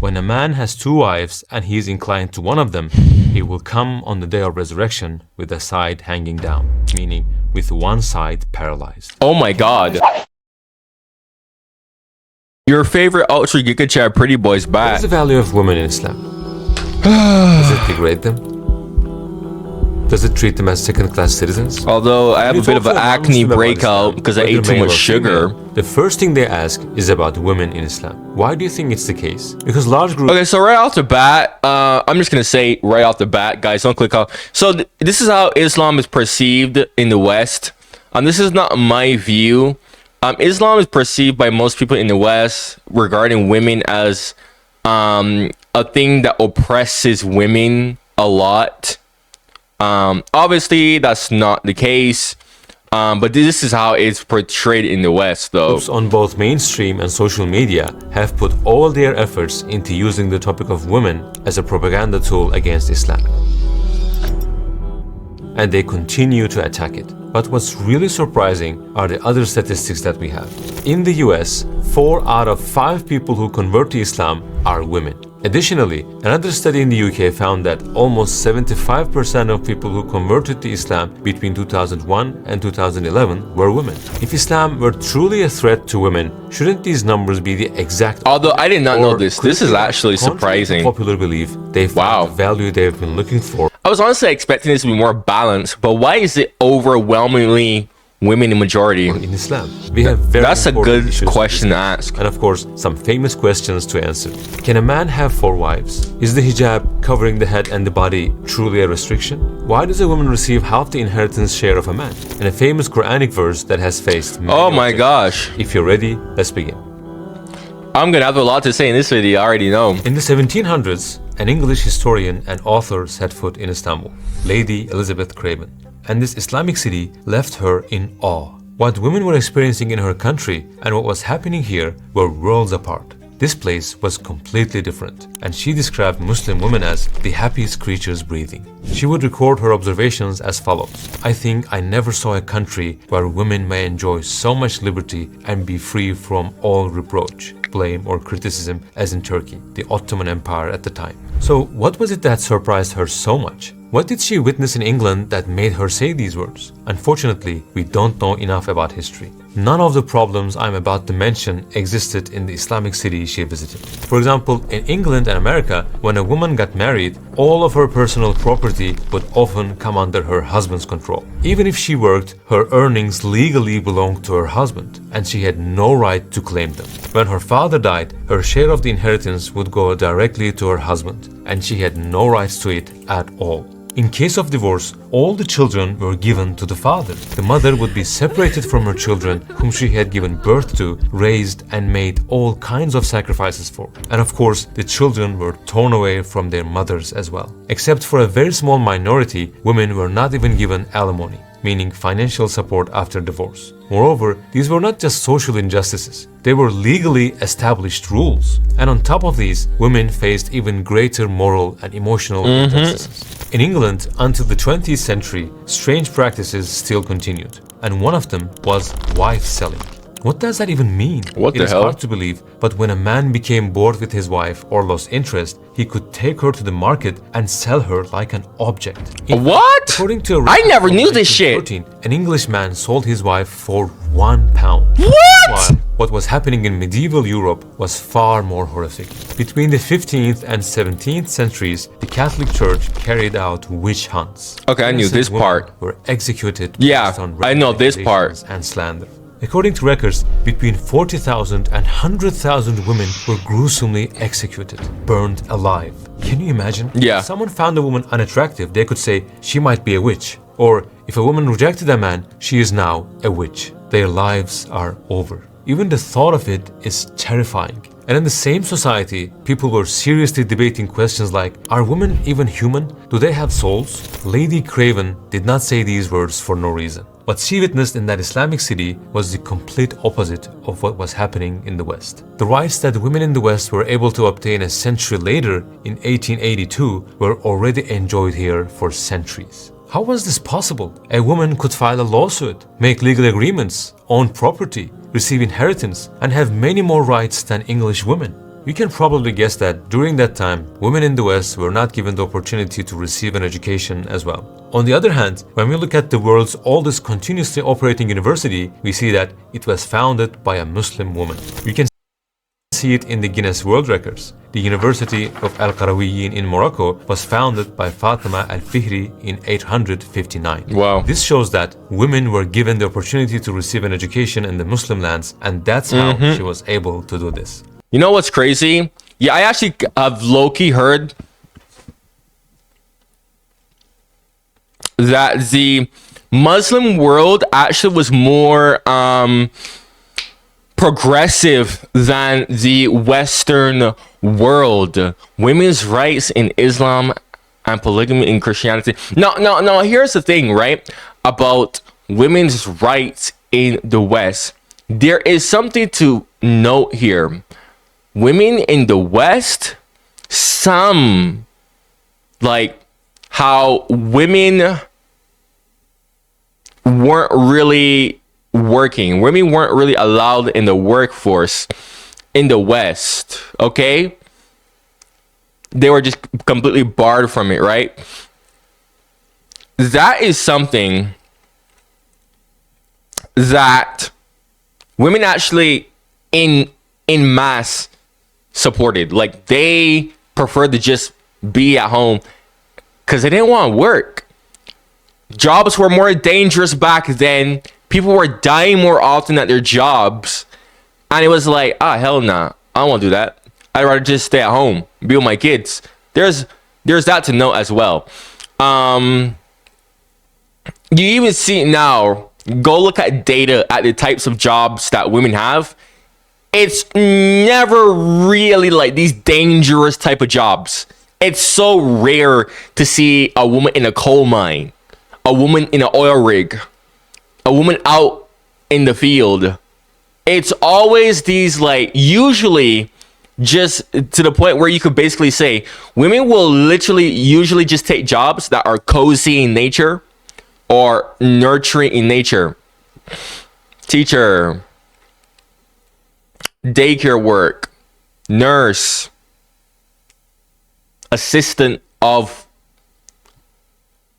When a man has two wives and he is inclined to one of them, he will come on the day of resurrection with the side hanging down, meaning with one side paralyzed. Oh my god. Your favorite Ultra Giga Chat pretty boy's What back. is the value of women in Islam? Does it degrade them? Does it treat them as second-class citizens? Although I have a bit of an acne breakout because I ate too much sugar. The first thing they ask is about women in Islam. Why do you think it's the case? Because large groups... Okay, so right off the bat, I'm just gonna say right off the bat, guys, don't click off. So this is how Islam is perceived in the West. This is not my view. Islam is perceived by most people in the West regarding women as a thing that oppresses women a lot. Obviously, that's not the case. But this is how it's portrayed in the West, though. Groups on both mainstream and social media have put all their efforts into using the topic of women as a propaganda tool against Islam. And they continue to attack it. But what's really surprising are the other statistics that we have. In the US, 4 out of 5 people who convert to Islam are women. Additionally, another study in the UK found that almost 75% of people who converted to Islam between 2001 and 2011 were women. If Islam were truly a threat to women, shouldn't these numbers be the exact... Although I did not know this. This is actually surprising. Popular belief, they found the value they've been looking for. I was honestly expecting this to be more balanced, but why is it overwhelmingly women in majority? In Islam, we have very That's a good question to ask. ask. And of course, some famous questions to answer. Can a man have 4 wives? Is the hijab covering the head and the body truly a restriction? Why does a woman receive half the inheritance share of a man? And a famous Quranic verse that has faced many Oh my objections. gosh. If you're ready, let's begin. I'm gonna have a lot to say in this video, I already know. In the 1700s, an English historian and author set foot in Istanbul, Lady Elizabeth Craven. And this Islamic city left her in awe. What women were experiencing in her country and what was happening here were worlds apart. This place was completely different, and she described Muslim women as the happiest creatures breathing. She would record her observations as follows. I think I never saw a country where women may enjoy so much liberty and be free from all reproach, blame or criticism as in Turkey, the Ottoman Empire at the time. So what was it that surprised her so much? What did she witness in England that made her say these words? Unfortunately, we don't know enough about history. None of the problems I'm about to mention existed in the Islamic city she visited. For example, in England and America, when a woman got married, all of her personal property would often come under her husband's control. Even if she worked, her earnings legally belonged to her husband, and she had no right to claim them. When her father died, her share of the inheritance would go directly to her husband, and she had no rights to it at all. In case of divorce, all the children were given to the father. The mother would be separated from her children, whom she had given birth to, raised, and made all kinds of sacrifices for. And of course, the children were torn away from their mothers as well. Except for a very small minority, women were not even given alimony, meaning financial support after divorce. Moreover, these were not just social injustices, they were legally established rules. And on top of these, women faced even greater moral and emotional injustices. In England, until the 20th century, strange practices still continued, and one of them was wife selling. What does that even mean? What the hell? It is hard to believe, but when a man became bored with his wife or lost interest, he could take her to the market and sell her like an object. What? According to I never knew this shit. An Englishman sold his wife for £1. What? What was happening in medieval Europe was far more horrific. Between the 15th and 17th centuries, the Catholic Church carried out witch hunts. Okay, I knew this part. Were executed. Yeah, I know this part. And slander. According to records, between 40,000 and 100,000 women were gruesomely executed, burned alive. Can you imagine? Yeah. If someone found a woman unattractive, they could say she might be a witch. Or if a woman rejected a man, she is now a witch. Their lives are over. Even the thought of it is terrifying. And in the same society, people were seriously debating questions like, are women even human? Do they have souls? Lady Craven did not say these words for no reason. What she witnessed in that Islamic city was the complete opposite of what was happening in the West. The rights that women in the West were able to obtain a century later, in 1882, were already enjoyed here for centuries. How was this possible? A woman could file a lawsuit, make legal agreements, own property, receive inheritance, and have many more rights than English women. You can probably guess that during that time, women in the West were not given the opportunity to receive an education as well. On the other hand, when we look at the world's oldest continuously operating university, we see that it was founded by a Muslim woman. You can see it in the Guinness World Records. The University of Al-Qarawiyyin in Morocco was founded by Fatima al-Fihri in 859. Wow. This shows that women were given the opportunity to receive an education in the Muslim lands, and that's how she was able to do this. You know what's crazy? Yeah, I actually have low-key heard that the Muslim world actually was more progressive than the Western world. Women's rights in Islam and polygamy in Christianity. No, here's the thing, right? About women's rights in the West. There is something to note here. Women in the West, some, like how women weren't really working. Women weren't really allowed in the workforce in the West, okay? They were just completely barred from it, right? That is something that women actually in mass supported. Like, they preferred to just be at home because they didn't want to work. Jobs were more dangerous back then. People were dying more often at their jobs. And it was like, hell nah. I don't want to do that. I'd rather just stay at home, be with my kids. There's that to note as well. You even see now, go look at data at the types of jobs that women have. It's never really like these dangerous type of jobs. It's so rare to see a woman in a coal mine, a woman in an oil rig, a woman out in the field. It's always these, like, usually just to the point where you could basically say women will literally usually just take jobs that are cozy in nature or nurturing in nature. Teacher, daycare work, nurse, assistant of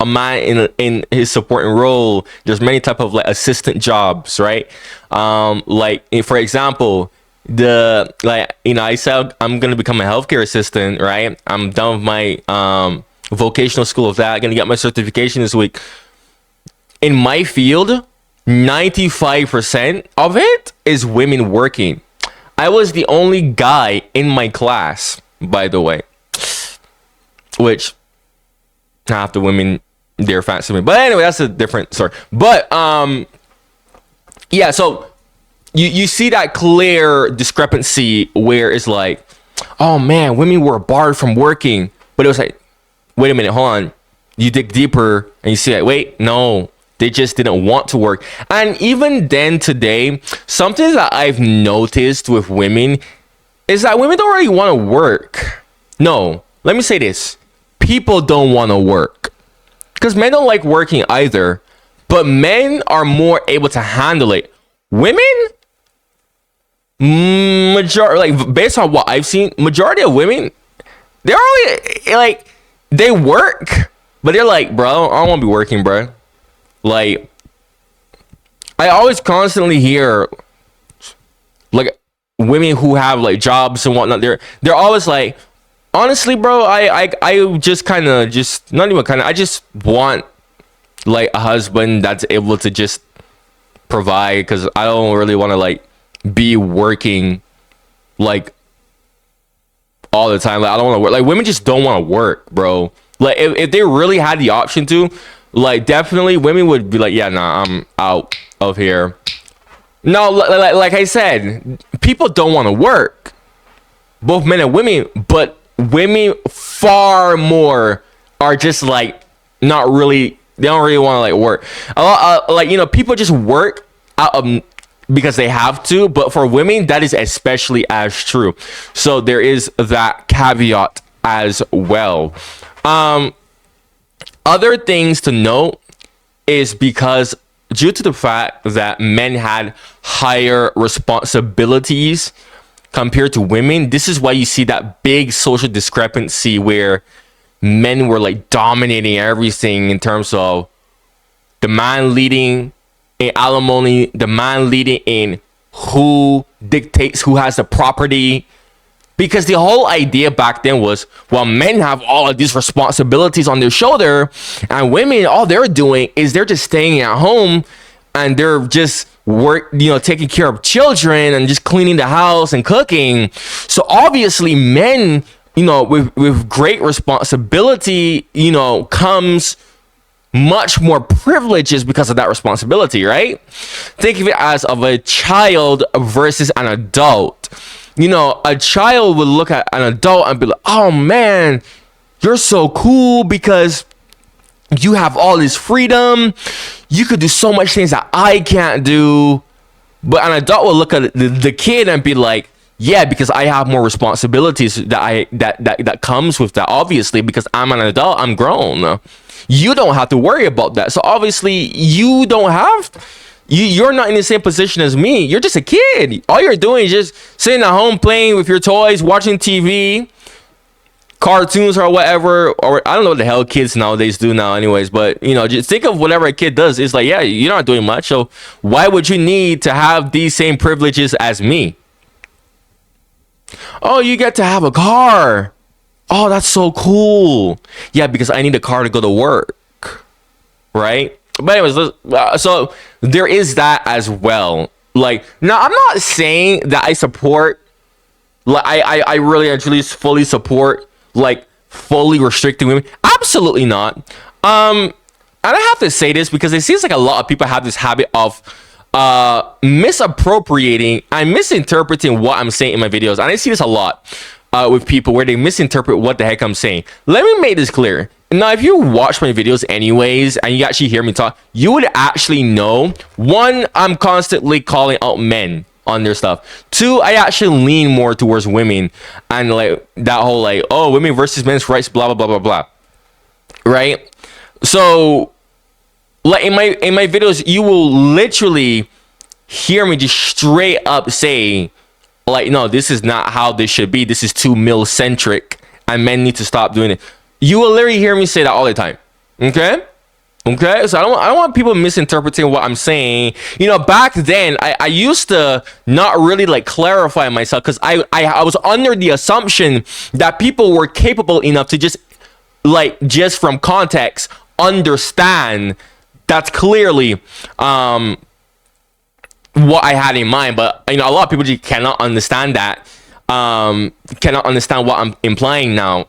a man in his supporting role. There's many type of like assistant jobs, right? Like, for example, I said I'm gonna become a healthcare assistant, right? I'm done with my vocational school of that. Gonna get my certification this week. In my field, 95% of it is women working. I was the only guy in my class, by the way, which half the women, they're fancy me. But anyway, that's a different story. But yeah, so you see that clear discrepancy where it's like, oh man, women were barred from working. But it was like, wait a minute, hold on. You dig deeper and you see like, wait, no, they just didn't want to work. And even then today, something that I've noticed with women is that women don't really want to work. No, let me say this. People don't want to work. Because men don't like working either. But men are more able to handle it. Women, based on what I've seen, majority of women, they're only like, they work, but they're like, bro, I don't want to be working, bro. Like, I always constantly hear like women who have like jobs and whatnot. They're always like, honestly, bro, I just kind of just not even kind of. I just want like a husband that's able to just provide, because I don't really want to like be working like all the time. Like, I don't want to work. Like, women just don't want to work, bro. Like, if they really had the option to, like, definitely women would be like, yeah, nah, I'm out of here. No, like I said, people don't want to work, both men and women, but women far more are just like not really, they don't really want to like work. Like, you know, people just work out of because they have to, but for women that is especially as true. So there is that caveat as well. Other things to note is because due to the fact that men had higher responsibilities, compared to women, this is why you see that big social discrepancy where men were like dominating everything in terms of the man leading in alimony, the man leading in who dictates who has the property. Because the whole idea back then was, well, men have all of these responsibilities on their shoulder, and women, all they're doing is they're just staying at home and they're just taking care of children and just cleaning the house and cooking. So obviously men, with great responsibility, comes much more privileges because of that responsibility, right? Think of it as of a child versus an adult. A child would look at an adult and be like, oh man, you're so cool because you have all this freedom. You could do so much things that I can't do. But an adult will look at the kid and be like, yeah, because I have more responsibilities that comes with that, obviously, because I'm an adult, I'm grown. You don't have to worry about that. So obviously you're not in the same position as me. You're just a kid. All you're doing is just sitting at home playing with your toys, watching TV, cartoons or whatever. Or I don't know what the hell kids nowadays do now anyways. But, just think of whatever a kid does. It's like, yeah, you're not doing much. So why would you need to have these same privileges as me? Oh, you get to have a car. Oh, that's so cool. Yeah, because I need a car to go to work. Right? But anyways, so there is that as well. Like, now I'm not saying that I support, like, I really actually fully support, like, fully restricting women. Absolutely not. And I have to say this because it seems like a lot of people have this habit of misappropriating and misinterpreting what I'm saying in my videos. And I see this a lot with people where they misinterpret what the heck I'm saying. Let me make this clear. Now, if you watch my videos anyways, and you actually hear me talk, you would actually know, one, I'm constantly calling out men on their stuff. Two, I actually lean more towards women and like that whole like, oh, women versus men's rights, blah, blah, blah, blah, blah. Right? So, like in my videos, you will literally hear me just straight up say, like, no, this is not how this should be. This is too male-centric, and men need to stop doing it. You will literally hear me say that all the time. Okay? So I don't want people misinterpreting what I'm saying. Back then, I used to not really like clarify myself because I was under the assumption that people were capable enough to just from context understand that's clearly what I had in mind. But a lot of people just cannot understand that. Cannot understand what I'm implying now.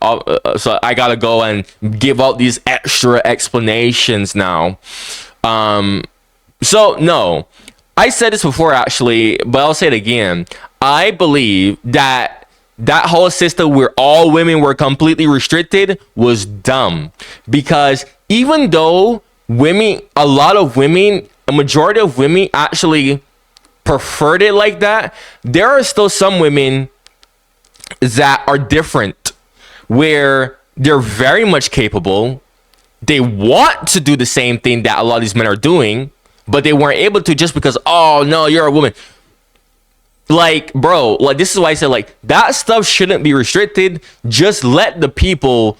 So I gotta go and give out these extra explanations now. So no, I said this before actually, but I'll say it again. I believe that whole system where all women were completely restricted was dumb, because even though a lot of women, a majority of women actually preferred it like that, there are still some women that are different, where they're very much capable. They want to do the same thing that a lot of these men are doing, but they weren't able to just because, oh no, you're a woman. Like, bro, like, this is why I said, like, that stuff shouldn't be restricted. Just let the people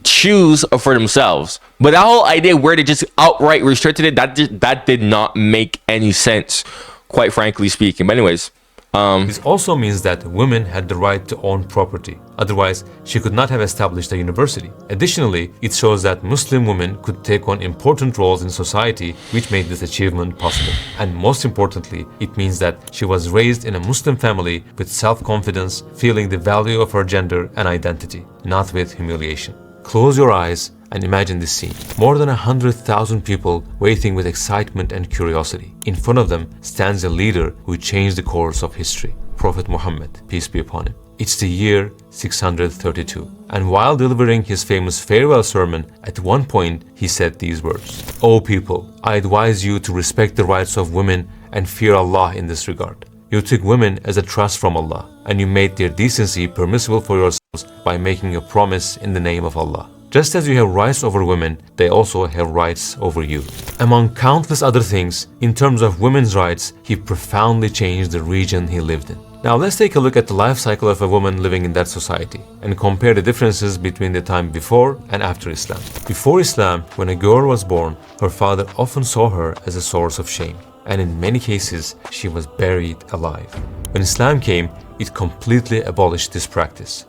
choose for themselves. But that whole idea where they just outright restricted it, that did not make any sense, quite frankly speaking. But anyways, this also means that women had the right to own property. Otherwise, she could not have established a university. Additionally, it shows that Muslim women could take on important roles in society, which made this achievement possible. And most importantly, it means that she was raised in a Muslim family with self-confidence, feeling the value of her gender and identity, not with humiliation. Close your eyes and imagine this scene. More than 100,000 people waiting with excitement and curiosity. In front of them stands a leader who changed the course of history, Prophet Muhammad, peace be upon him. It's the year 632. And while delivering his famous farewell sermon, at one point he said these words: "O people, I advise you to respect the rights of women and fear Allah in this regard. You took women as a trust from Allah, and you made their decency permissible for yourselves by making a promise in the name of Allah. Just as you have rights over women, they also have rights over you." Among countless other things, in terms of women's rights, he profoundly changed the region he lived in. Now let's take a look at the life cycle of a woman living in that society and compare the differences between the time before and after Islam. Before Islam, when a girl was born, her father often saw her as a source of shame, and in many cases, she was buried alive. When Islam came, it completely abolished this practice.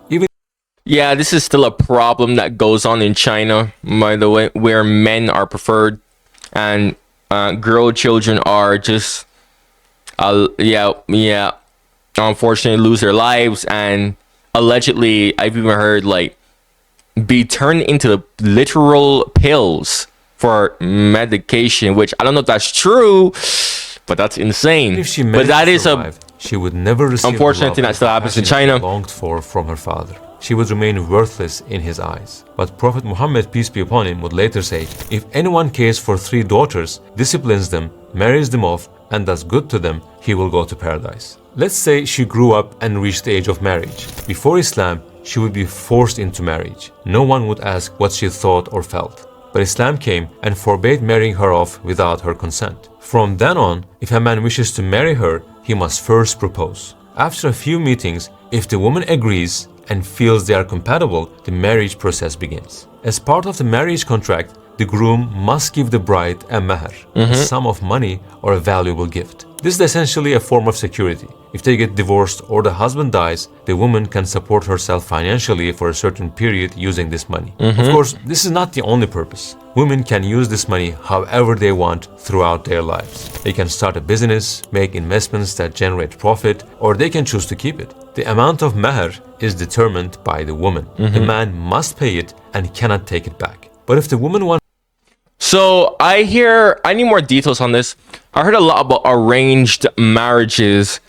Yeah, this is still a problem that goes on in China, by the way, where men are preferred and girl children are just, unfortunately lose their lives, and allegedly, I've even heard like be turned into literal pills for medication, which I don't know if that's true, but that's insane. If she but that is she would never receive unfortunate thing that still happens in China. Longed for from her father. She would remain worthless in his eyes. But Prophet Muhammad, peace be upon him, would later say, if anyone cares for 3 daughters, disciplines them, marries them off, and does good to them, he will go to paradise. Let's say she grew up and reached the age of marriage. Before Islam, she would be forced into marriage. No one would ask what she thought or felt. But Islam came and forbade marrying her off without her consent. From then on, if a man wishes to marry her, he must first propose. After a few meetings, if the woman agrees and feels they are compatible, the marriage process begins. As part of the marriage contract, the groom must give the bride a mahr, a sum of money or a valuable gift. This is essentially a form of security. If they get divorced or the husband dies, the woman can support herself financially for a certain period using this money. Of course, this is not the only purpose. Women can use this money however they want throughout their lives. They can start a business, make investments that generate profit, or they can choose to keep it. The amount of mahr is determined by the woman. The man must pay it and cannot take it back. But if the woman wants... So I need more details on this. I heard a lot about arranged marriages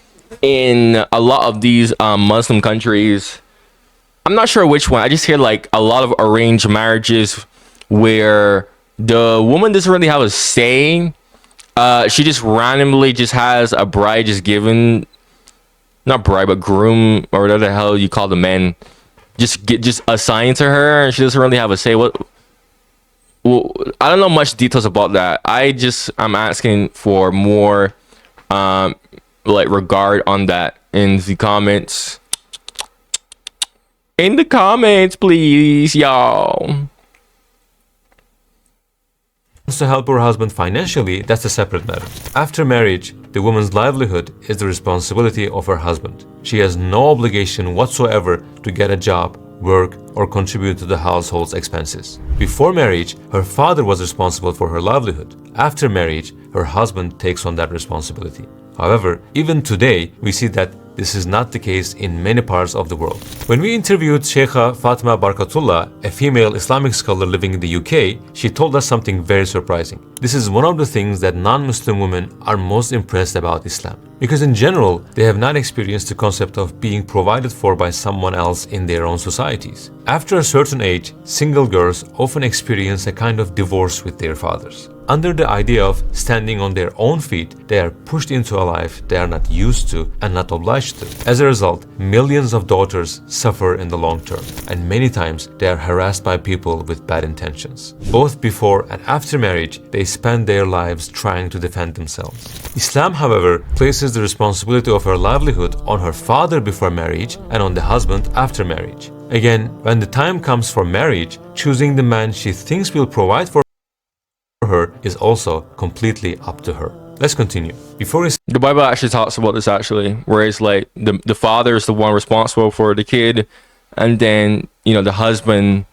in a lot of these Muslim countries. I'm not sure which one. I just hear like a lot of arranged marriages where the woman doesn't really have a say. She just randomly just has a bride just given, not bride, but groom or whatever the hell you call the men, just assigned to her, and she doesn't really have a say. Well, I don't know much details about that. I'm asking for more like regard on that in the comments. In the comments, please, y'all. To help her husband financially, that's a separate matter. After marriage, the woman's livelihood is the responsibility of her husband. She has no obligation whatsoever to get a job, work, or contribute to the household's expenses. Before marriage, her father was responsible for her livelihood. After marriage, her husband takes on that responsibility. However, even today, we see that this is not the case in many parts of the world. When we interviewed Sheikha Fatima Barkatullah, a female Islamic scholar living in the UK, she told us something very surprising. This is one of the things that non-Muslim women are most impressed about Islam. Because in general, they have not experienced the concept of being provided for by someone else in their own societies. After a certain age, single girls often experience a kind of divorce with their fathers. Under the idea of standing on their own feet, they are pushed into a life they are not used to and not obliged to. As a result, millions of daughters suffer in the long term, and many times they are harassed by people with bad intentions. Both before and after marriage, they spend their lives trying to defend themselves. Islam, however, places the responsibility of her livelihood on her father before marriage and on the husband after marriage. Again, when the time comes for marriage, choosing the man she thinks will provide for her is also completely up to her. Let's continue. The Bible actually talks about this actually, where it's like the father is the one responsible for the kid, and then the husband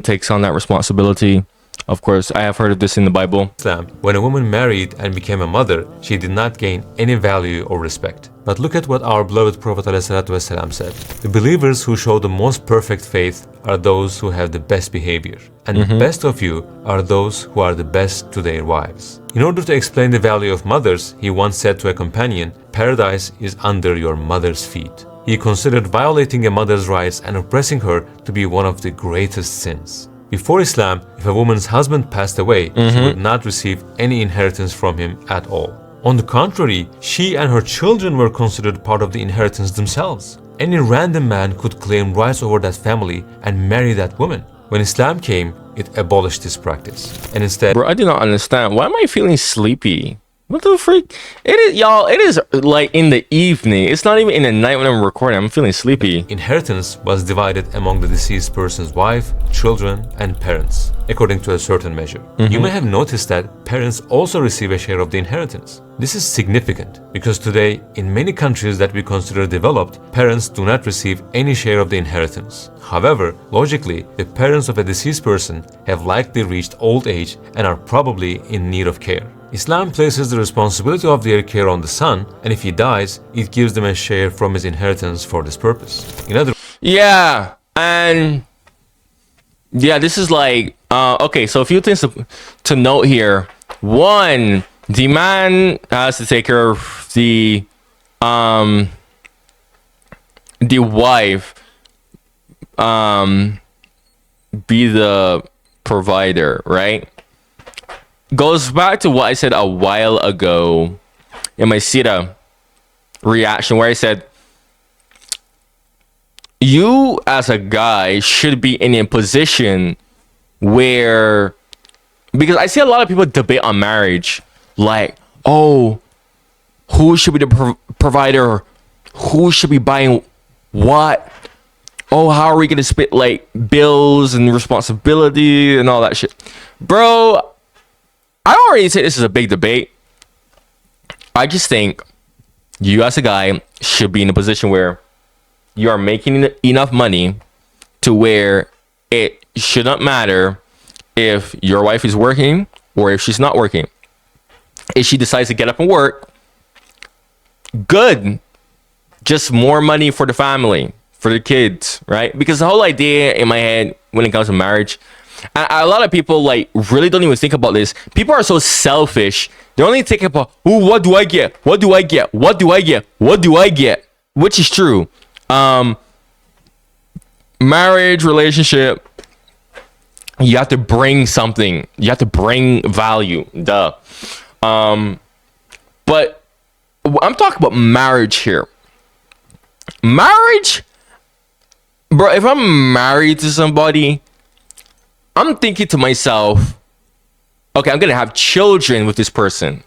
takes on that responsibility. Of course, I have heard of this in the Bible. Islam, when a woman married and became a mother, she did not gain any value or respect. But look at what our beloved Prophet ﷺ said. The believers who show the most perfect faith are those who have the best behavior. And the best of you are those who are the best to their wives. In order to explain the value of mothers, he once said to a companion, "Paradise is under your mother's feet." He considered violating a mother's rights and oppressing her to be one of the greatest sins. Before Islam, if a woman's husband passed away, she would not receive any inheritance from him at all. On the contrary, she and her children were considered part of the inheritance themselves. Any random man could claim rights over that family and marry that woman. When Islam came, it abolished this practice. And instead... Bro, I do not understand. Why am I feeling sleepy? What the freak? It is, y'all. It is like in the evening. It's not even in the night when I'm recording. I'm feeling sleepy. Inheritance was divided among the deceased person's wife, children, and parents, according to a certain measure. You may have noticed that parents also receive a share of the inheritance. This is significant because today, in many countries that we consider developed, parents do not receive any share of the inheritance. However, logically, the parents of a deceased person have likely reached old age and are probably in need of care. Islam places the responsibility of their care on the son, and if he dies, it gives them a share from his inheritance for this purpose. In other Yeah, and yeah, this is like okay. So a few things to note here. One, the man has to take care of the wife, be the provider, right? Goes back to what I said a while ago in my Sita reaction, where I said, you as a guy should be in a position where, because I see a lot of people debate on marriage, like, oh, who should be the provider? Who should be buying what? Oh, how are we going to split like bills and responsibility and all that shit? Bro, I already said this is a big debate. I just think you as a guy should be in a position where you are making enough money to where it should not matter if your wife is working or if she's not working. If she decides to get up and work, good. Just more money for the family, for the kids, right? Because the whole idea in my head when it comes to marriage, a lot of people like really don't even think about this. People are so selfish. They're only thinking about, oh, what do I get? What do I get? What do I get? What do I get? Which is true. Marriage, relationship, you have to bring something. You have to bring value. Duh. But I'm talking about marriage here. Marriage, bro, if I'm married to somebody, I'm thinking to myself, okay, I'm gonna have children with this person.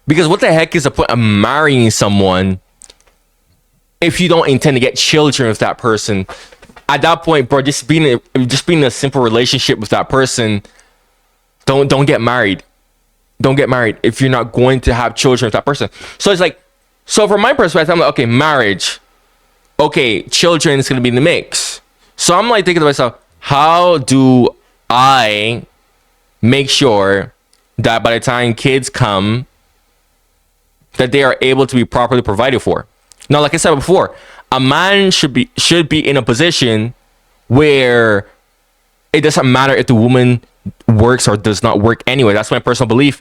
Because what the heck is the point of marrying someone if you don't intend to get children with that person? At that point, bro, just being in a simple relationship with that person, don't get married. Don't get married if you're not going to have children with that person. So it's like, so from my perspective, I'm like, okay, marriage. Okay, children is gonna be in the mix. So I'm like thinking to myself, how do I make sure that by the time kids come, that they are able to be properly provided for? Now, like I said before, a man should be in a position where it doesn't matter if the woman works or does not work anyway. That's my personal belief.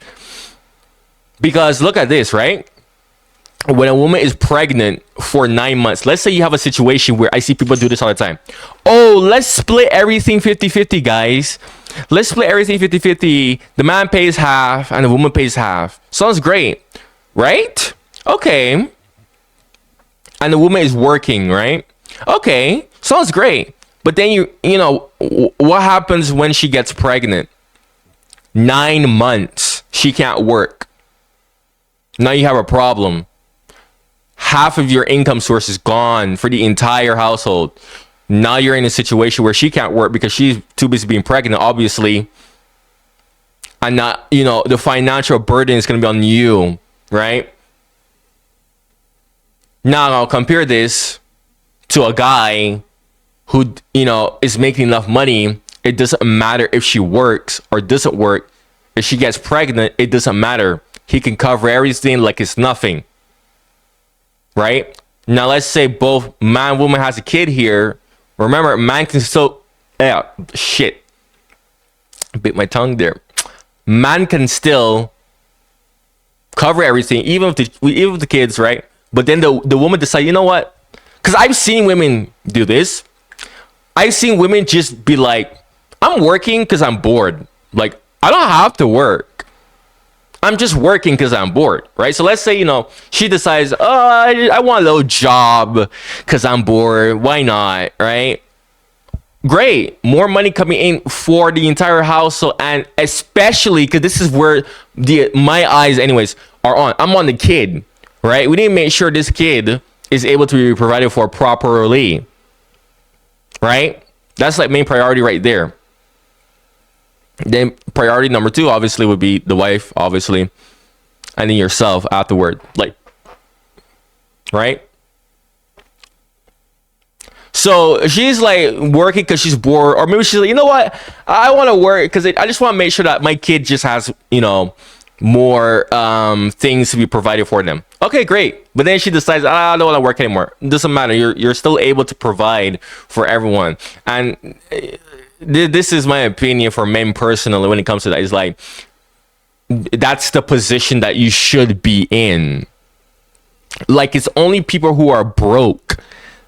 Because look at this, right? When a woman is pregnant for 9 months, let's say you have a situation where I see people do this all the time. Oh, let's split everything 50-50, guys. Let's split everything 50-50. The man pays half and the woman pays half. Sounds great, right? Okay. And the woman is working, right? Okay, sounds great. But then you know, what happens when she gets pregnant? 9 months, she can't work. Now you have a problem. Half of your income source is gone for the entire household. Now you're in a situation where she can't work because she's too busy being pregnant, obviously. And not, you know, the financial burden is going to be on you, right? Now I'll compare this to a guy who, you know, is making enough money. It doesn't matter if she works or doesn't work. If she gets pregnant, it doesn't matter. He can cover everything like it's nothing. Right? Now let's say both man and woman has a kid here. Remember, man can still shit. Bit my tongue there. Man can still cover everything, even with the kids, right? But then the woman decide, you know what? Because I've seen women do this. I've seen women just be like, I'm working because I'm bored. Like, I don't have to work. I'm just working because I'm bored, right? So let's say, you know, she decides, oh, I want a little job because I'm bored. Why not, right? great, more money coming in for the entire household, and especially because this is where my eyes anyways are on. I'm on the kid, right? We need to make sure this kid is able to be provided for properly, right? That's like main priority right there. Then priority number 2 obviously would be the wife, obviously, and then yourself afterward, like, right? So she's like working because she's bored, or maybe she's like, you know what, I want to work because I just want to make sure that my kid just has, you know, more things to be provided for them. Okay, great. But then she decides, I don't want to work anymore. It doesn't matter. You're still able to provide for everyone. And this is my opinion for men personally when it comes to that. It's like, that's the position that you should be in. Like, it's only people who are broke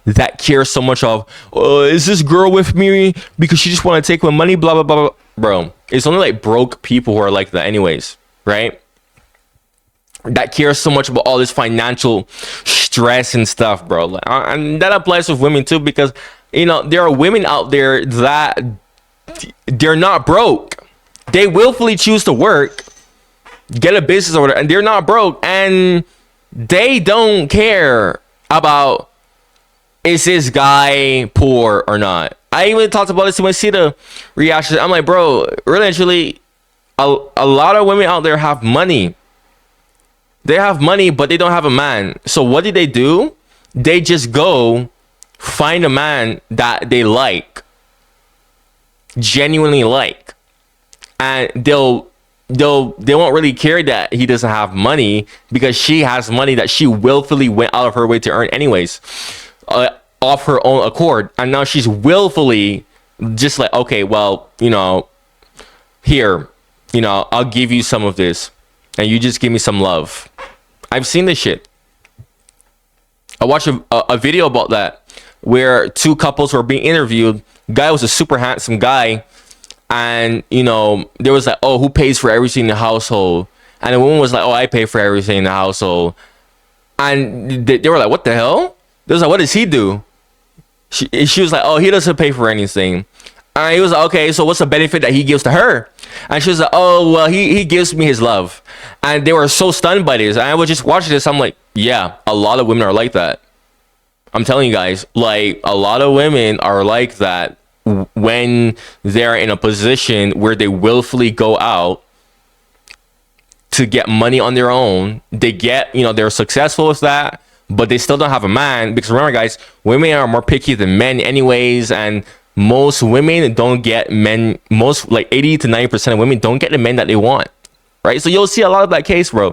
that care so much of, is this girl with me because she just want to take my money, blah, blah, blah, blah. Bro, it's only like broke people who are like that anyways, right? That care so much about all this financial stress and stuff, bro. And that applies with women too, because, you know, there are women out there that they're not broke. They willfully choose to work, get a business or whatever, and they're not broke, and they don't care about, is this guy poor or not? I even talked about this when I see the reactions. I'm like, bro, really, actually, a lot of women out there have money. They have money, but they don't have a man. So what do? They just go find a man that they like, genuinely like, and they won't really care that he doesn't have money, because she has money that she willfully went out of her way to earn anyways. Off her own accord, and now she's willfully just like, okay, well, you know, here, you know, I'll give you some of this and you just give me some love. I've seen this shit. I watched a video about that where 2 couples were being interviewed. Guy was a super handsome guy, and, you know, there was like, oh, who pays for everything in the household? And the woman was like, oh, I pay for everything in the household. And they were like, what the hell? They was like, what does he do? She was like, oh, he doesn't pay for anything. And he was like, okay, so what's the benefit that he gives to her? And she was like, oh, well, he gives me his love. And they were so stunned by this. And I was just watching this. I'm like, yeah, a lot of women are like that. I'm telling you guys, like, a lot of women are like that when they're in a position where they willfully go out to get money on their own. They get, you know, they're successful with that, but they still don't have a man. Because remember, guys, women are more picky than men anyways, and most women don't get men, most like 80 to 90% of women don't get the men that they want, right? So you'll see a lot of that case, bro,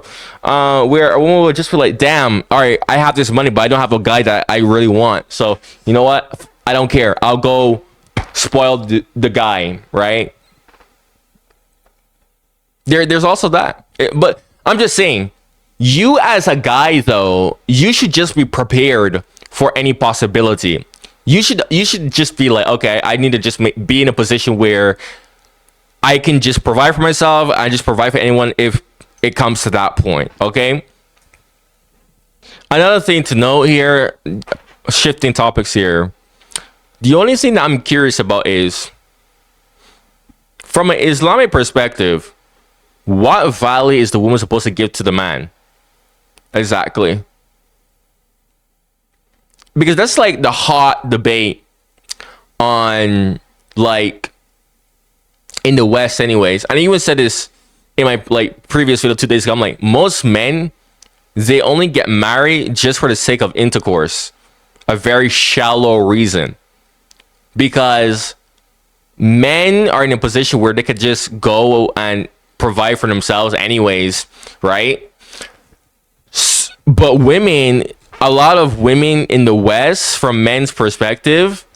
where a woman will just be like, damn, all right, I have this money, but I don't have a guy that I really want. So you know what? I don't care. I'll go spoil the guy, right? There's also that. But I'm just saying, you as a guy, though, you should just be prepared for any possibility. You should just be like, okay, I need to just be in a position where I can just provide for myself. I just provide for anyone if it comes to that point, okay? Another thing to note here, shifting topics here, the only thing that I'm curious about is, from an Islamic perspective, what value is the woman supposed to give to the man? Exactly. Because that's like the hot debate on, like, in the West anyways. And I even said this in my like previous video 2 days ago. I'm like, most men, they only get married just for the sake of intercourse. A very shallow reason. Because men are in a position where they could just go and provide for themselves anyways, right? But women, a lot of women in the West, from men's perspective,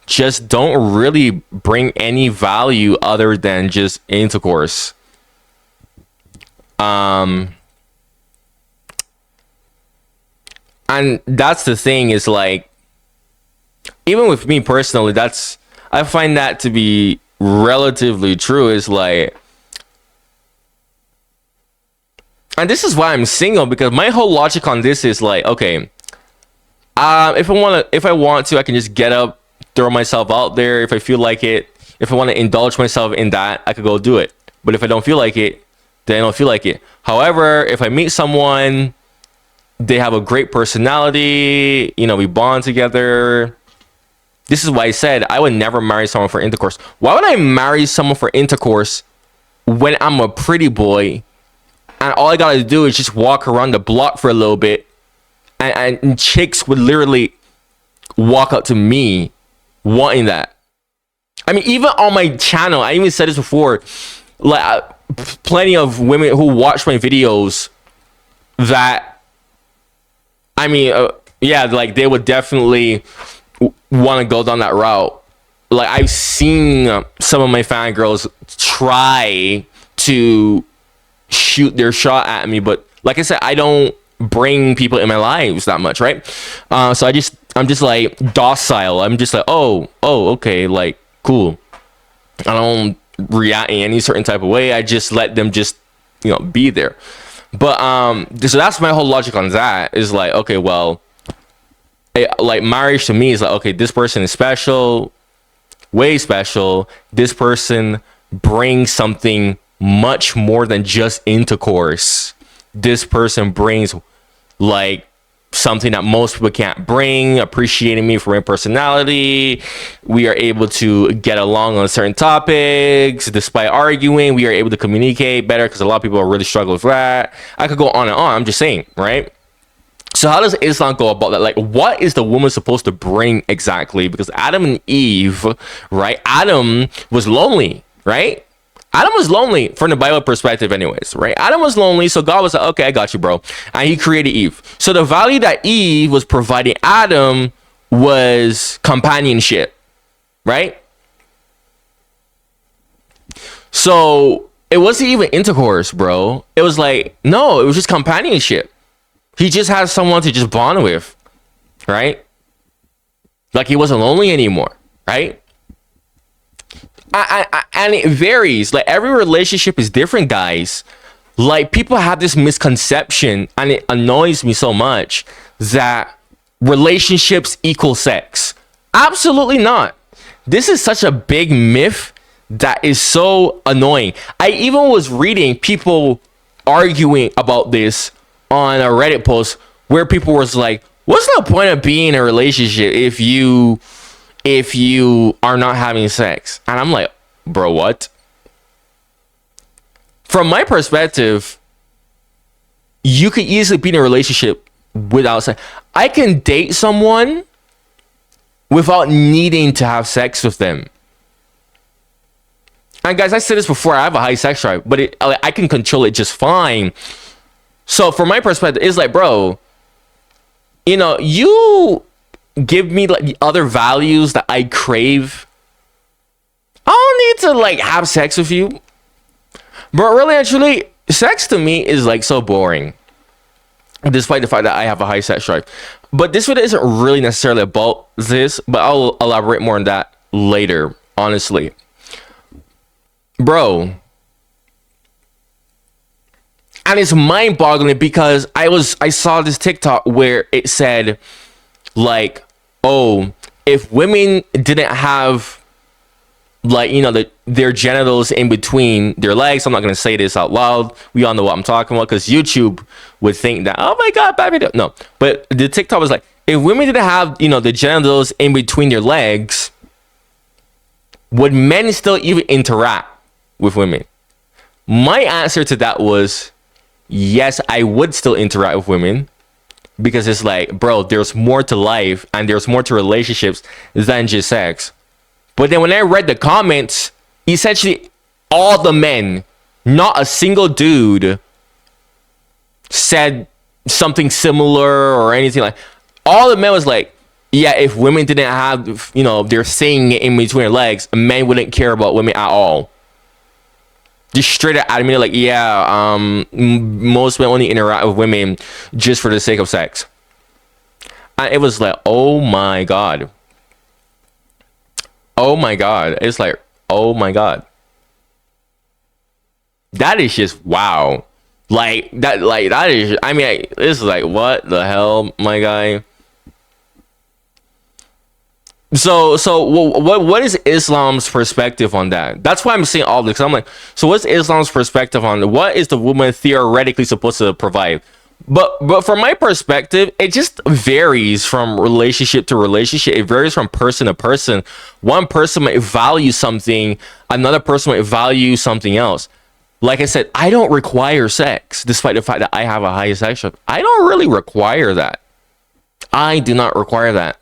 just don't really bring any value other than just intercourse. And that's the thing, is like, even with me personally, I find that to be relatively true. Is like, and this is why I'm single, because my whole logic on this is like, okay, if I want to, I can just get up throw myself out there. If I feel like it, if I want to indulge myself in that, I could go do it. But if I don't feel like it, then I don't feel like it. However, if I meet someone, they have a great personality, you know, we bond together. This is why I said I would never marry someone for intercourse. Why would I marry someone for intercourse when I'm a pretty boy and all I gotta do is just walk around the block for a little bit, and chicks would literally walk up to me wanting that? I mean, even on my channel, I even said this before, like plenty of women who watch my videos that, I mean, yeah, like they would definitely want to go down that route. Like I've seen some of my fangirls try to shoot their shot at me, but like I said, I don't bring people in my lives that much, right? So I'm just like docile. I'm just like, oh, okay, like cool. I don't react in any certain type of way. I just let them just, you know, be there. But so that's my whole logic on that, is like, okay, well, like marriage to me is like, okay, this person is special, way special. This person brings something much more than just intercourse. This person brings like something that most people can't bring, appreciating me for my personality. We are able to get along on certain topics despite arguing. We are able to communicate better, because a lot of people are really struggling with that. I could go on and on. I'm just saying, right? So how does Islam go about that? Like, what is the woman supposed to bring exactly? Because Adam and Eve, right? Adam was lonely, right? Adam was lonely from the Bible perspective anyways, right? Adam was lonely, so God was like, okay, I got you, bro. And he created Eve. So the value that Eve was providing Adam was companionship, right? So it wasn't even intercourse, bro. It was like, no, it was just companionship. He just had someone to just bond with, right? Like he wasn't lonely anymore, right? And it varies. Like every relationship is different, guys. Like people have this misconception, and it annoys me so much, that relationships equal sex. Absolutely not. This is such a big myth that is so annoying. I even was reading people arguing about this on a Reddit post where people was like, what's the point of being in a relationship if you are not having sex? And I'm like, bro, what? From my perspective, you could easily be in a relationship without sex. I can date someone without needing to have sex with them. And guys, I said this before, I have a high sex drive, but I can control it just fine. So from my perspective, it's like, bro, you know, you give me like the other values that I crave. I don't need to like have sex with you. But really, actually, sex to me is like so boring, despite the fact that I have a high sex drive. But this video isn't really necessarily about this, but I'll elaborate more on that later, honestly. Bro. And it's mind-boggling because I saw this TikTok where it said like, oh, if women didn't have like, you know, their genitals in between their legs, I'm not going to say this out loud. We all know what I'm talking about, because YouTube would think that, oh my God, bad video. No, but the TikTok was like, if women didn't have, you know, the genitals in between their legs, would men still even interact with women? My answer to that was, yes, I would still interact with women, because it's like, bro, there's more to life and there's more to relationships than just sex. But then when I read the comments, essentially all the men, not a single dude, said something similar or anything. Like, all the men was like, yeah, if women didn't have, you know, their thing in between their legs, men wouldn't care about women at all. Just straight up admitted, like, yeah, most men only interact with women just for the sake of sex. And it was like, oh my God. Oh my God. It's like, oh my God. That is just wow. That is, I mean, this is like, what the hell, my guy? what is Islam's perspective on that? That's why I'm saying all this. I'm like, so what's Islam's perspective on what is the woman theoretically supposed to provide? But from my perspective, it just varies from relationship to relationship. It varies from person to person. One person might value something, another person might value something else. Like I said, I don't require sex, despite the fact that I have a high sex drive. I don't really require that. I do not require that.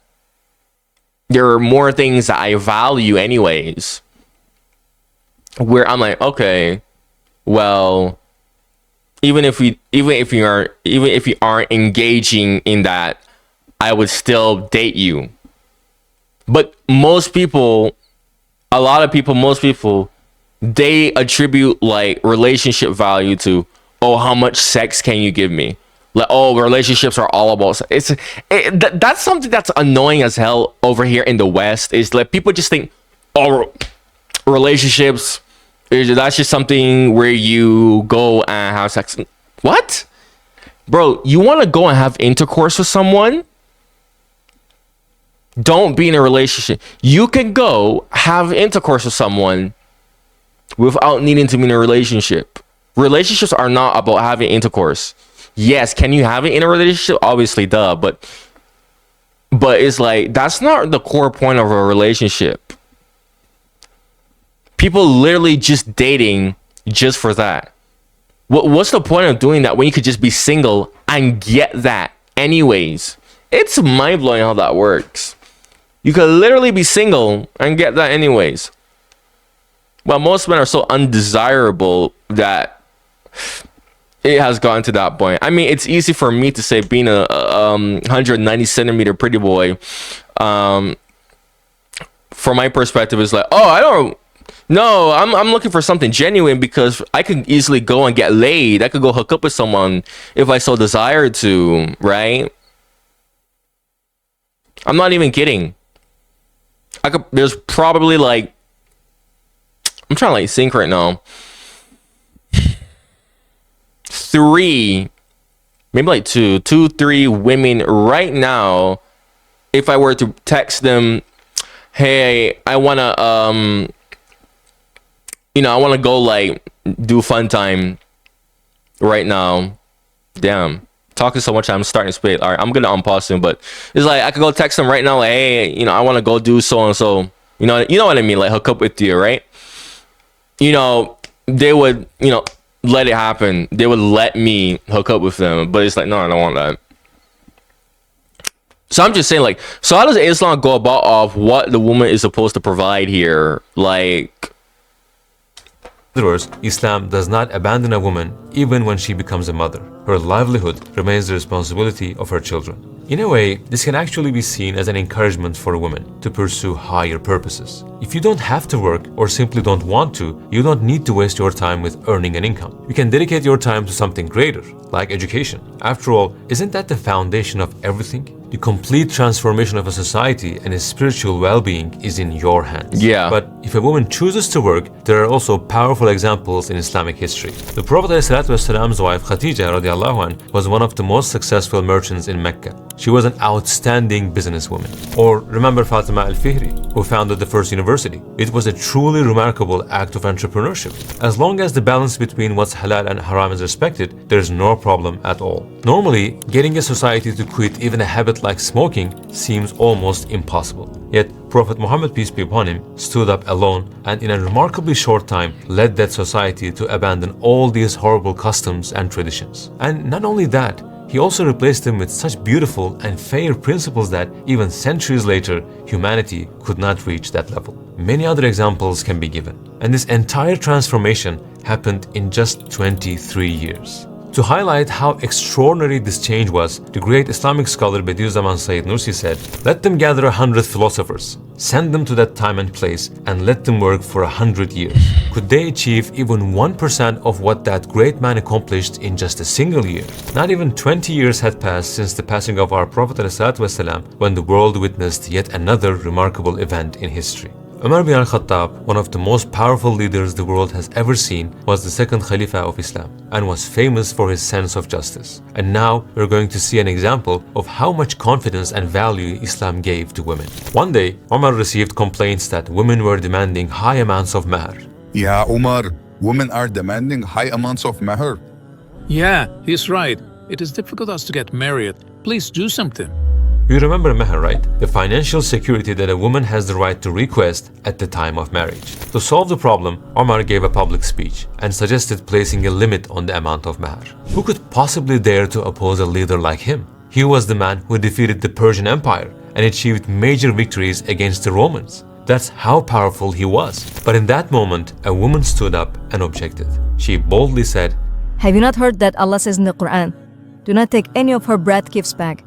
There are more things that I value anyways, where I'm like, okay, well, even if you aren't engaging in that, I would still date you. But most people, they attribute like relationship value to, oh, how much sex can you give me? Like, oh, relationships are all about sex. That's something that's annoying as hell over here in the West. Is like people just think, oh, relationships, that's just something where you go and have sex. What? Bro, you want to go and have intercourse with someone? Don't be in a relationship. You can go have intercourse with someone without needing to be in a relationship. Relationships are not about having intercourse. Yes, can you have it in a relationship? Obviously, duh. But it's like, that's not the core point of a relationship. People literally just dating just for that. What's the point of doing that when you could just be single and get that anyways? It's mind-blowing how that works. You could literally be single and get that anyways. Well, most men are so undesirable that it has gotten to that point. I mean, it's easy for me to say, being a 190 centimeter pretty boy, from my perspective, is like, oh, I'm looking for something genuine, because I could easily go and get laid. I could go hook up with someone if I so desired to, right? I'm not even kidding. There's probably like, I'm trying to like think right now. 3, maybe like 2, 3 women right now, if I were to text them, hey, I wanna I wanna go like do fun time right now. Damn, talking so much I'm starting to spit. All right, I'm gonna unpause soon, but it's like I could go text them right now, like, hey, I want to go do so and so. You know what I mean? Like, hook up with you, right? They would, let it happen. They would let me hook up with them, but it's like, no, I don't want that. So I'm just saying, like, so how does Islam go about of what the woman is supposed to provide here? Like, In other words, Islam does not abandon a woman even when she becomes a mother. Her livelihood remains the responsibility of her children. In a way, this can actually be seen as an encouragement for a woman to pursue higher purposes. If you don't have to work or simply don't want to, you don't need to waste your time with earning an income. You can dedicate your time to something greater, like education. After all, isn't that the foundation of everything? The complete transformation of a society and its spiritual well-being is in your hands. Yeah. But if a woman chooses to work, there are also powerful examples in Islamic history. The Prophet ﷺ's wife Khadija radiallahu anh was one of the most successful merchants in Mecca. She was an outstanding businesswoman. Or remember Fatima al-Fihri, who founded the first university. It was a truly remarkable act of entrepreneurship. As long as the balance between what's halal and haram is respected, there is no problem at all. Normally, getting a society to quit even a habit like smoking seems almost impossible. Yet, Prophet Muhammad, peace be upon him, stood up alone and in a remarkably short time led that society to abandon all these horrible customs and traditions. And not only that, he also replaced them with such beautiful and fair principles that even centuries later, humanity could not reach that level. Many other examples can be given. And this entire transformation happened in just 23 years. To highlight how extraordinary this change was, the great Islamic scholar Bediüzzaman Said Nursi said, "Let them gather 100 philosophers, send them to that time and place, and let them work for 100 years. Could they achieve even 1% of what that great man accomplished in just a single year?" Not even 20 years had passed since the passing of our Prophet ﷺ when the world witnessed yet another remarkable event in history. Umar bin al-Khattab, one of the most powerful leaders the world has ever seen, was the second Khalifa of Islam and was famous for his sense of justice. And now we're going to see an example of how much confidence and value Islam gave to women. One day, Umar received complaints that women were demanding high amounts of mahr. Yeah, Umar, women are demanding high amounts of mahr. Yeah, he's right. It is difficult for us to get married. Please do something. You remember mahr, right? The financial security that a woman has the right to request at the time of marriage. To solve the problem, Omar gave a public speech and suggested placing a limit on the amount of mahr. Who could possibly dare to oppose a leader like him? He was the man who defeated the Persian Empire and achieved major victories against the Romans. That's how powerful he was. But in that moment, a woman stood up and objected. She boldly said, "Have you not heard that Allah says in the Quran, 'Do not take any of her bread gifts back,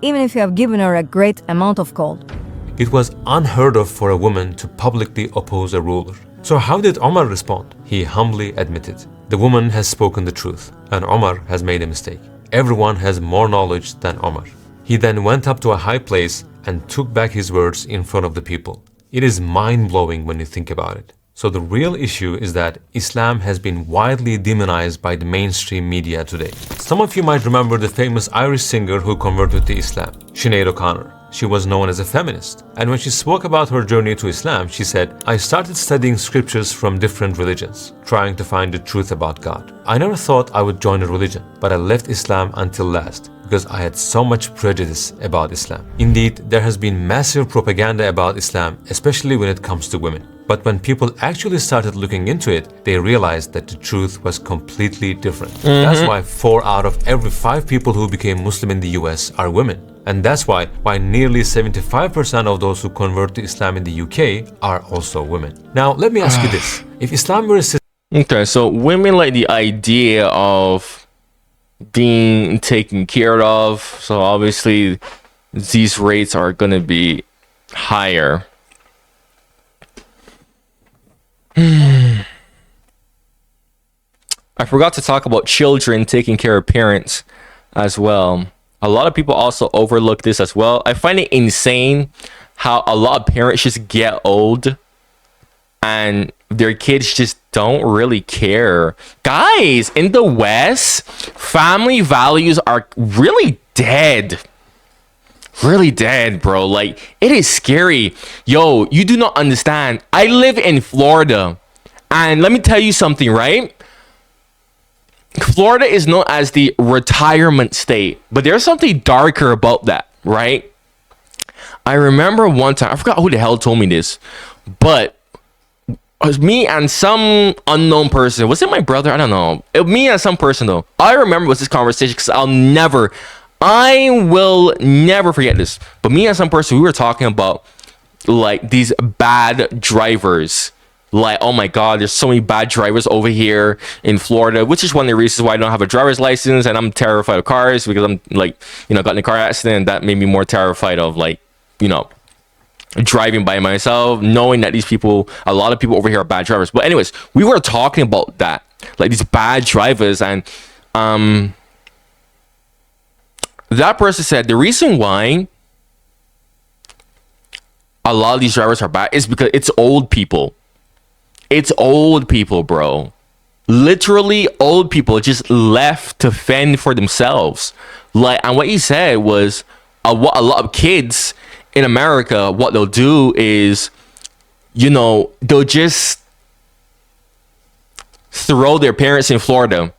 even if you have given her a great amount of gold.'" It was unheard of for a woman to publicly oppose a ruler. So how did Omar respond? He humbly admitted, "The woman has spoken the truth, and Omar has made a mistake. Everyone has more knowledge than Omar." He then went up to a high place and took back his words in front of the people. It is mind-blowing when you think about it. So the real issue is that Islam has been widely demonized by the mainstream media today. Some of you might remember the famous Irish singer who converted to Islam, Sinead O'Connor. She was known as a feminist. And when she spoke about her journey to Islam, she said, "I started studying scriptures from different religions, trying to find the truth about God. I never thought I would join a religion, but I left Islam until last, because I had so much prejudice about Islam." Indeed, there has been massive propaganda about Islam, especially when it comes to women. But when people actually started looking into it, they realized that the truth was completely different. That's why 4 out of every 5 people who became Muslim in the US are women. And that's why nearly 75% of those who convert to Islam in the UK are also women. Now, let me ask you this. If Islam were a system... Okay, so women like the idea of being taken care of. So obviously, these rates are going to be higher. I forgot to talk about children taking care of parents as well. A lot of people also overlook this as well. I find it insane how a lot of parents just get old and their kids just don't really care. Guys, in the West, family values are really dead. Really dead, bro. Like, it is scary. Yo, you do not understand. I live in Florida. And let me tell you something, right? Florida is known as the retirement state, but there's something darker about that, right? I remember one time, I forgot who the hell told me this, but it was me and some unknown person. Was it my brother? I don't know. Me and some person, though. All I remember was this conversation because I will never forget this. But me and some person, we were talking about like these bad drivers. Like, oh my God, there's so many bad drivers over here in Florida, which is one of the reasons why I don't have a driver's license and I'm terrified of cars because I'm like, got in a car accident and that made me more terrified of like, driving by myself, knowing that a lot of people over here are bad drivers. But anyways, we were talking about that, like these bad drivers, and that person said the reason why a lot of these drivers are bad is because it's old people. It's old people, bro. Literally old people just left to fend for themselves. Like, and what he said was what a lot of kids in America, what they'll do is, they'll just throw their parents in Florida.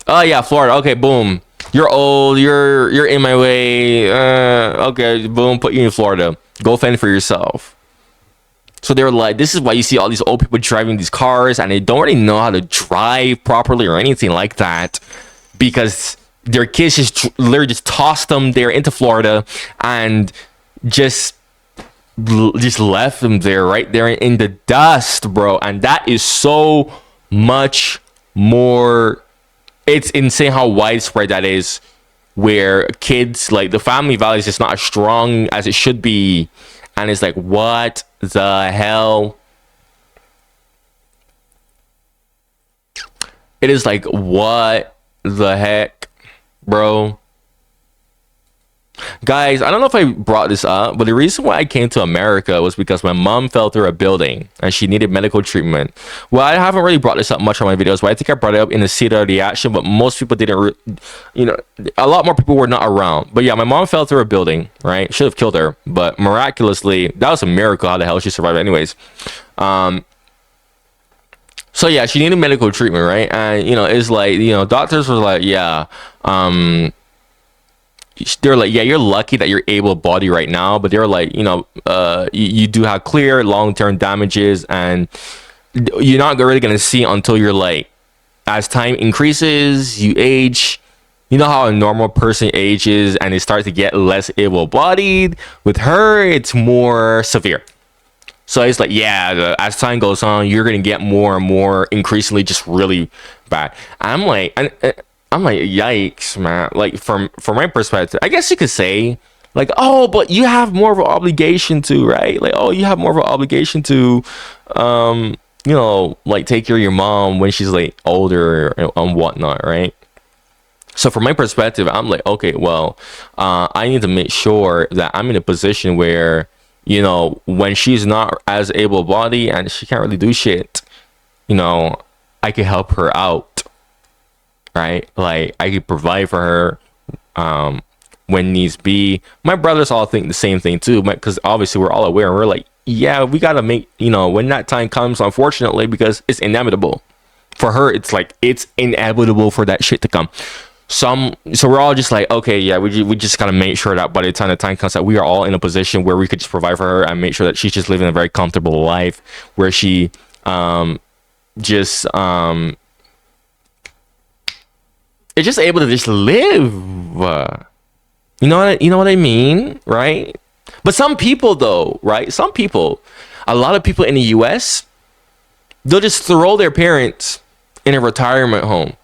Oh yeah, Florida. Okay, boom. You're old. You're in my way. Okay, boom. Put you in Florida. Go fend for yourself. So they're like, this is why you see all these old people driving these cars and they don't really know how to drive properly or anything like that because their kids literally just tossed them there into Florida and just left them there, right there in the dust, bro. And that is so much more. It's insane how widespread that is, where kids, like, the family value is just not as strong as it should be. And it's like, what the hell? It is like, what the heck, bro? Guys, I don't know if I brought this up, but the reason why I came to America was because my mom fell through a building and she needed medical treatment. Well, I haven't really brought this up much on my videos, but I think I brought it up in the seat of the action, but most people didn't, a lot more people were not around. But yeah, my mom fell through a building, right? Should have killed her, but miraculously, that was a miracle how the hell she survived anyways. So yeah, she needed medical treatment, right? And, it's like, doctors were like, yeah, they're like, yeah, you're lucky that you're able-bodied right now, but they're like, you do have clear long-term damages, and you're not really gonna see until you're like, as time increases, you age. You know how a normal person ages and they start to get less able-bodied. With her, it's more severe. So it's like, yeah, as time goes on, you're gonna get more and more increasingly just really bad. I'm like, yikes, man. Like from my perspective, I guess you could say, like, oh, but you have more of an obligation to, right? Like, oh, you have more of an obligation to, like take care of your mom when she's like older and whatnot, right? So from my perspective, I'm like, okay, well, I need to make sure that I'm in a position where, when she's not as able-bodied and she can't really do shit, I can help her out, right? Like, I could provide for her when needs be. My brothers all think the same thing too, because obviously we're all aware, and we're like, yeah, we gotta make, when that time comes, unfortunately, because it's inevitable. For her, it's like, it's inevitable for that shit to come. So we're all just like, okay, yeah, we just gotta make sure that by the time comes that we are all in a position where we could just provide for her and make sure that she's just living a very comfortable life, where she is just able to just live. You know what I mean, right? But some people though, right? A lot of people in the US, they'll just throw their parents in a retirement home.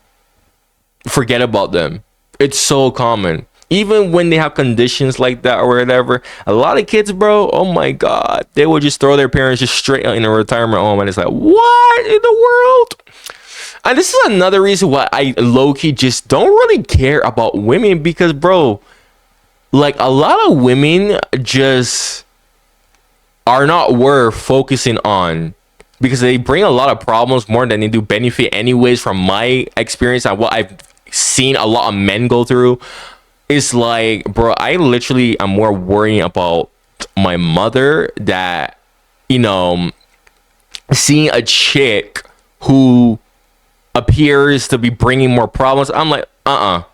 Forget about them. It's so common. Even when they have conditions like that or whatever, a lot of kids, bro, oh my God, they will just throw their parents just straight in a retirement home. And it's like, what in the world? And this is another reason why I low-key just don't really care about women, because, bro, like, a lot of women just are not worth focusing on, because they bring a lot of problems more than they do benefit anyways. From my experience and what I've seen a lot of men go through, it's like, bro, I literally am more worrying about my mother that, seeing a chick who appears to be bringing more problems. I'm like, I'm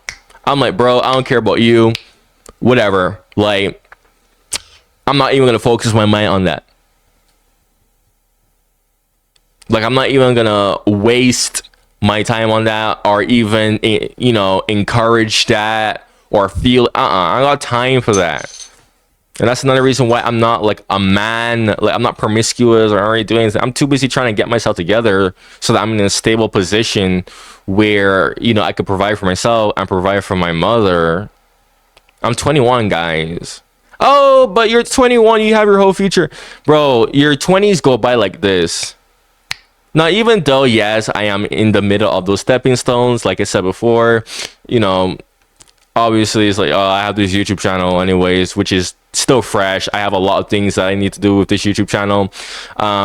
like, bro, I don't care about you, whatever. Like, I'm not even gonna focus my mind on that. Like, I'm not even gonna waste my time on that, or even, encourage that, or feel, I don't got time for that. And that's another reason why I'm not like a man, like I'm not promiscuous or already doing anything. I'm too busy trying to get myself together so that I'm in a stable position where, I could provide for myself and provide for my mother. I'm 21, guys. Oh, but you're 21, you have your whole future. Bro, your 20s go by like this. Now, even though, yes, I am in the middle of those stepping stones, like I said before, obviously it's like, oh, I have this YouTube channel anyways, which is still fresh. I have a lot of things that I need to do with this YouTube channel.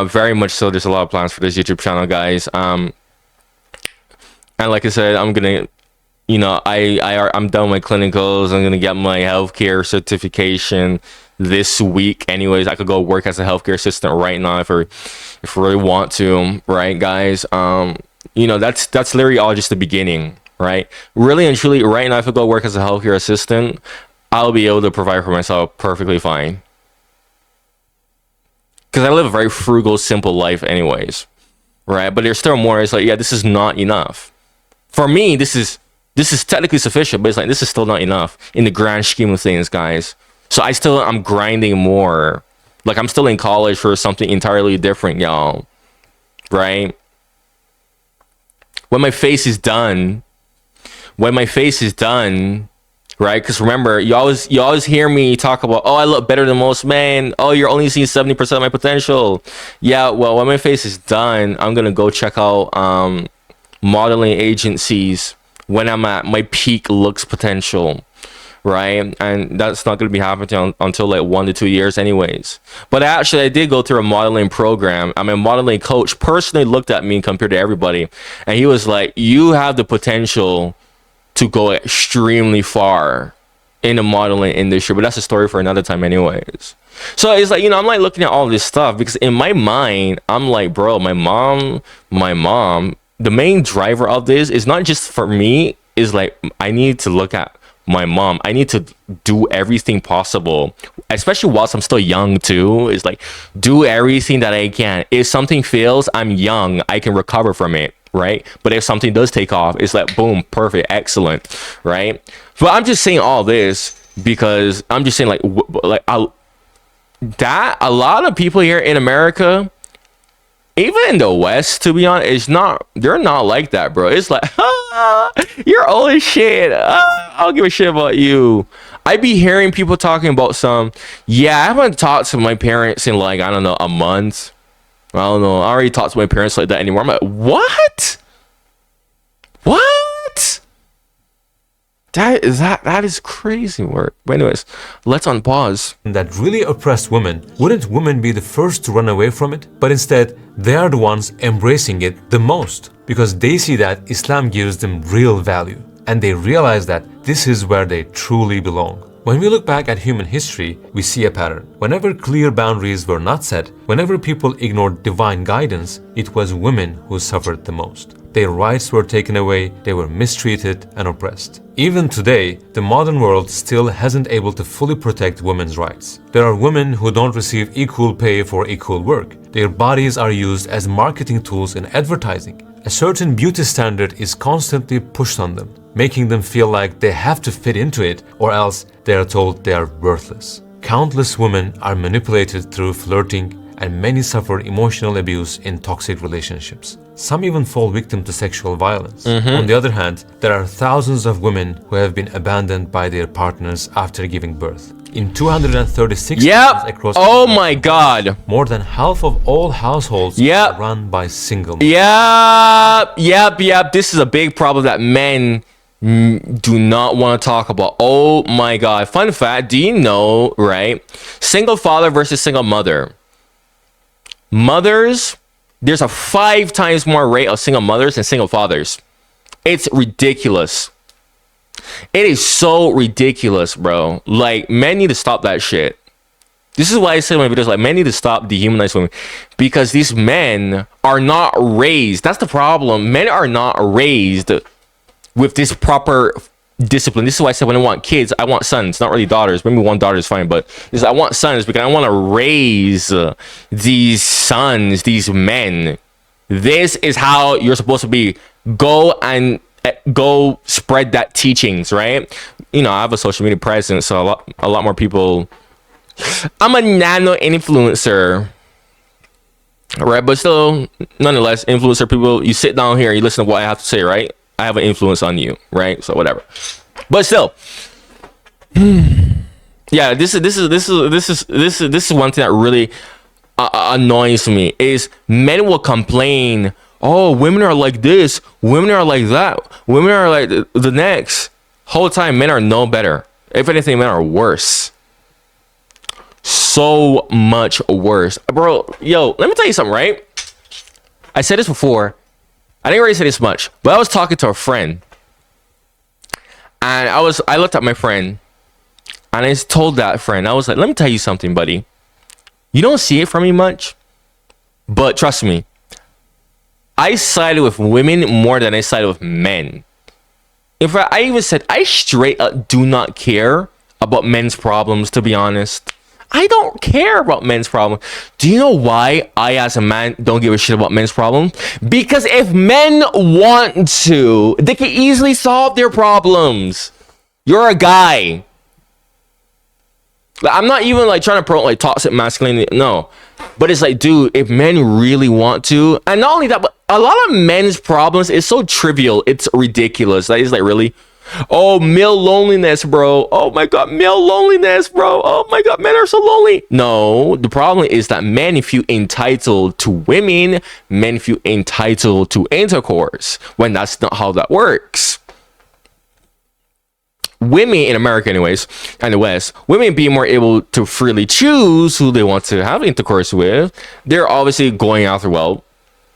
Very much so, there's a lot of plans for this YouTube channel, guys. And like I said, I'm gonna, I'm done with my clinicals. I'm gonna get my healthcare certification this week anyways. I could go work as a healthcare assistant right now if I really want to, right, guys? That's literally all just the beginning, right? Really and truly, right now, if I go work as a healthcare assistant, I'll be able to provide for myself perfectly fine, because I live a very frugal, simple life anyways, right? But there's still more. It's like, yeah, this is not enough for me. This is technically sufficient, but it's like, this is still not enough in the grand scheme of things, guys. So I'm grinding more. Like, I'm still in college for something entirely different, y'all. Right? When my face is done, right? Because remember, you always hear me talk about, oh, I look better than most men. Oh, you're only seeing 70% of my potential. Yeah, well, when my face is done, I'm gonna go check out modeling agencies when I'm at my peak looks potential. right? And that's not going to be happening until like 1 to 2 years anyways. But actually, I did go through a modeling program. I mean, a modeling coach personally looked at me compared to everybody, and he was like, you have the potential to go extremely far in the modeling industry, but that's a story for another time anyways. So it's like, I'm like looking at all this stuff because in my mind, I'm like, bro, my mom, the main driver of this is not just for me, is like, I need to look at my mom. I need to do everything possible, especially whilst I'm still young too. It's like, do everything that I can. If something fails, I'm young, I can recover from it, right? But if something does take off, it's like, boom, perfect, excellent, right? But I'm just saying all this because I'm just saying that a lot of people here in America, even in the West, to be honest, they're not like that, bro. It's like, you're old as shit. I don't give a shit about you. I be hearing people talking about I haven't talked to my parents in like, I don't know, a month. I don't know. I already talked to my parents like that anymore. I'm like, what? What? That is crazy work. But anyways, let's unpause. That really oppressed women, wouldn't women be the first to run away from it? But instead, they are the ones embracing it the most because they see that Islam gives them real value and they realize that this is where they truly belong. When we look back at human history, we see a pattern. Whenever clear boundaries were not set, whenever people ignored divine guidance, it was women who suffered the most. Their rights were taken away, they were mistreated and oppressed. Even today, the modern world still hasn't able to fully protect women's rights. There are women who don't receive equal pay for equal work. Their bodies are used as marketing tools in advertising. A certain beauty standard is constantly pushed on them, making them feel like they have to fit into it or else they are told they are worthless. Countless women are manipulated through flirting and many suffer emotional abuse in toxic relationships. Some even fall victim to sexual violence. On the other hand, there are thousands of women who have been abandoned by their partners after giving birth. In 236 countries across oh my god, more than half of all households are run by single mothers. Yep. This is a big problem that men do not want to talk about. Oh my god. Fun fact, do you know, right? Single father versus single mother. Mothers, there's a 5 times more rate of single mothers than single fathers. It's ridiculous. It is so ridiculous, bro. Like, men need to stop that shit. This is why I say in my videos, like, men need to stop dehumanizing women. Because these men are not raised. That's the problem. Men are not raised with this proper discipline. This is why I said when I want kids, I want sons, not really daughters. Maybe one daughter is fine, but I want sons because I want to raise these sons, these men. This is how you're supposed to be. Go spread that teachings, right? I have a social media presence, so a lot more people. I'm a nano influencer, right? But still, nonetheless, influencer people, you sit down here, you listen to what I have to say, right? I have an influence on you, right? So whatever. But still, yeah, this is one thing that really annoys me is men will complain, oh, women are like this, women are like that, women are like the next. Whole time, men are no better. If anything, men are worse. So much worse, bro. Yo, let me tell you something, right? I said this before. I didn't really say this much, but I was talking to a friend, and I looked at my friend, and I told that friend, I was like, let me tell you something, buddy. You don't see it from me much, but trust me, I sided with women more than I sided with men. In fact, I even said I straight up do not care about men's problems, to be honest. I don't care about men's problems. Do you know why I, as a man, don't give a shit about men's problems? Because if men want to, they can easily solve their problems. You're a guy. Like, I'm not even like trying to promote like toxic masculinity. No. But it's like, dude, if men really want to, and not only that, but a lot of men's problems is so trivial. It's ridiculous. That is like, really? Oh, male loneliness, bro. Oh my god, male loneliness, bro. Oh my god, men are so lonely. No, the problem is that men feel entitled to women, men feel entitled to intercourse, when that's not how that works. women in America, anyways, and the West, women being more able to freely choose who they want to have intercourse with, they're obviously going after, well,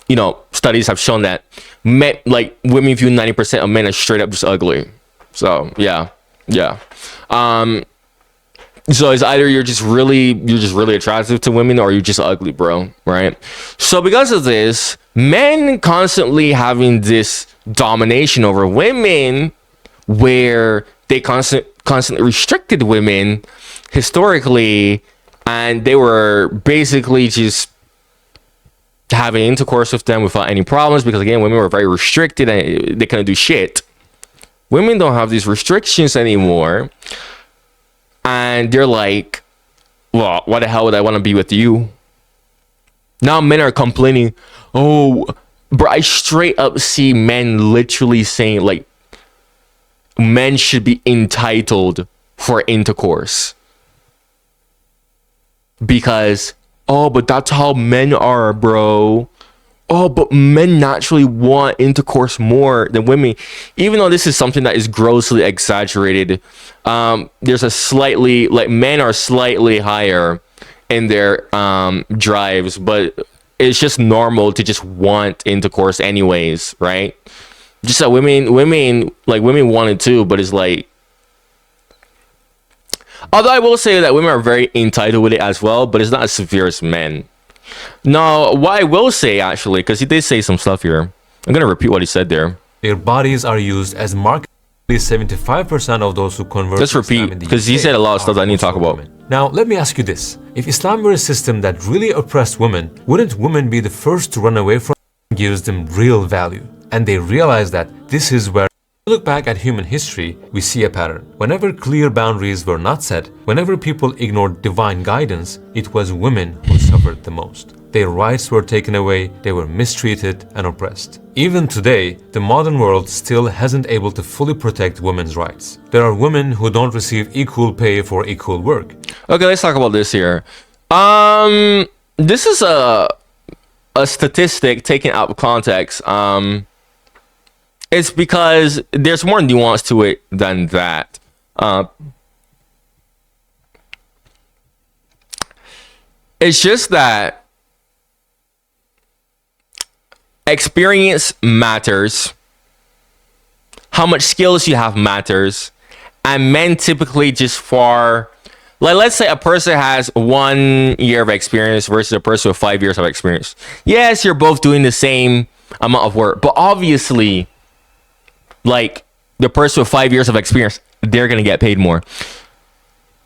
you know, studies have shown that men, like women view 90% of men as straight up just ugly. So yeah. So it's either you're just really attractive to women, or you're just ugly, bro, right? So because of this, men constantly having this domination over women, where they constantly restricted women historically, and they were basically just having intercourse with them without any problems, because again, women were very restricted and they couldn't do shit. Women don't have these restrictions anymore, and they're like, well, why the hell would I want to be with you? Now men are complaining. Oh, bro, I straight up see men literally saying, like, men should be entitled for intercourse because, oh, but that's how men are, bro. Oh, but men naturally want intercourse more than women. Even though this is something that is grossly exaggerated, there's a slightly, like, men are slightly higher in their drives, but it's just normal to just want intercourse anyways, right? Just that women want it too, but it's like, although I will say that women are very entitled with it as well, but it's not as severe as men. Now, what I will say, actually, because he did say some stuff here, I'm going to repeat what he said there. Their bodies are used as market. 75% of those who convert. Let's repeat, because he said a lot of stuff that I need to talk about. Now, let me ask you this. If Islam were a system that really oppressed women, wouldn't women be the first to run away from it? Gives them real value. And they realize that this is where, when we look back at human history, we see a pattern. Whenever clear boundaries were not set, whenever people ignored divine guidance, it was women who suffered the most. Their rights were taken away, they were mistreated and oppressed. Even today, the modern world still hasn't able to fully protect women's rights. There are women who don't receive equal pay for equal work. Okay, let's talk about this here. This is a statistic taken out of context. It's because there's more nuance to it than that. It's just that experience matters, how much skills you have matters, and men typically just far, like, let's say a person has 1 year of experience versus a person with 5 years of experience. Yes, you're both doing the same amount of work, but obviously, like, the person with 5 years of experience, they're gonna get paid more.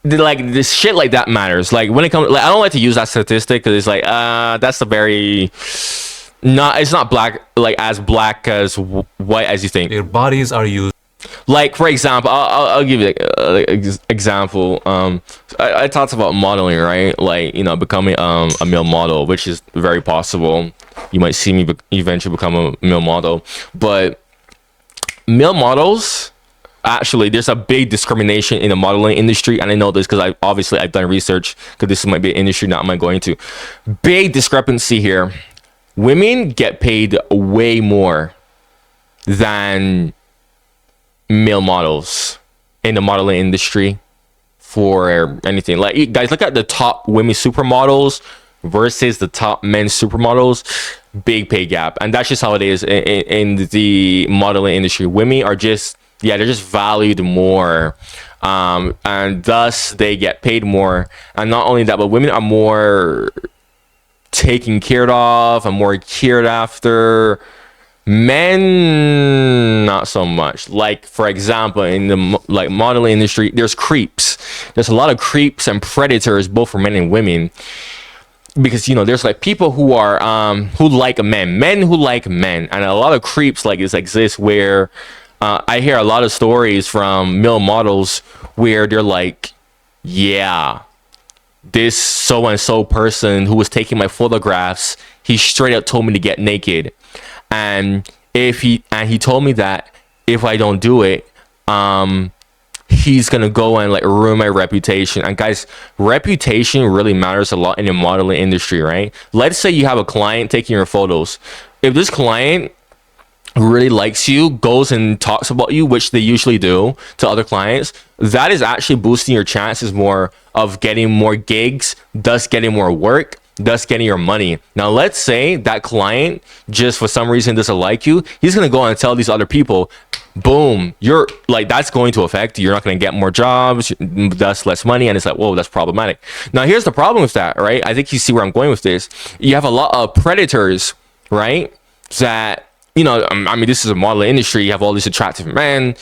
Like, this shit like that matters. Like, when it comes, like, I don't like to use that statistic because it's like, that's a very, not, it's not black, like, as black as white as you think. Their bodies are used. Like, for example, I'll give you an example. I talked about modeling, right? Like, you know, becoming a male model, which is very possible. You might see me eventually become a male model, but male models, actually, there's a big discrimination in the modeling industry, and I know this because I've done research, because this might be an industry not am going to. Big discrepancy here. Women get paid way more than male models in the modeling industry for anything. Like, guys, look at the top women supermodels versus the top men supermodels. Big pay gap, and that's just how it is in the modeling industry. Women are just, yeah, they're just valued more, and thus they get paid more. And not only that, but women are more taken care of and more cared after. Men, not so much. Like, for example, in the modeling industry, there's creeps. There's a lot of creeps and predators, both for men and women. Because, you know, there's like people who are who like men who like men, and a lot of creeps like this exist where I hear a lot of stories from male models where they're like, yeah, this so and so person who was taking my photographs, he straight up told me to get naked, and he told me that if I don't do it, he's gonna go and like ruin my reputation. And guys, reputation really matters a lot in the modeling industry, right? Let's say you have a client taking your photos. If this client who really likes you goes and talks about you, which they usually do to other clients, that is actually boosting your chances more of getting more gigs, thus getting more work, thus getting your money. Now, let's say that client just for some reason doesn't like you. He's going to go and tell these other people, boom, you're like, that's going to affect you. You're not going to get more jobs, thus less money. And it's like, whoa, that's problematic. Now, here's the problem with that, right? I think you see where I'm going with this. You have a lot of predators, right? That, you know, I mean, this is a modeling industry. You have all these attractive men,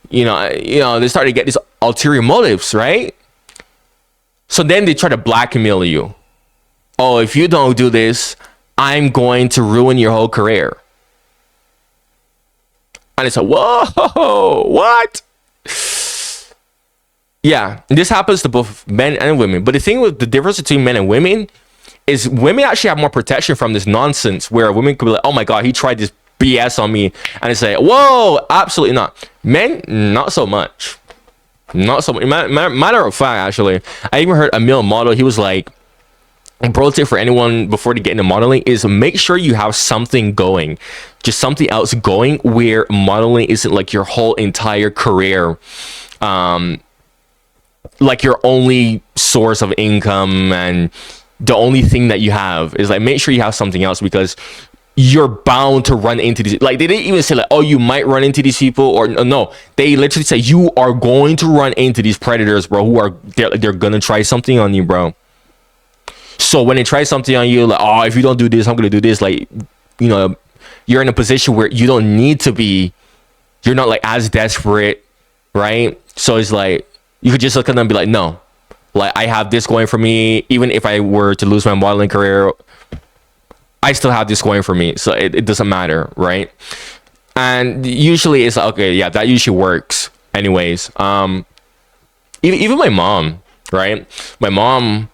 you know, they start to get these ulterior motives, right? So then they try to blackmail you. Oh, if you don't do this, I'm going to ruin your whole career. And it's like, whoa, what? Yeah, this happens to both men and women. But the thing with the difference between men and women is women actually have more protection from this nonsense, where women could be like, oh my God, he tried this BS on me. And it's like, whoa, absolutely not. Men, not so much. Not so much. Matter of fact, actually, I even heard a male model. He was like, a pro tip for anyone before they get into modeling is make sure you have something going, just something else going, where modeling isn't like your whole entire career, like your only source of income and the only thing that you have. Is like, make sure you have something else, because you're bound to run into these. Like, they didn't even say like, oh, you might run into these people, or no, they literally say you are going to run into these predators, bro, who are they're gonna try something on you, bro. So when they try something on you, like, oh, if you don't do this, I'm gonna do this. Like, you know, you're in a position where you don't need to be. You're not like as desperate, right? So it's like you could just look at them and be like, no, like I have this going for me. Even if I were to lose my modeling career, I still have this going for me. So it doesn't matter, right? And usually it's like, okay, yeah, that usually works. Anyways, even my mom, right? My mom,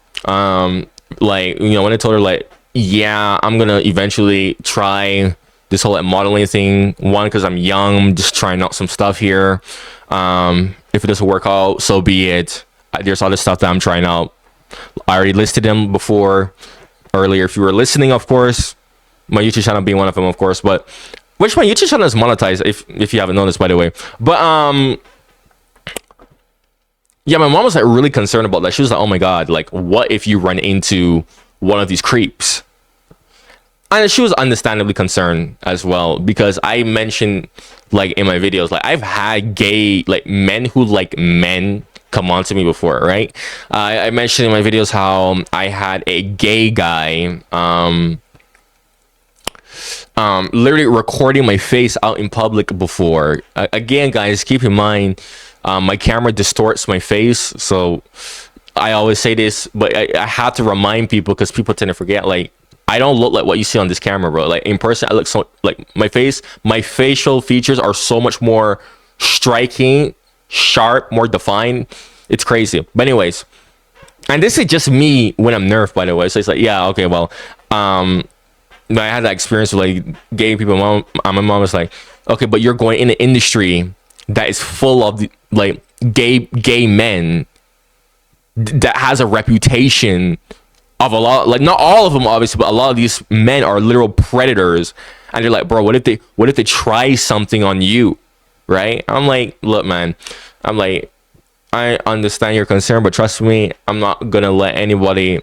like, you know, when I told her like, yeah, I'm gonna eventually try this whole like modeling thing, one, because I'm young, I'm just trying out some stuff here. If it doesn't work out, so be it. There's other stuff that I'm trying out. I already listed them before earlier. If you were listening, of course, my YouTube channel being one of them, of course, but which my YouTube channel is monetized, if you haven't noticed, by the way. But yeah, my mom was like really concerned about that. She was like, oh my God, like what if you run into one of these creeps? And she was understandably concerned as well, because I mentioned like in my videos, like I've had gay, like men who like men come on to me before, right? I mentioned in my videos how I had a gay guy literally recording my face out in public before. Again, guys, keep in mind, my camera distorts my face, so I always say this, but I have to remind people, because people tend to forget. Like, I don't look like what you see on this camera, bro. Like in person, I look so like my facial features are so much more striking, sharp, more defined. It's crazy. But anyways, and this is just me when I'm nerfed, by the way. So it's like, yeah, okay, well, I had that experience with like gay people. My mom was like, okay, but you're going in an industry that is full of like gay men that has a reputation of a lot, like not all of them obviously, but a lot of these men are literal predators. And they're like, bro, what if they try something on you, right? I'm like, look, man, I'm like, I understand your concern, but trust me, I'm not gonna let anybody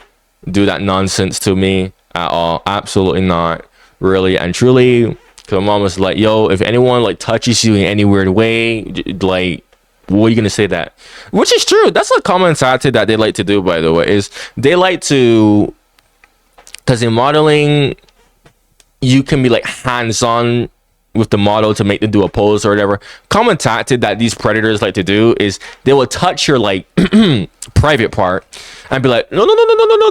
do that nonsense to me at all. Absolutely not, really and truly. Because my mom was like, yo, if anyone like touches you in any weird way, like, what are you gonna say that? Which is true. That's a common tactic that they like to do, by the way, is they like to, because in modeling you can be like hands-on with the model to make them do a pose or whatever. Common tactic that these predators like to do is they will touch your like private part and be like, no,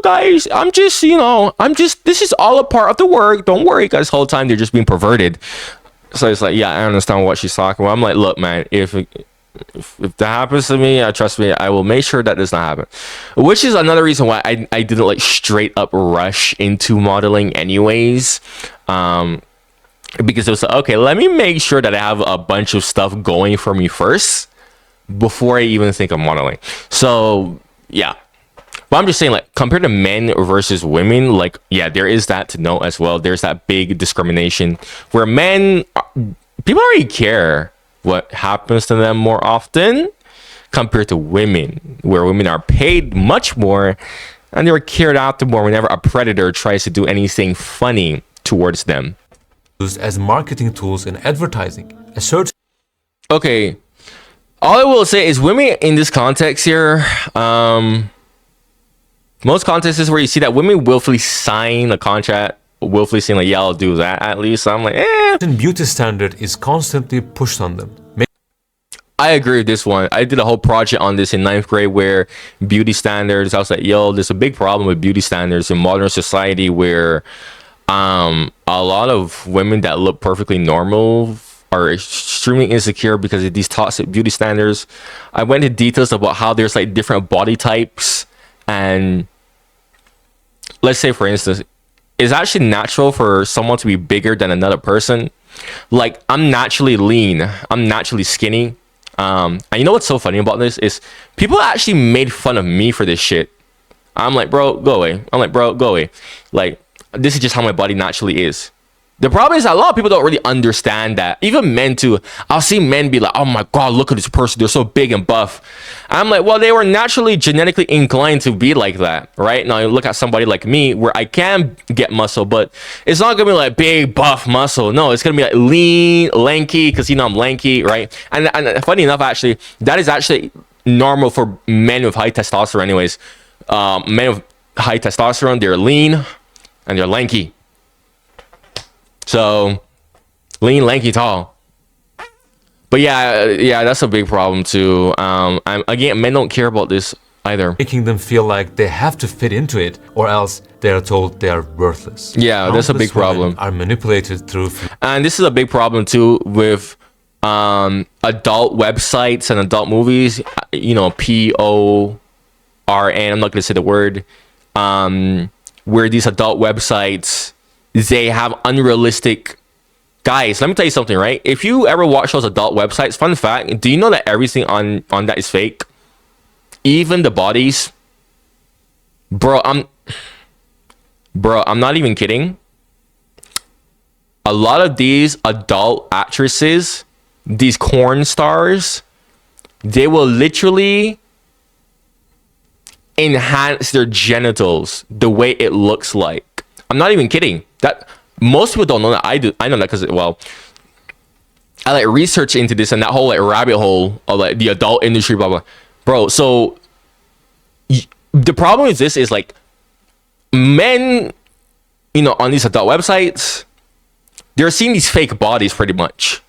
guys, I'm just, this is all a part of the work, don't worry, guys. Whole time they're just being perverted. So it's like, yeah, I understand what she's talking about. I'm like, look, man, if that happens to me, trust me, I will make sure that does not happen. Which is another reason why I didn't like straight up rush into modeling anyways. Because it was like, okay, let me make sure that I have a bunch of stuff going for me first before I even think of modeling. So yeah, But I'm just saying, like, compared to men versus women, like, yeah, there is that to note as well. There's that big discrimination where men, people don't really care what happens to them more often compared to women, where women are paid much more and they're cared after more whenever a predator tries to do anything funny towards them. Used as marketing tools in advertising. A search Okay, all I will say is women in this context here, most contexts where you see that women willfully sign a contract, willfully saying like, yeah, I'll do that at least. So I'm like, beauty standard is constantly pushed on them. I agree with this one. I did a whole project on this in 9th grade where beauty standards, I was like, yo, there's a big problem with beauty standards in modern society where a lot of women that look perfectly normal are extremely insecure because of these toxic beauty standards. I went into details about how there's like different body types, and let's say for instance, it's actually natural for someone to be bigger than another person. Like, I'm naturally lean, I'm naturally skinny. And you know what's so funny about this is people actually made fun of me for this shit. I'm like, bro, go away. I'm like, bro, go away. Like, this is just how my body naturally is. The problem is that a lot of people don't really understand that. Even men too. I'll see men be like, oh my God, look at this person. They're so big and buff. I'm like, well, they were naturally genetically inclined to be like that, right? Now you look at somebody like me where I can get muscle, but it's not gonna be like big buff muscle. No, it's gonna be like lean, lanky, because you know I'm lanky, right? And funny enough, actually, that is actually normal for men with high testosterone anyways. Men with high testosterone, they're lean and they're lanky. So, lean, lanky, tall. But yeah, that's a big problem too. Again, men don't care about this either. Making them feel like they have to fit into it, or else they are told they are worthless. Yeah, that's a big problem. Are manipulated through. And this is a big problem too with adult websites and adult movies. You know, PORN. I'm not gonna say the word. Where these adult websites, they have unrealistic. Guys, let me tell you something, right? If you ever watch those adult websites, fun fact, do you know that everything on that is fake? Even the bodies. Bro, I'm not even kidding. A lot of these adult actresses, these porn stars, they will literally enhance their genitals the way it looks like. I'm not even kidding. That most people don't know that. I do. I know that because, well, I like research into this and that whole like rabbit hole of like the adult industry, blah blah. Bro, so the problem with this is like men, you know, on these adult websites, they're seeing these fake bodies pretty much,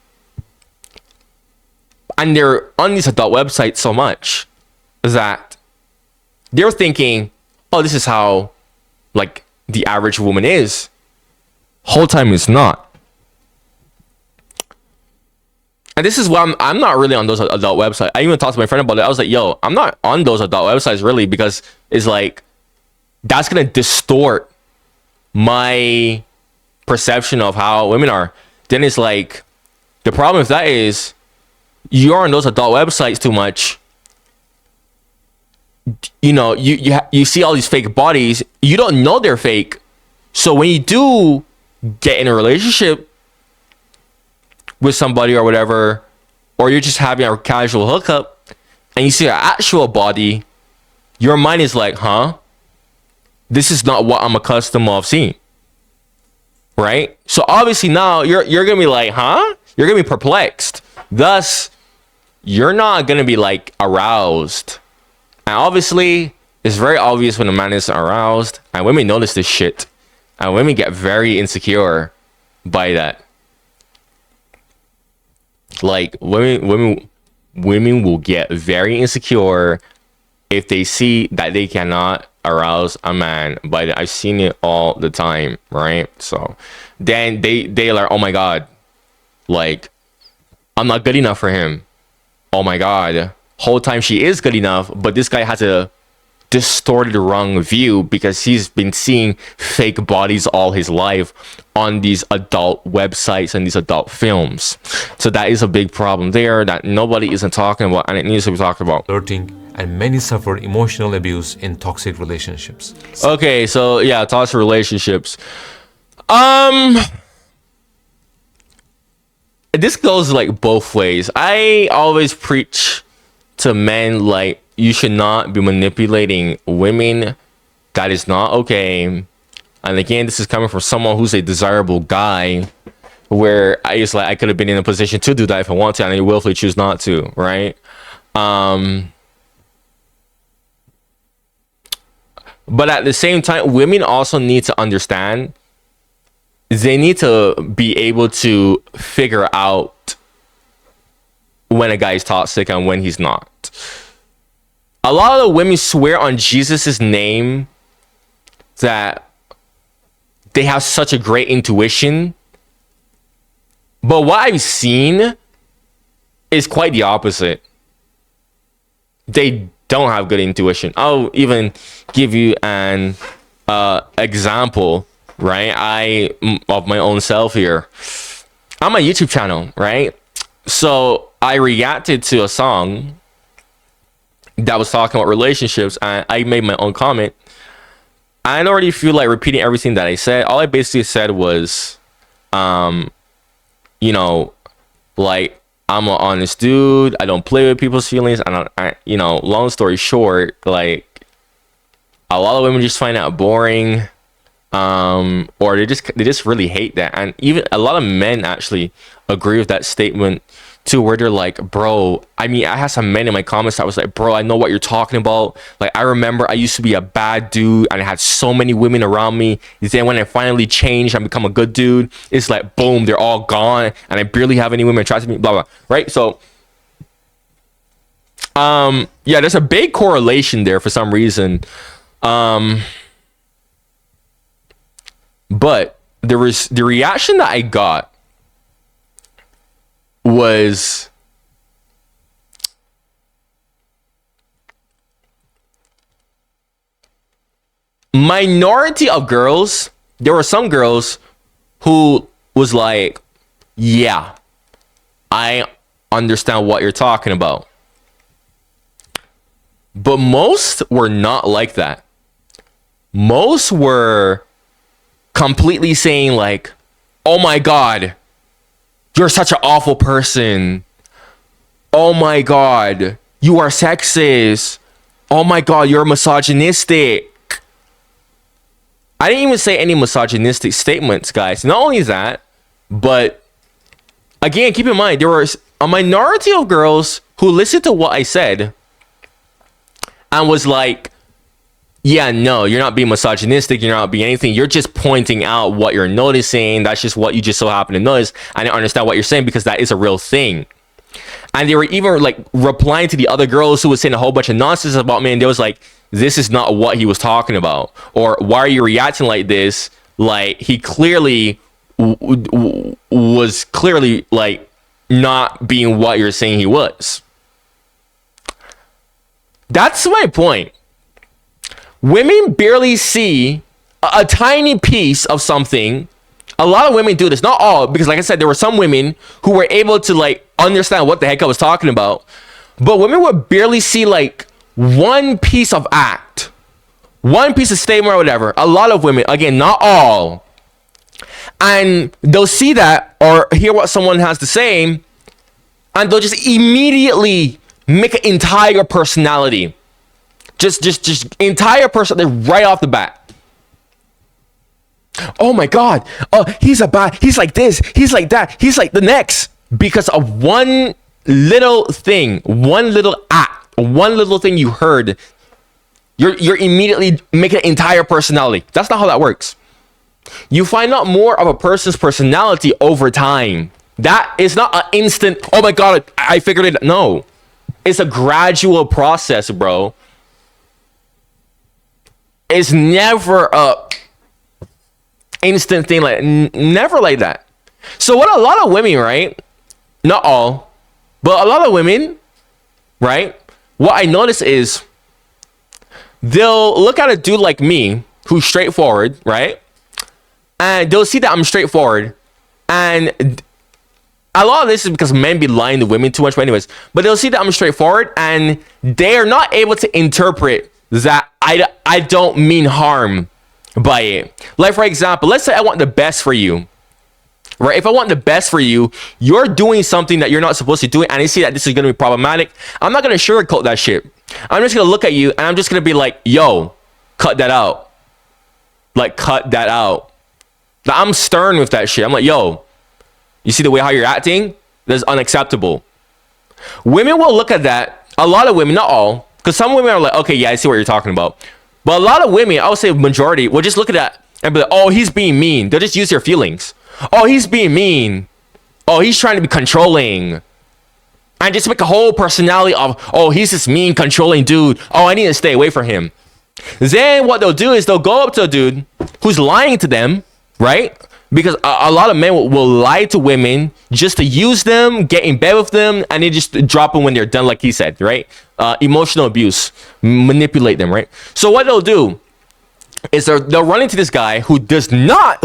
and they're on these adult websites so much that they're thinking, oh, this is how like the average woman is. Whole time it's not. And this is why I'm not really on those adult websites. I even talked to my friend about it. I was like, yo, I'm not on those adult websites really, because it's like that's gonna distort my perception of how women are. Then it's like the problem with that is you're on those adult websites too much. You know, you see all these fake bodies. You don't know they're fake. So when you do get in a relationship with somebody or whatever, or you're just having a casual hookup and you see an actual body, your mind is like, huh? This is not what I'm accustomed of seeing. Right? So obviously now you're gonna be like, huh? You're gonna be perplexed. Thus, you're not gonna be like aroused. And obviously, it's very obvious when a man is aroused, and women notice this shit, and women get very insecure by that. Like women will get very insecure if they see that they cannot arouse a man by that. I've seen it all the time, right? So then they like, oh my God, like I'm not good enough for him. Oh my God. Whole time she is good enough, but this guy has a distorted wrong view because he's been seeing fake bodies all his life on these adult websites and these adult films. So that is a big problem there that nobody isn't talking about, and it needs to be talked about. Flirting and many suffer emotional abuse in toxic relationships. Okay, so yeah, toxic relationships. This goes like both ways. I always preach to men like you should not be manipulating women. That is not okay. And again, this is coming from someone who's a desirable guy, where I could have been in a position to do that if I want to, and I willfully choose not to, right? But at the same time, women also need to understand, they need to be able to figure out when a guy is toxic and when he's not. A lot of the women swear on Jesus's name that they have such a great intuition, but what I've seen is quite the opposite. They don't have good intuition. I'll even give you an example, right? Of my own self here. On my YouTube channel, right? So I reacted to a song that was talking about relationships, and I made my own comment. I don't already feel like repeating everything that I said. All I basically said was, you know, like, I'm an honest dude. I don't play with people's feelings. You know, long story short, like, a lot of women just find that boring, or they just really hate that. And even a lot of men actually agree with that statement too, where they're like, bro, I mean, I had some men in my comments that was like, bro, I know what you're talking about. Like, I remember I used to be a bad dude and I had so many women around me. Then when I finally changed and become a good dude, it's like, boom, they're all gone and I barely have any women attracted to me, blah, blah, right? So, yeah, there's a big correlation there for some reason. But the reaction that I got was minority of girls. There were some girls who was like, yeah, I understand what you're talking about. But most were not like that. Most were completely saying like, oh my God, you're such an awful person. Oh my God, you are sexist. Oh my God, you're misogynistic. I didn't even say any misogynistic statements, guys. Not only that, but again, keep in mind, there was a minority of girls who listened to what I said and was like, yeah, no, you're not being misogynistic. You're not being anything. You're just pointing out what you're noticing. That's just what you just so happen to notice. I didn't understand what you're saying because that is a real thing. And they were even like replying to the other girls who was saying a whole bunch of nonsense about me. And they was like, this is not what he was talking about. Or why are you reacting like this? Like, he clearly was clearly like not being what you're saying he was. That's my point. Women barely see a tiny piece of something. A lot of women do this, not all, because like I said, there were some women who were able to like understand what the heck I was talking about. But women would barely see like one piece of act, one piece of statement or whatever. A lot of women, again, not all. And they'll see that or hear what someone has to say, and they'll just immediately make an entire personality. Just entire person right off the bat. Oh my God. He's like this. He's like that. He's like the next. Because of one little thing, one little act, one little thing you heard, you're immediately making an entire personality. That's not how that works. You find out more of a person's personality over time. That is not an instant, oh my God, I figured it. No. It's a gradual process, bro. It's never a instant thing, like never like that. So what a lot of women, right? Not all, but a lot of women, right? What I notice is they'll look at a dude like me who's straightforward, right? And they'll see that I'm straightforward, and a lot of this is because men be lying to women too much. But anyways, but they'll see that I'm straightforward, and they are not able to interpret that I don't mean harm by it. Like, for example, let's say I want the best for you. Right? If I want the best for you, you're doing something that you're not supposed to do, and I see that this is going to be problematic. I'm not going to sugarcoat that shit. I'm just going to look at you, and I'm just going to be like, yo, cut that out. Like, cut that out. I'm stern with that shit. I'm like, yo, you see the way how you're acting? That's unacceptable. Women will look at that. A lot of women, not all, because some women are like, okay, yeah, I see what you're talking about. But a lot of women, I would say majority, will just look at that and be like, oh, he's being mean. They'll just use their feelings. Oh, he's being mean. Oh, he's trying to be controlling. And just make a whole personality of, oh, he's this mean, controlling dude. Oh, I need to stay away from him. Then what they'll do is they'll go up to a dude who's lying to them, right? Because a lot of men will lie to women just to use them, get in bed with them, and they just drop them when they're done, like he said, right? Emotional abuse, manipulate them, right? So what they'll do is they'll run into this guy who does not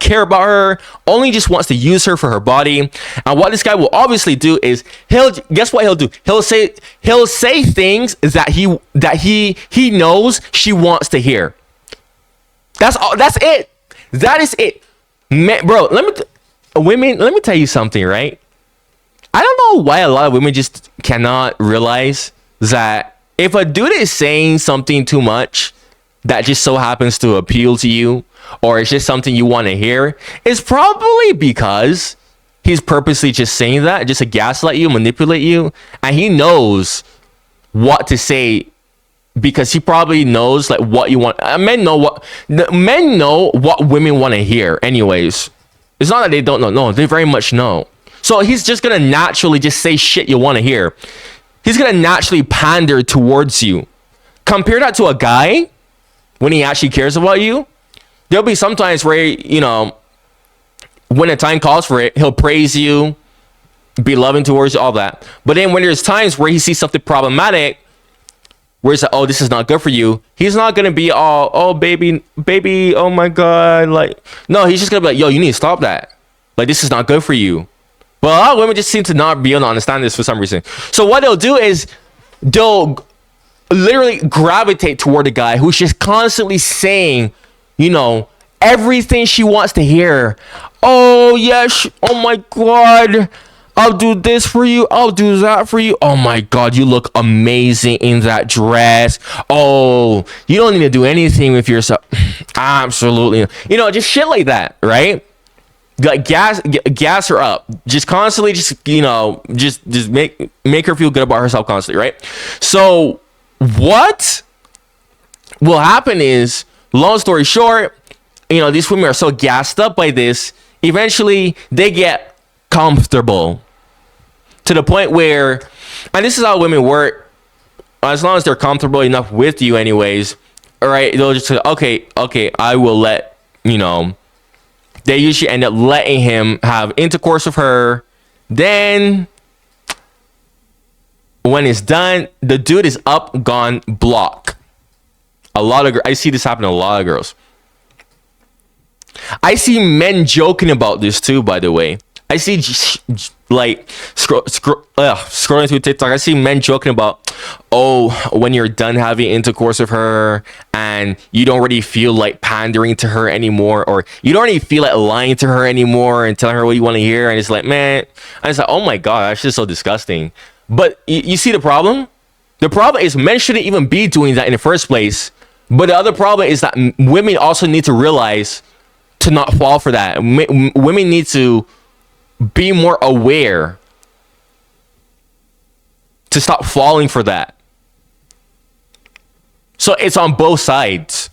care about her, only just wants to use her for her body. And what this guy will obviously do is guess what he'll do? He'll say things that he knows she wants to hear. That's all. That's it. That is it. Man, bro, let me tell you something, right? I don't know why a lot of women just cannot realize that if a dude is saying something too much that just so happens to appeal to you, or it's just something you want to hear, it's probably because he's purposely just saying that just to gaslight you, manipulate you, and he knows what to say because he probably knows like what you want. Men know what women want to hear anyways. It's not that they don't know. No, they very much know. So he's just gonna naturally just say shit you want to hear. He's gonna naturally pander towards you. Compare that to a guy when he actually cares about you. There'll be some times where, you know, when the time calls for it, he'll praise you, be loving towards you, all that. But then when there's times where he sees something problematic, where it's like, oh, this is not good for you, he's not gonna be all, oh, baby, oh my God. Like, no, he's just gonna be like, yo, you need to stop that. Like, this is not good for you. But a lot of women just seem to not be able to understand this for some reason. So what they'll do is they'll literally gravitate toward a guy who's just constantly saying, you know, everything she wants to hear. Oh, yes. Oh, my God. I'll do this for you. I'll do that for you. Oh, my God. You look amazing in that dress. Oh, you don't need to do anything with yourself. Absolutely. You know, just shit like that, right? Like gas her up. Just constantly, just, you know, just make her feel good about herself constantly, right? So what will happen is, long story short, you know, these women are so gassed up by this, eventually they get comfortable to the point where, and this is how women work, as long as they're comfortable enough with you anyways, all right, they'll just say, okay, I will let, you know, they usually end up letting him have intercourse with her. Then when it's done, the dude is up, gone, block. I see this happen to a lot of girls. I see men joking about this too, by the way. I see like scrolling through TikTok, I see men joking about, oh, when you're done having intercourse with her and you don't really feel like pandering to her anymore, or you don't really feel like lying to her anymore and telling her what you want to hear, and it's like, man, and it's like, oh my God, that's just so disgusting. But you see the problem? The problem is men shouldn't even be doing that in the first place. But the other problem is that women also need to realize to not fall for that. Women need to be more aware to stop falling for that. So it's on both sides,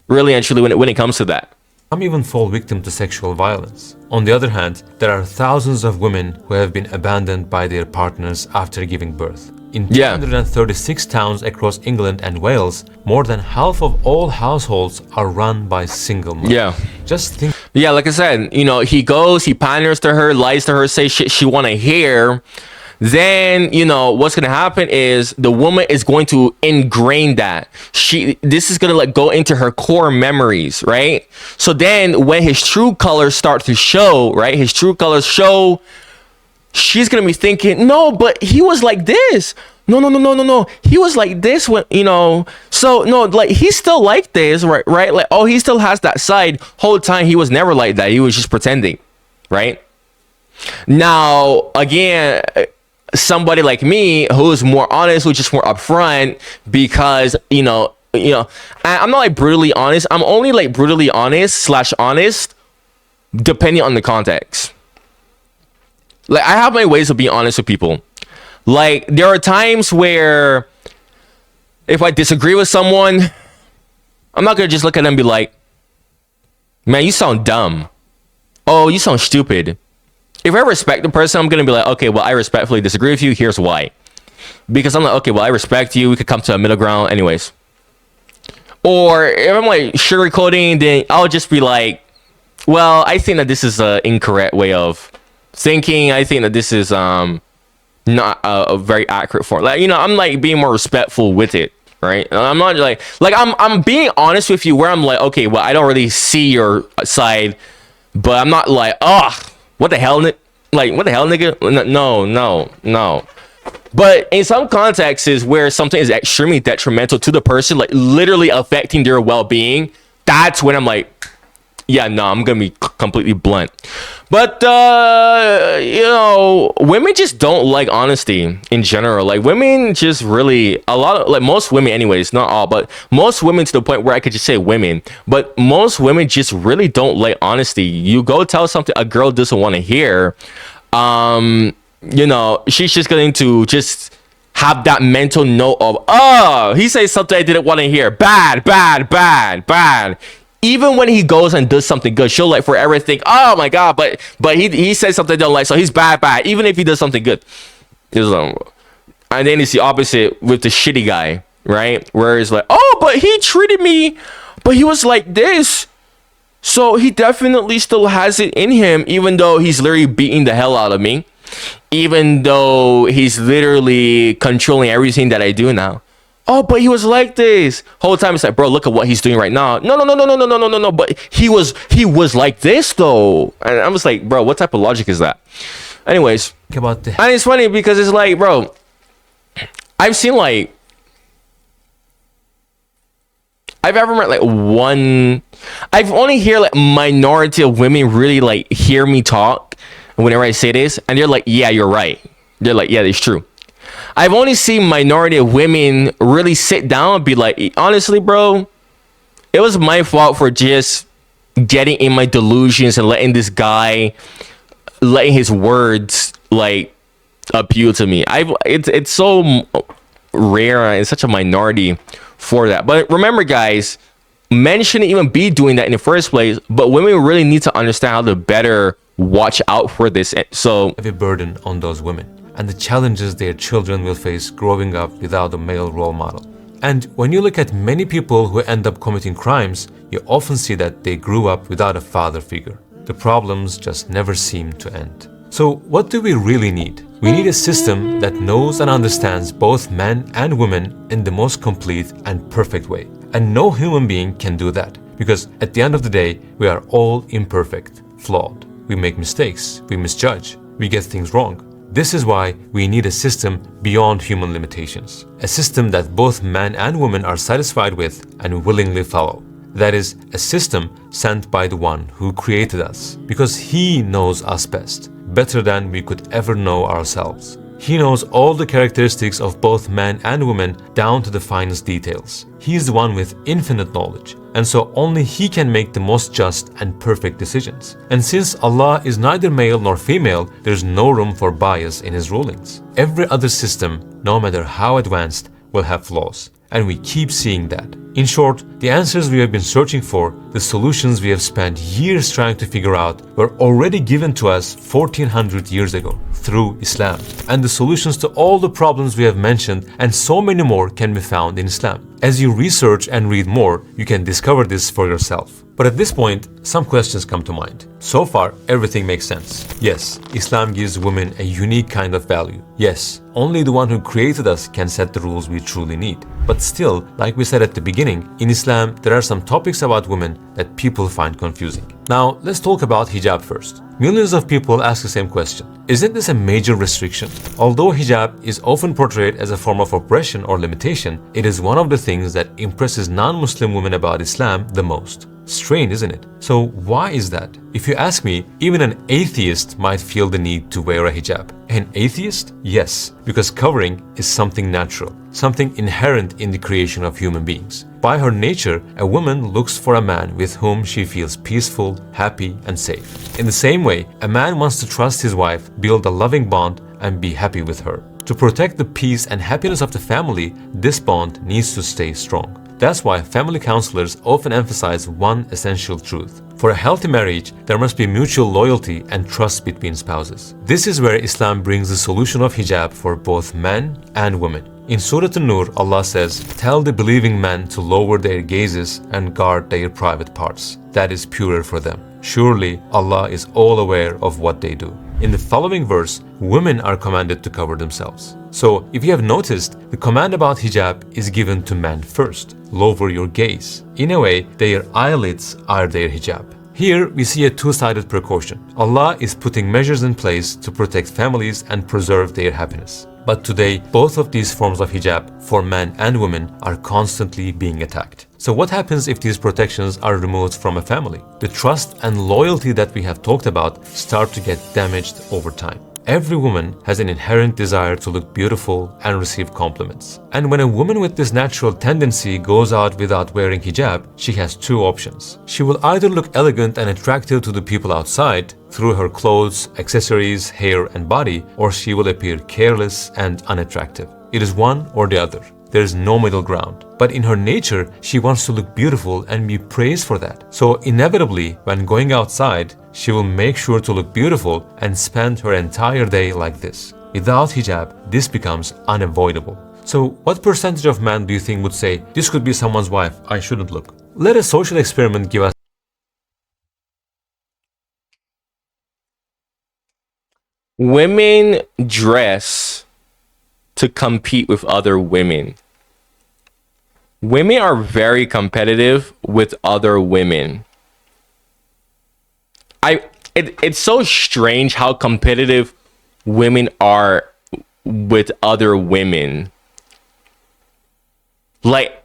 really and truly, when it comes to that. Some even fall victim to sexual violence. On the other hand, there are thousands of women who have been abandoned by their partners after giving birth. In 236 towns across England and Wales, more than half of all households are run by single mothers. Yeah. Just think. Yeah, like I said, you know, he panders to her, lies to her, say shit she want to hear. Then, you know, what's going to happen is the woman is going to ingrain that. This is going to like go into her core memories, right? So then when his true colors start to show, right? His true colors show, she's gonna be thinking, no, but he was like this. No. He was like this when, you know, so no, like he's still like this, right? Like, oh, he still has that side. Whole time he was never like that. He was just pretending, right? Now, again, somebody like me who's more honest, who's just more upfront, because you know, I'm not like brutally honest. I'm only like brutally honest depending on the context. Like, I have my ways of being honest with people. Like, there are times where if I disagree with someone, I'm not gonna just look at them and be like, man, you sound dumb. Oh, you sound stupid. If I respect the person, I'm gonna be like, okay, well, I respectfully disagree with you. Here's why. Because I'm like, okay, well, I respect you. We could come to a middle ground anyways. Or if I'm like sugarcoating, then I'll just be like, well, I think that this is an incorrect way of thinking. I think that this is not a very accurate form. Like, you know, I'm like being more respectful with it, right? And I'm not like I'm being honest with you where I'm like, okay, well, I don't really see your side, but I'm not like, oh, what the hell, like, what the hell, nigga? No. But in some contexts is where something is extremely detrimental to the person, like literally affecting their well-being. That's when I'm like, yeah, no, I'm gonna be completely blunt. But you know, women just don't like honesty in general. Like, women just really, a lot of, like, most women anyways, not all, but most women, to the point where I could just say women, but most women just really don't like honesty. You go tell something a girl doesn't want to hear, you know, she's just going to just have that mental note of, oh, he says something I didn't want to hear. Bad. Even when he goes and does something good, she'll like forever think, oh my god, but he says something I don't like, so he's bad. Even if he does something good. And then it's the opposite with the shitty guy, right? Where it's like, oh, but he treated me, but he was like this, so he definitely still has it in him, even though he's literally beating the hell out of me, even though he's literally controlling everything that I do now. Oh, but he was like this whole time. It's like, bro, look at what he's doing right now. No. But he was like this though, and I'm just like, bro, what type of logic is that? Anyways, About the and it's funny because it's like, bro, I've seen like, I've ever met like one. I've only hear like minority of women really like hear me talk whenever I say this, and they're like, yeah, you're right. They're like, yeah, it's true. I've only seen minority of women really sit down and be like, honestly, bro, it was my fault for just getting in my delusions and letting this guy, letting his words like appeal to me. It's so rare and such a minority for that. But remember, guys, men shouldn't even be doing that in the first place. But women really need to understand how to better watch out for this. So heavy burden on those women and the challenges their children will face growing up without a male role model. And when you look at many people who end up committing crimes, you often see that they grew up without a father figure. The problems just never seem to end. So what do we really need? We need a system that knows and understands both men and women in the most complete and perfect way. And no human being can do that, because at the end of the day, we are all imperfect, flawed. We make mistakes, we misjudge, we get things wrong. This is why we need a system beyond human limitations. A system that both men and women are satisfied with and willingly follow. That is, a system sent by the one who created us, because he knows us best, better than we could ever know ourselves. He knows all the characteristics of both men and women down to the finest details. He is the one with infinite knowledge, and so only he can make the most just and perfect decisions. And since Allah is neither male nor female, there is no room for bias in his rulings. Every other system, no matter how advanced, will have flaws. And we keep seeing that. In short, the answers we have been searching for, the solutions we have spent years trying to figure out, were already given to us 1400 years ago through Islam. And the solutions to all the problems we have mentioned and so many more can be found in Islam. As you research and read more, you can discover this for yourself. But at this point, some questions come to mind. So far, everything makes sense. Yes, Islam gives women a unique kind of value. Yes, only the one who created us can set the rules we truly need. But still, like we said at the beginning, in Islam, there are some topics about women that people find confusing. Now, let's talk about hijab first. Millions of people ask the same question. Isn't this a major restriction? Although hijab is often portrayed as a form of oppression or limitation, it is one of the things that impresses non-Muslim women about Islam the most. Strange, isn't it? So why is that? If you ask me, even an atheist might feel the need to wear a hijab. An atheist? Yes, because covering is something natural, something inherent in the creation of human beings. By her nature, a woman looks for a man with whom she feels peaceful, happy, and safe. In the same way, a man wants to trust his wife, build a loving bond, and be happy with her. To protect the peace and happiness of the family, this bond needs to stay strong. That's why family counselors often emphasize one essential truth. For a healthy marriage, there must be mutual loyalty and trust between spouses. This is where Islam brings the solution of hijab for both men and women. In Surah An-Nur, Allah says, "Tell the believing men to lower their gazes and guard their private parts. That is purer for them. Surely Allah is all aware of what they do." In the following verse, women are commanded to cover themselves. So, if you have noticed, the command about hijab is given to men first. Lower your gaze. In a way, their eyelids are their hijab. Here, we see a two-sided precaution. Allah is putting measures in place to protect families and preserve their happiness. But today, both of these forms of hijab, for men and women, are constantly being attacked. So what happens if these protections are removed from a family? The trust and loyalty that we have talked about start to get damaged over time. Every woman has an inherent desire to look beautiful and receive compliments. And when a woman with this natural tendency goes out without wearing hijab, she has two options. She will either look elegant and attractive to the people outside through her clothes, accessories, hair, and body, or she will appear careless and unattractive. It is one or the other. There is no middle ground. But in her nature, she wants to look beautiful and be praised for that. So inevitably, when going outside, she will make sure to look beautiful and spend her entire day like this. Without hijab, this becomes unavoidable. So what percentage of men do you think would say, this could be someone's wife, I shouldn't look? Let a social experiment give us. Women dress to compete with other women. Women are very competitive with other women. It's so strange how competitive women are with other women. Like,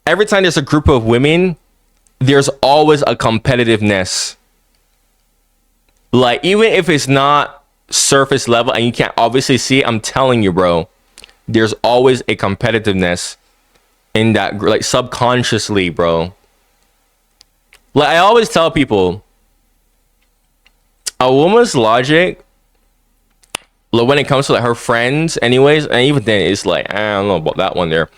every time there's a group of women, there's always a competitiveness. Like, even if it's not surface level and you can't obviously see it, I'm telling you, bro, there's always a competitiveness in that, like, subconsciously, bro. Like, I always tell people, a woman's logic, like, when it comes to like her friends anyways, and even then it's like, I don't know about that one there.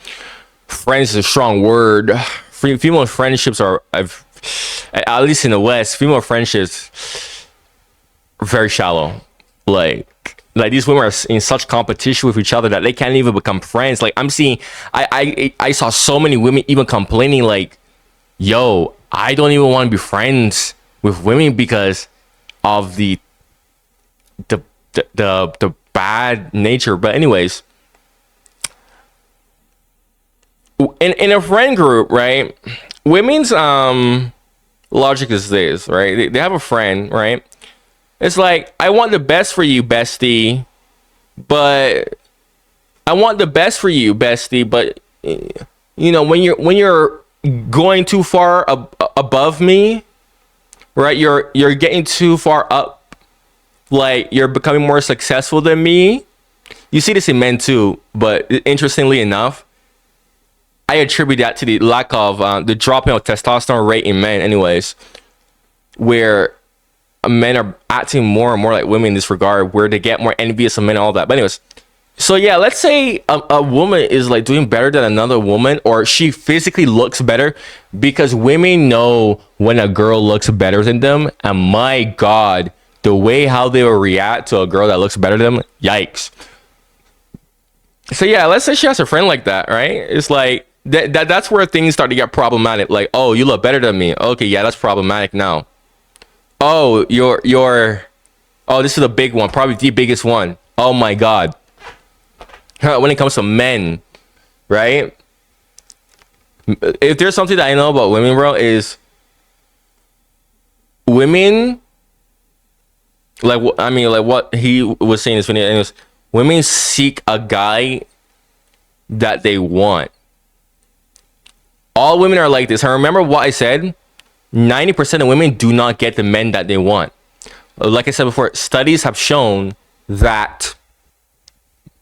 Friends is a strong word. Female friendships are, at least in the West, female friendships are very shallow. Like these women are in such competition with each other that they can't even become friends. Like, I'm seeing, I saw so many women even complaining like, yo, I don't even want to be friends with women because of the bad nature. But anyways, in a friend group, right, women's logic is this, right? They have a friend, right? It's like, I want the best for you, bestie, but I want the best for you, bestie, but you know, when you're going too far above me, right? You're getting too far up, like you're becoming more successful than me. You see this in men too, but interestingly enough, I attribute that to the lack of the dropping of testosterone rate in men anyways, where men are acting more and more like women in this regard, where they get more envious of men and all that. But anyways, so yeah, let's say a woman is like doing better than another woman, or she physically looks better, because women know when a girl looks better than them, and my god, the way how they will react to a girl that looks better than them, yikes. So yeah, let's say she has a friend like that, right? It's like That's where things start to get problematic. Like, oh, you look better than me. Okay, yeah, that's problematic now. Oh, oh, this is a big one, probably the biggest one. Oh my God. When it comes to men, right? If there's something that I know about women, bro, is women, like, I mean, like what he was saying in this video, is women seek a guy that they want. All women are like this. And remember what I said? 90% of women do not get the men that they want. Like I said before, studies have shown that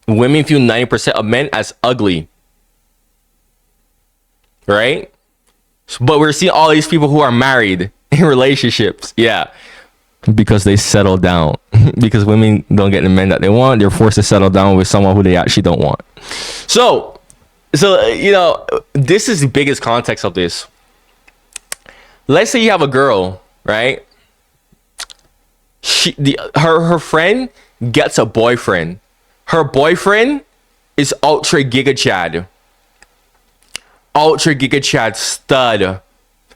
women view 90% of men as ugly. Right? But we're seeing all these people who are married in relationships. Yeah. Because they settle down. Because women don't get the men that they want. They're forced to settle down with someone who they actually don't want. So, you know, this is the biggest context of this. Let's say you have a girl, right? Her friend gets a boyfriend. Her boyfriend is ultra giga chad. Ultra giga chad stud.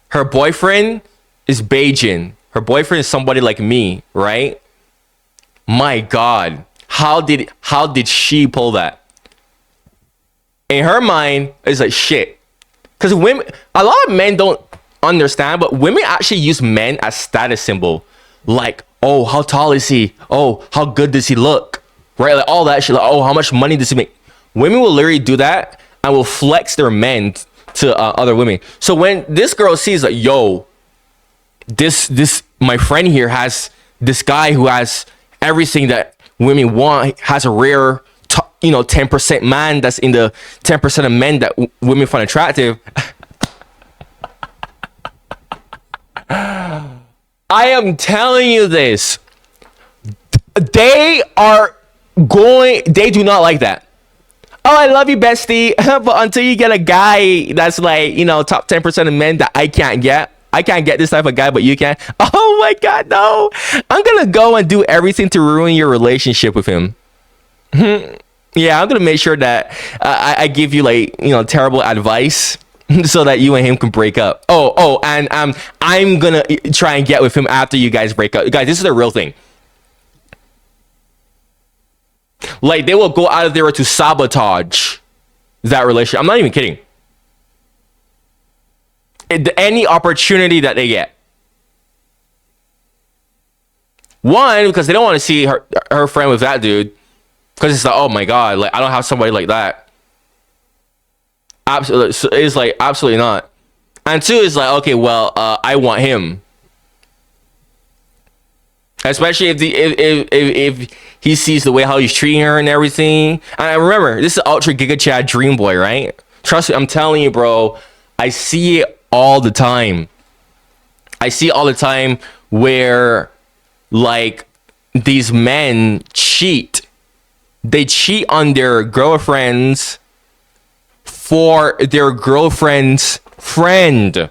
Her boyfriend is Beijing. Her boyfriend is somebody like me, right? My God, how did she pull that? In her mind, it's like shit. Because women, a lot of men don't understand, but women actually use men as status symbol. Like, oh, how tall is he? Oh, how good does he look? Right? Like all that shit. Like, oh, how much money does he make? Women will literally do that and will flex their men to other women. So when this girl sees like, yo, this my friend here has this guy who has everything that women want, has a rare 10% man that's in the 10% of men that women find attractive. I am telling you this. They do not like that. Oh, I love you, bestie. But until you get a guy that's like, top 10% of men that I can't get this type of guy, but you can. Oh my God, no. I'm going to go and do everything to ruin your relationship with him. Yeah, I'm going to make sure that I give you terrible advice so that you and him can break up. And I'm going to try and get with him after you guys break up. Guys, this is a real thing. Like, they will go out of their way to sabotage that relationship. I'm not even kidding. Any opportunity that they get. One, because they don't want to see her friend with that dude. Because it's like, oh my God, like, I don't have somebody like that. Absolutely, it's like, absolutely not. And two, is like, okay, well, I want him. Especially if he sees the way how he's treating her and everything. And remember, this is Ultra Giga Chad Dream Boy, right? Trust me, I'm telling you, bro. I see it all the time. I see it all the time where, like, these men cheat. They cheat on their girlfriends for their girlfriend's friend.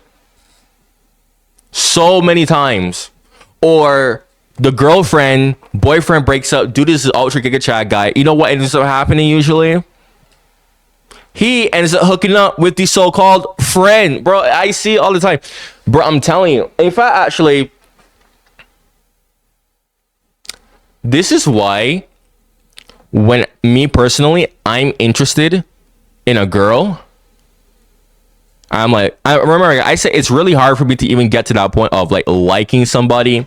So many times. Or the boyfriend breaks up due to this Ultra Giga Chad guy. You know what ends up happening usually? He ends up hooking up with the so-called friend. Bro, I see it all the time. Bro, I'm telling you. In fact, actually, this is why when me personally, I'm interested in a girl, I'm like, I say it's really hard for me to even get to that point of like liking somebody.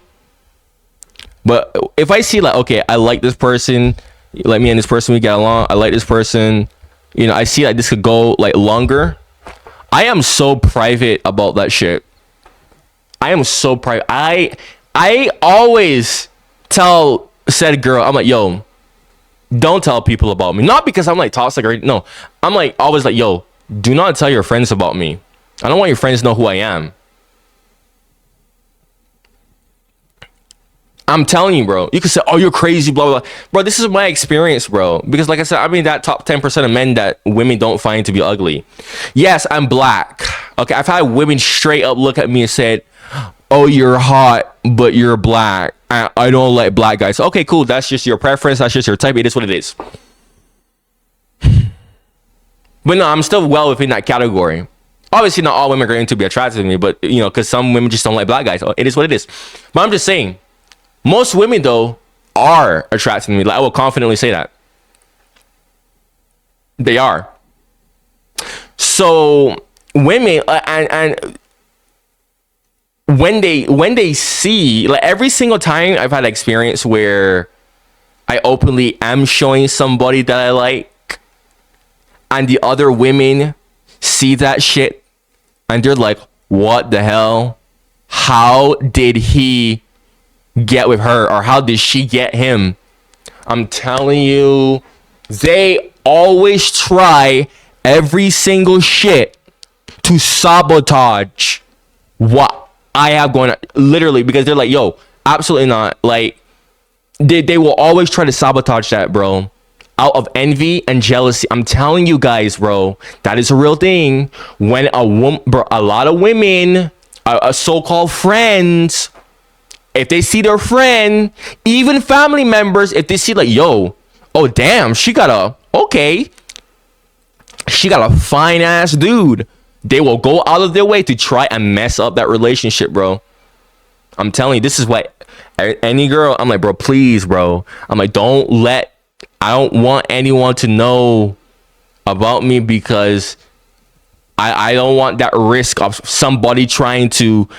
But if I see like, okay, I like this person, like me and this person, we get along, I like this person, I see like this could go like longer. I am so private about that shit. I am so private. I always tell said girl, I'm like, yo, don't tell people about me. Not because I'm like toxic or no. I'm like always like, yo, do not tell your friends about me. I don't want your friends to know who I am. I'm telling you, bro. You can say, oh, you're crazy, blah, blah, blah. Bro, this is my experience, bro. Because like I said, I'm in that top 10% of men that women don't find to be ugly. Yes, I'm black. Okay, I've had women straight up look at me and said, oh, you're hot, but you're black. I don't like black guys. Okay, cool. That's just your preference. That's just your type. It is what it is. But no, I'm still well within that category. Obviously, not all women are going to be attracted to me, but you know, because some women just don't like black guys. It is what it is. But I'm just saying, most women though are attracted to me. Like, I will confidently say that they are. So women and when they see, like, every single time I've had experience where I openly am showing somebody that I like, and the other women see that shit and they're like, what the hell? How did he get with her, or how did she get him? I'm telling you, they always try every single shit to sabotage what I have going on, literally, because they're like, yo, absolutely not. Like, they will always try to sabotage that, bro, out of envy and jealousy. I'm telling you guys, bro, that is a real thing. When a woman, bro, a lot of women, so-called friends, if they see their friend, even family members, if they see like, yo, oh damn, she got a fine ass dude, they will go out of their way to try and mess up that relationship, bro. I'm telling you, this is what any girl, I'm like, bro, please, bro. I'm like, I don't want anyone to know about me, because I don't want that risk of somebody trying to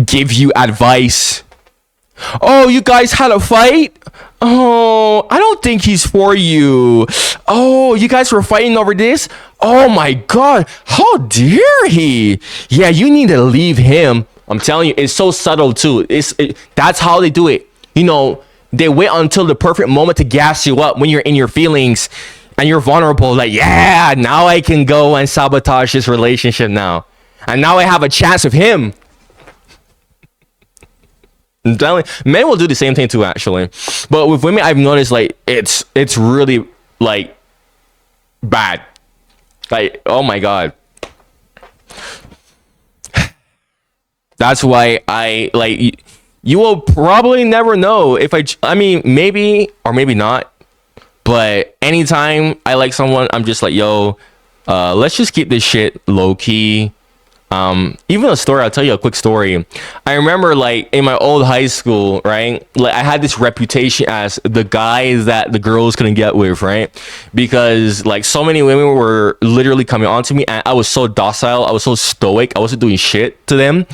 give you advice. Oh, you guys had a fight? Oh, I don't think he's for you. Oh, you guys were fighting over this? Oh my God, how dare he? Yeah, you need to leave him. I'm telling you, it's so subtle too. That's how they do it. You know, they wait until the perfect moment to gas you up when you're in your feelings and you're vulnerable. Like, yeah, now I can go and sabotage this relationship now. And now I have a chance with him. I'm telling you, men will do the same thing too, actually. But with women, I've noticed, like, it's really, like, bad. Like, oh my God. That's why I, like, you will probably never know if I mean, maybe or maybe not. But anytime I like someone, I'm just like, yo, let's just keep this shit low key. Even a story, I'll tell you a quick story. I remember, like, in my old high school, right? Like, I had this reputation as the guy that the girls couldn't get with, right? Because, like, so many women were literally coming on to me, and I was so docile. I was so stoic. I wasn't doing shit to them.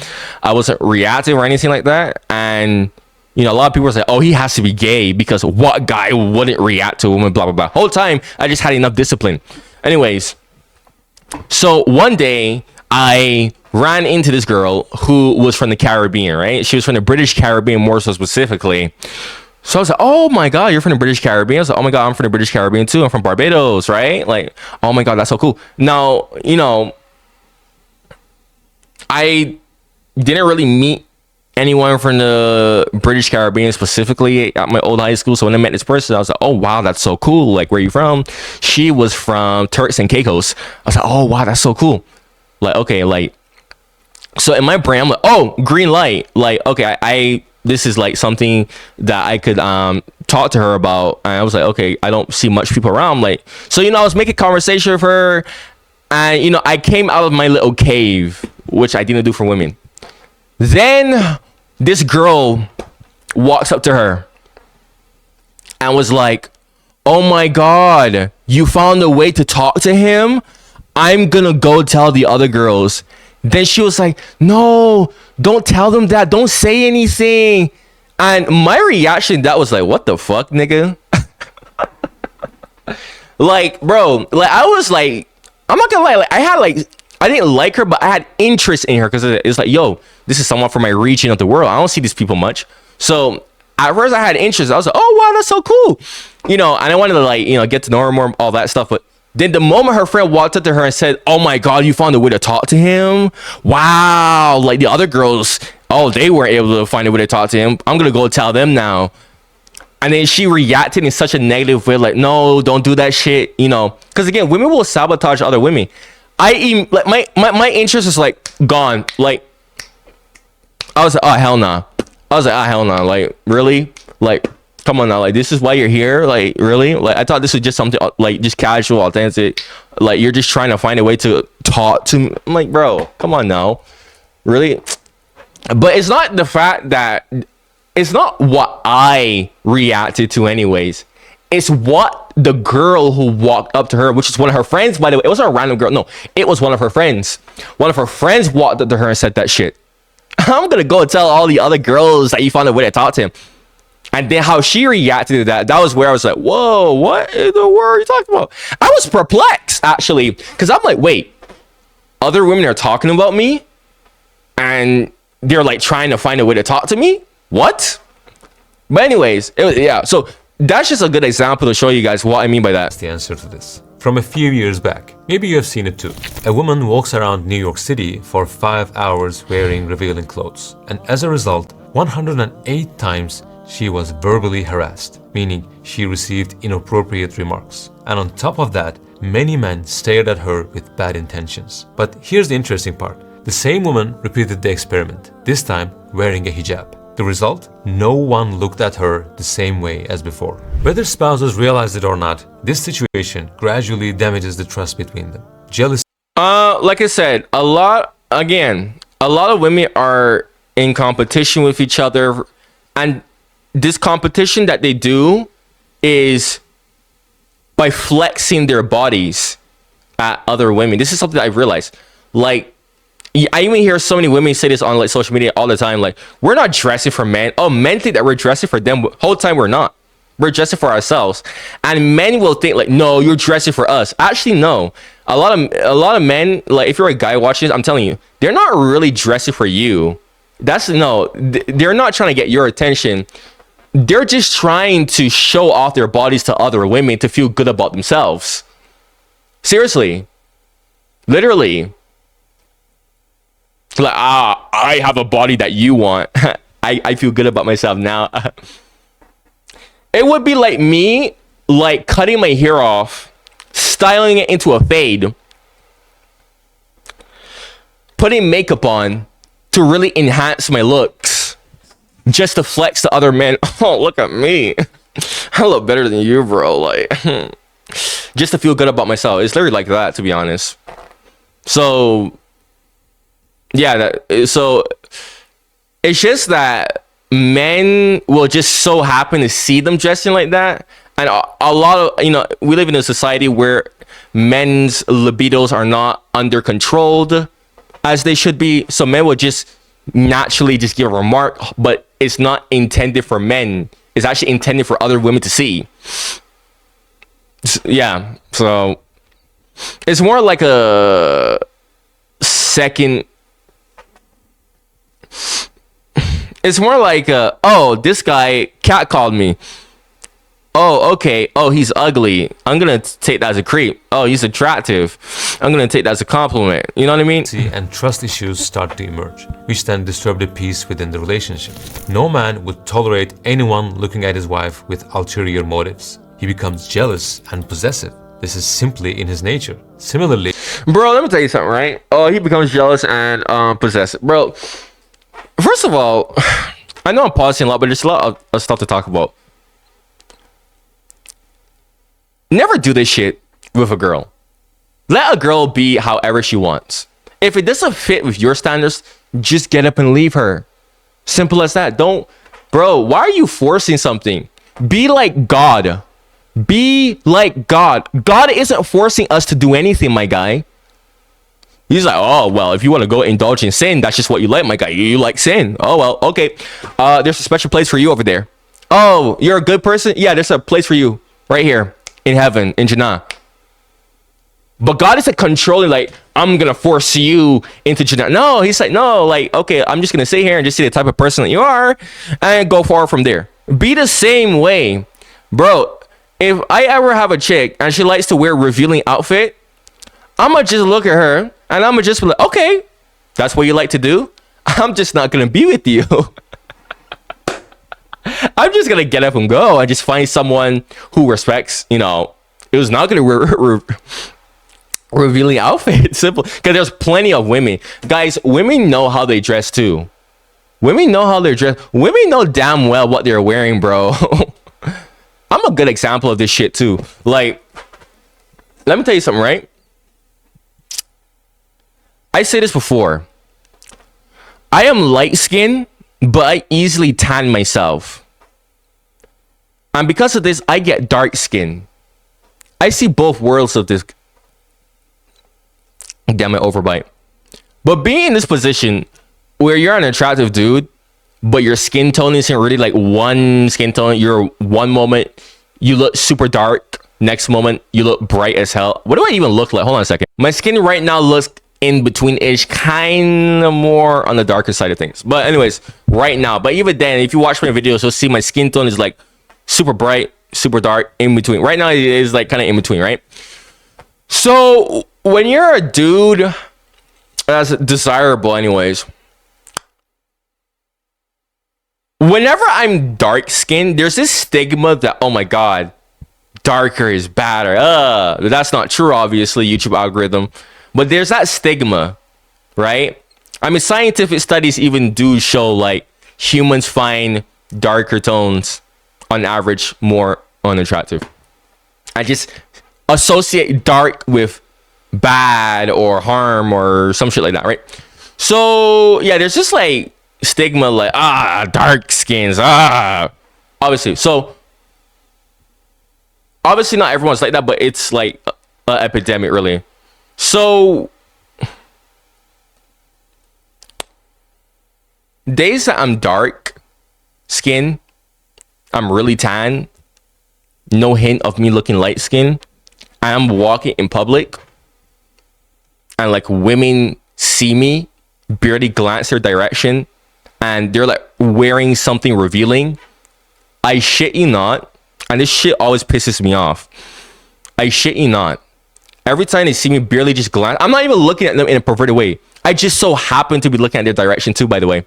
I wasn't reactive or anything like that. And, you know, a lot of people were like, oh, he has to be gay, because what guy wouldn't react to a woman, blah, blah, blah. Whole time, I just had enough discipline. Anyways, so one day, I ran into this girl who was from the Caribbean, right? She was from the British Caribbean, more so specifically. So I was like, oh my God, you're from the British Caribbean? I was like, oh my God, I'm from the British Caribbean too. I'm from Barbados, right? Like, oh my God, that's so cool. Now, you know, I didn't really meet anyone from the British Caribbean specifically at my old high school. So when I met this person, I was like, oh wow, that's so cool. Like, where are you from? She was from Turks and Caicos. I was like, oh wow, that's so cool. Like, okay, like, so in my brain, I'm like, oh, green light. Like, okay, I this is like something that I could talk to her about. And I was like, okay, I don't see much people around. Like, so, you know, I was making conversation with her, and, you know, I came out of my little cave, which I didn't do for women. Then this girl walks up to her and was like, oh my God, you found a way to talk to him? I'm gonna go tell the other girls. Then she was like, no, don't tell them that. Don't say anything. And my reaction, that was like, what the fuck, nigga? Like, bro, like, I was like, I'm not gonna lie, like, I didn't like her, but I had interest in her, because it's like, yo, this is someone from my region of the world. I don't see these people much. So at first I had interest. I was like, oh wow, that's so cool. You know, and I wanted to, like, you know, get to know her more, all that stuff. But then the moment her friend walked up to her and said, oh my God, you found a way to talk to him? Wow. Like, the other girls, oh, they weren't able to find a way to talk to him. I'm going to go tell them now. And then she reacted in such a negative way, like, no, don't do that shit, you know. Because again, women will sabotage other women. Like, my interest is, like, gone. Like, I was like, oh, hell nah. Like, really? Like, Come on now, like this is why you're here? Like really? Like I thought this was just something like just casual, authentic. Like you're just trying to find a way to talk to me. I'm like, bro, come on now. Really? But it's not the fact that it's not what I reacted to anyways. It's what the girl who walked up to her, which is one of her friends, by the way. It wasn't a random girl. No, it was one of her friends. One of her friends walked up to her and said that shit. I'm gonna go tell all the other girls that you found a way to talk to him. And then how she reacted to that was where I was like, whoa, what in the world are you talking about? I was perplexed, actually, because I'm like, wait, other women are talking about me? And they're like trying to find a way to talk to me? What? But anyways, yeah, so that's just a good example to show you guys what I mean by that. That's the answer to this. From a few years back, maybe you have seen it too. A woman walks around New York City for 5 hours wearing revealing clothes. And as a result, 108 times she was verbally harassed, meaning she received inappropriate remarks. And on top of that, many men stared at her with bad intentions. But here's the interesting part. The same woman repeated the experiment, this time wearing a hijab. The result? No one looked at her the same way as before. Whether spouses realize it or not, this situation gradually damages the trust between them. Jealousy. Like I said, a lot of women are in competition with each other, and this competition that they do is by flexing their bodies at other women. This is something that I've realized. Like, I even hear so many women say this on like social media all the time. Like, we're not dressing for men. Oh, men think that we're dressing for them. Whole time we're not. We're dressing for ourselves. And men will think like, no, you're dressing for us. Actually, no. A lot of men, like if you're a guy watching this, I'm telling you, they're not really dressing for you. They're not trying to get your attention. They're just trying to show off their bodies to other women to feel good about themselves. Seriously. Literally. Like, I have a body that you want. I feel good about myself now. It would be like me, like cutting my hair off, styling it into a fade, putting makeup on to really enhance my looks, just to flex to other men. Oh, look at me. I look better than you, bro. Like, just to feel good about myself. It's literally like that, to be honest. So, yeah. So, it's just that men will just so happen to see them dressing like that. And a lot of, we live in a society where men's libidos are not under controlled as they should be. So men will just naturally just give a remark, but it's not intended for men. It's actually intended for other women to see. Yeah. So it's more like a second. It's more like, oh, this guy catcalled me. Oh, okay. Oh, he's ugly. I'm going to take that as a creep. Oh, he's attractive. I'm going to take that as a compliment. You know what I mean? And trust issues start to emerge, which then disturb the peace within the relationship. No man would tolerate anyone looking at his wife with ulterior motives. He becomes jealous and possessive. This is simply in his nature. Similarly, bro, let me tell you something, right? Oh, he becomes jealous and possessive. Bro, first of all, I know I'm pausing a lot, but there's a lot of stuff to talk about. Never do this shit with a girl. Let a girl be however she wants. If it doesn't fit with your standards, just get up and leave her. Simple as that. Bro, why are you forcing something? Be like God. Be like God. God isn't forcing us to do anything, my guy. He's like, oh, well, if you want to go indulge in sin, that's just what you like, my guy. You like sin. Oh, well, okay. There's a special place for you over there. Oh, you're a good person? Yeah, there's a place for you right here in heaven, in Jannah. But God isn't controlling, like, I'm going to force you into Jannah. No, he's like, no, like, okay, I'm just going to sit here and just see the type of person that you are and go forward from there. Be the same way. Bro, if I ever have a chick and she likes to wear revealing outfit, I'm going to just look at her and I'm going to just be like, okay, that's what you like to do. I'm just not going to be with you. I'm just going to get up and go and just find someone who respects, it was not going to revealing outfit. Simple. Because there's plenty of women. Guys, women know how they dress too. Women know how they dress. Women know damn well what they're wearing, bro. I'm a good example of this shit too. Like, let me tell you something, right? I say this before. I am light skinned, but I easily tan myself. And because of this, I get dark skin. I see both worlds of this. Damn it, overbite. But being in this position where you're an attractive dude, but your skin tone isn't really like one skin tone. You're one moment, you look super dark. Next moment, you look bright as hell. What do I even look like? Hold on a second. My skin right now looks in between-ish, kind of more on the darker side of things. But anyways, right now. But even then, if you watch my videos, you'll see my skin tone is like super bright, super dark, in between. Right now, it is like kind of in between, right? So when you're a dude that's desirable anyways, whenever I'm dark skinned, there's this stigma that, oh my god, darker is better. That's not true, obviously, YouTube algorithm. But there's that stigma, right? I mean, scientific studies even do show like humans find darker tones on average more unattractive. I just associate dark with bad or harm or some shit like that, right? So yeah, there's just like stigma like dark skins, obviously. So obviously not everyone's like that, but it's like an epidemic really. So days that I'm dark skin, I'm really tan, no hint of me looking light skin, I'm walking in public and like women see me, barely glance their direction, and they're like wearing something revealing. I shit you not, and this shit always pisses me off. I shit you not. Every time they see me barely just glance, I'm not even looking at them in a perverted way. I just so happen to be looking at their direction too, by the way.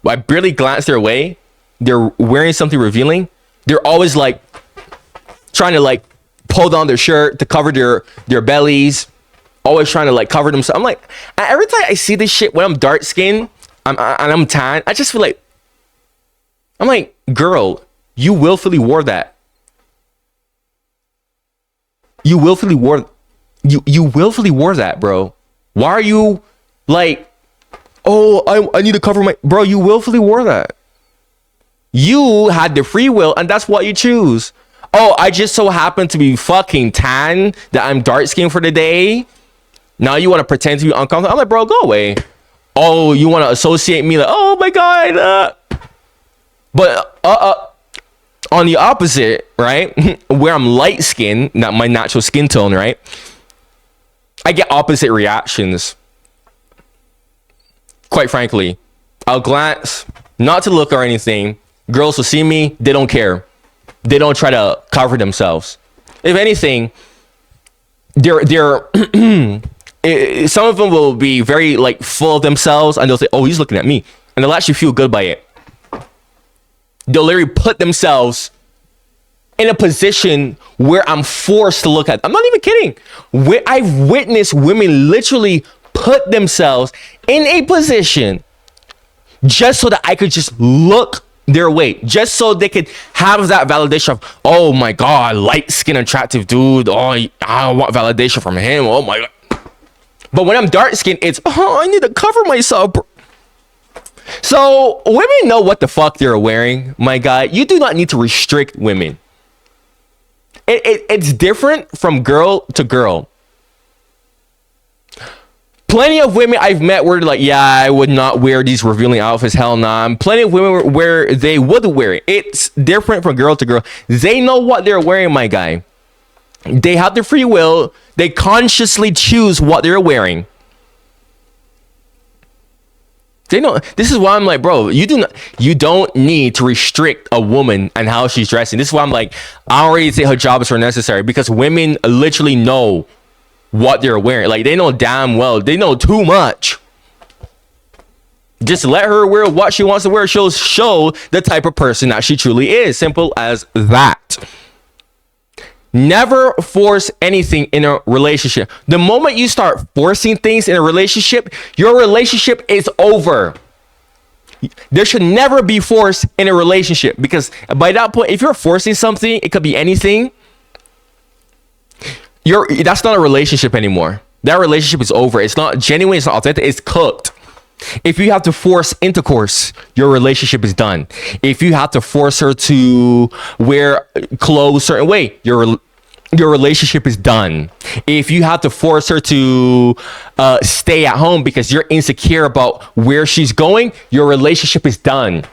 I barely glance their way. They're wearing something revealing. They're always like trying to like pull down their shirt to cover their bellies. Always trying to like cover themselves. I'm like, every time I see this shit when I'm dark skinned and I'm tan, I just feel like, I'm like, girl, you willfully wore that. You willfully wore that, bro. Why are you like, oh, I need to cover my, bro, you willfully wore that. You had the free will and that's what you choose. Oh, I just so happen to be fucking tan that I'm dark skinned for the day. Now you want to pretend to be uncomfortable. I'm like, bro, go away. Oh, you want to associate me like, oh my god. But on the opposite, right, where I'm light skinned, not my natural skin tone, right, I get opposite reactions. Quite frankly, I'll glance, not to look or anything. Girls will see me, they don't care. They don't try to cover themselves. If anything, they're some of them will be very like full of themselves and they'll say, oh, he's looking at me, and they'll actually feel good by it. They'll literally put themselves in a position where I'm forced to look at them. I'm not even kidding. I've witnessed women literally put themselves in a position just so that I could just look their way, just so they could have that validation of, oh my god, light skin attractive dude, oh, I want validation from him, oh my god. But when I'm dark skinned, it's, oh, I need to cover myself, bro. So women know what the fuck they're wearing, my guy. You do not need to restrict women. It's different from girl to girl. Plenty of women I've met were like, yeah, I would not wear these revealing outfits. Hell nah. And plenty of women where they would wear it. It's different from girl to girl. They know what they're wearing, my guy. They have their free will. They consciously choose what they're wearing. They know. This is why I'm like, bro, you don't need to restrict a woman and how she's dressing. This is why I'm like, I already say hijabs are necessary, because women literally know what they're wearing. Like, they know damn well. They know too much. Just let her wear what she wants to wear. She'll show the type of person that she truly is. Simple as that. Never force anything in a relationship. The moment you start forcing things in a relationship, your relationship is over. There should never be force in a relationship, because by that point, if you're forcing something, it could be anything. That's not a relationship anymore. That relationship is over. It's not genuine. It's not authentic. It's cooked. If you have to force intercourse, your relationship is done. If you have to force her to wear clothes a certain way, your relationship is done. If you have to force her to stay at home because you're insecure about where she's going, your relationship is done.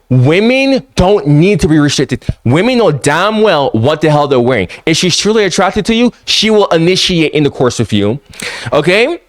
Women don't need to be restricted. Women know damn well what the hell they're wearing. If she's truly attracted to you, she will initiate intercourse with you. Okay?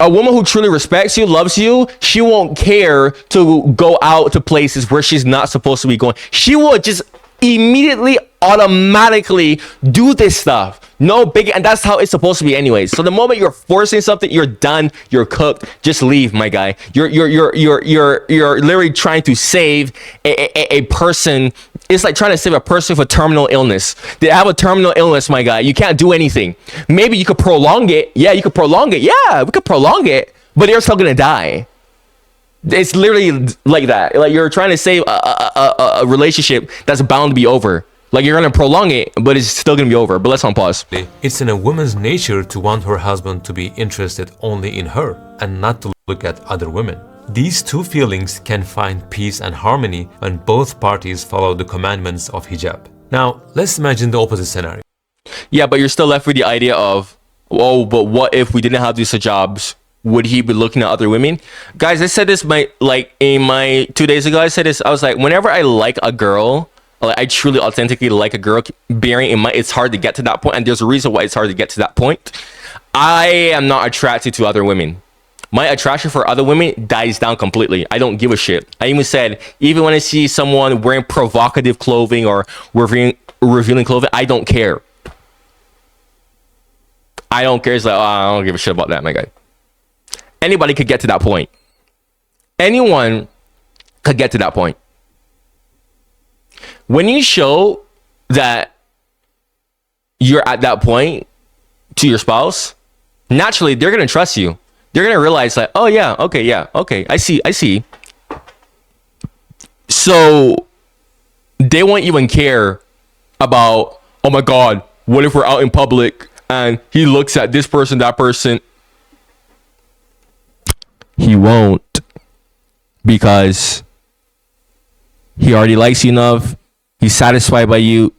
A woman who truly respects you, loves you, she won't care to go out to places where she's not supposed to be going. She will just immediately, automatically do this stuff. No big, and that's how it's supposed to be anyways. So the moment you're forcing something, you're done. You're cooked. Just leave, my guy. You're literally trying to save a person. It's like trying to save a person with terminal illness. They have a terminal illness, my guy. You can't do anything. Maybe you could prolong it. Yeah, you could prolong it. Yeah, we could prolong it, but they're still gonna die. It's literally like that. Like you're trying to save a relationship that's bound to be over. Like you're gonna prolong it, but it's still gonna be over. But let's unpause. It's in a woman's nature to want her husband to be interested only in her and not to look at other women. These two feelings can find peace and harmony when both parties follow the commandments of hijab. Now, let's imagine the opposite scenario. Yeah, but you're still left with the idea of, oh, but what if we didn't have these hijabs? Would he be looking at other women? Guys, I said this in my 2 days ago. I said this. I was like, whenever I like a girl, like I truly authentically like a girl, bearing in mind it's hard to get to that point, and there's a reason why it's hard to get to that point. I am not attracted to other women. My attraction for other women dies down completely. I don't give a shit. I even said, even when I see someone wearing provocative clothing or revealing clothing, I don't care. I don't care. It's like, oh, I don't give a shit about that, my guy. Anybody could get to that point. Anyone could get to that point. When you show that you're at that point to your spouse, naturally, they're going to trust you. They're going to realize like, oh yeah, okay, I see. So they won't even care about, oh my God, what if we're out in public and he looks at this person, that person? He won't, because he already likes you enough. He's satisfied by you.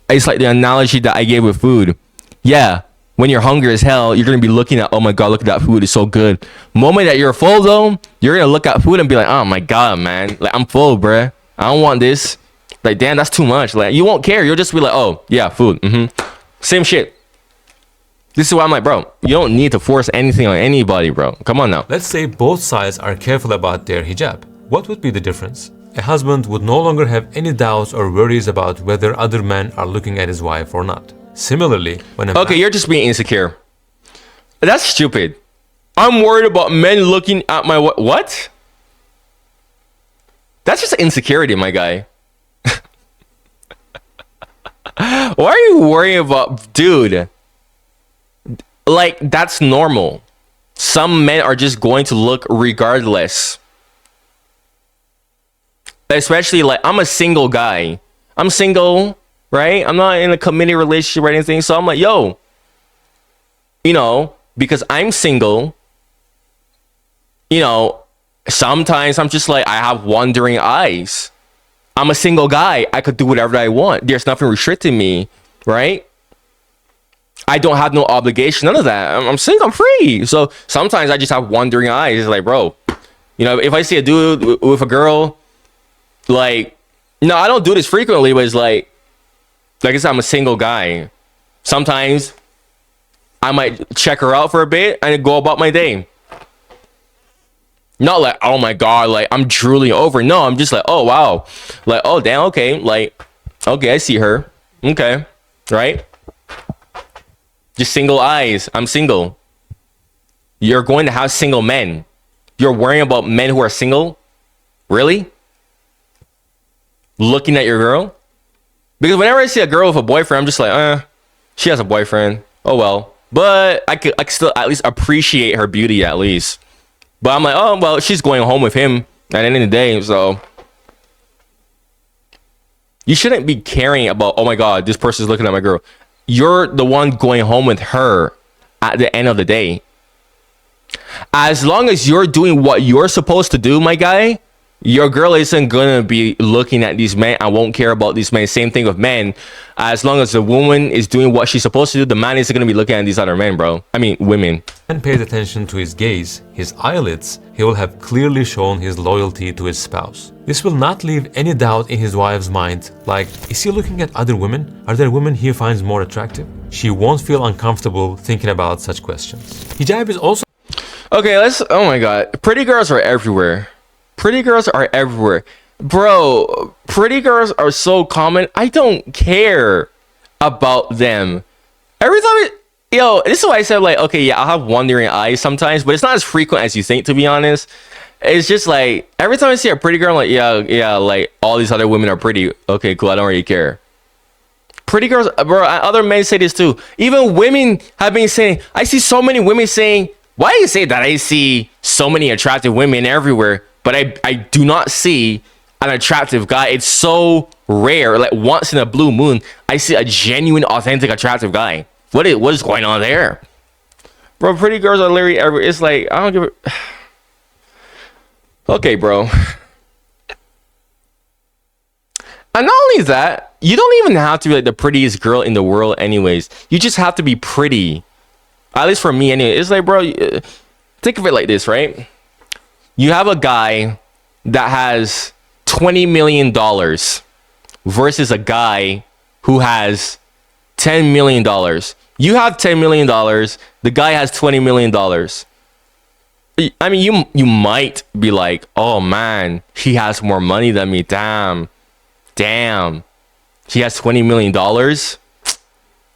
It's like the analogy that I gave with food. Yeah, when you're hungry as hell, you're going to be looking at, oh my God, look at that food. It's so good. Moment that you're full though, you're going to look at food and be like, oh my God, man. Like, I'm full, bruh. I don't want this. Like, damn, that's too much. Like, you won't care. You'll just be like, oh, yeah, food. Same shit. This is why I'm like, bro, you don't need to force anything on anybody, bro. Come on now. Let's say both sides are careful about their hijab. What would be the difference? A husband would no longer have any doubts or worries about whether other men are looking at his wife or not. Similarly, when a you're just being insecure. That's stupid. I'm worried about men looking at my what? That's just insecurity, my guy. Why are you worrying about, dude? Like, that's normal. Some men are just going to look regardless. Especially, like, I'm a single guy. I'm single, right? I'm not in a committed relationship or anything. So I'm like, yo, you know, because I'm single, you know, sometimes I'm just like, I have wandering eyes. I'm a single guy. I could do whatever I want. There's nothing restricting me, right? I don't have no obligation, none of that. I'm single, I'm free. So sometimes I just have wandering eyes. It's like, bro, you know, if I see a dude with a girl, like, no, I don't do this frequently, but it's like I said, I'm a single guy. Sometimes I might check her out for a bit and go about my day. Not like, oh my God, like I'm drooling over. No, I'm just like, oh wow. Like, oh damn, okay. Like, okay, I see her. Okay. Right? Just single eyes. I'm single. You're going to have single men. You're worrying about men who are single? Really? Looking at your girl? Because whenever I see a girl with a boyfriend, I'm just like, she has a boyfriend. Oh well. But I could still at least appreciate her beauty at least. But I'm like, oh well, she's going home with him at the end of the day, so you shouldn't be caring about, oh my god, this person's looking at my girl. You're the one going home with her at the end of the day. As long as you're doing what you're supposed to do, my guy, your girl isn't gonna be looking at these men and won't care about these men. Same thing with men. As long as the woman is doing what she's supposed to do, the man isn't gonna be looking at these other men, bro. I mean, women. And pays attention to his gaze, his eyelids, he will have clearly shown his loyalty to his spouse. This will not leave any doubt in his wife's mind, like, is he looking at other women? Are there women he finds more attractive? She won't feel uncomfortable thinking about such questions. Hijab is also... Okay, oh my god. Pretty girls are everywhere. Pretty girls are everywhere. Bro, pretty girls are so common. I don't care about them. Every time yo, this is why I said, like, okay, yeah, I'll have wandering eyes sometimes, but it's not as frequent as you think, to be honest. It's just like, every time I see a pretty girl, I'm like, yeah, like, all these other women are pretty. Okay, cool, I don't really care. Pretty girls, bro, other men say this too. Even women have been saying, I see so many women saying, why do you say that I see so many attractive women everywhere, but I do not see an attractive guy? It's so rare. Like, once in a blue moon, I see a genuine, authentic, attractive guy. What is going on there? Bro, pretty girls are literally everywhere. It's like, I don't give a... Okay, bro. And not only that, you don't even have to be like the prettiest girl in the world anyways. You just have to be pretty. At least for me anyway. It's like, bro, think of it like this, right? You have a guy that has $20 million versus a guy who has $10 million. You have $10 million. The guy has $20 million. I mean, you might be like, oh man, he has more money than me. Damn. He has $20 million.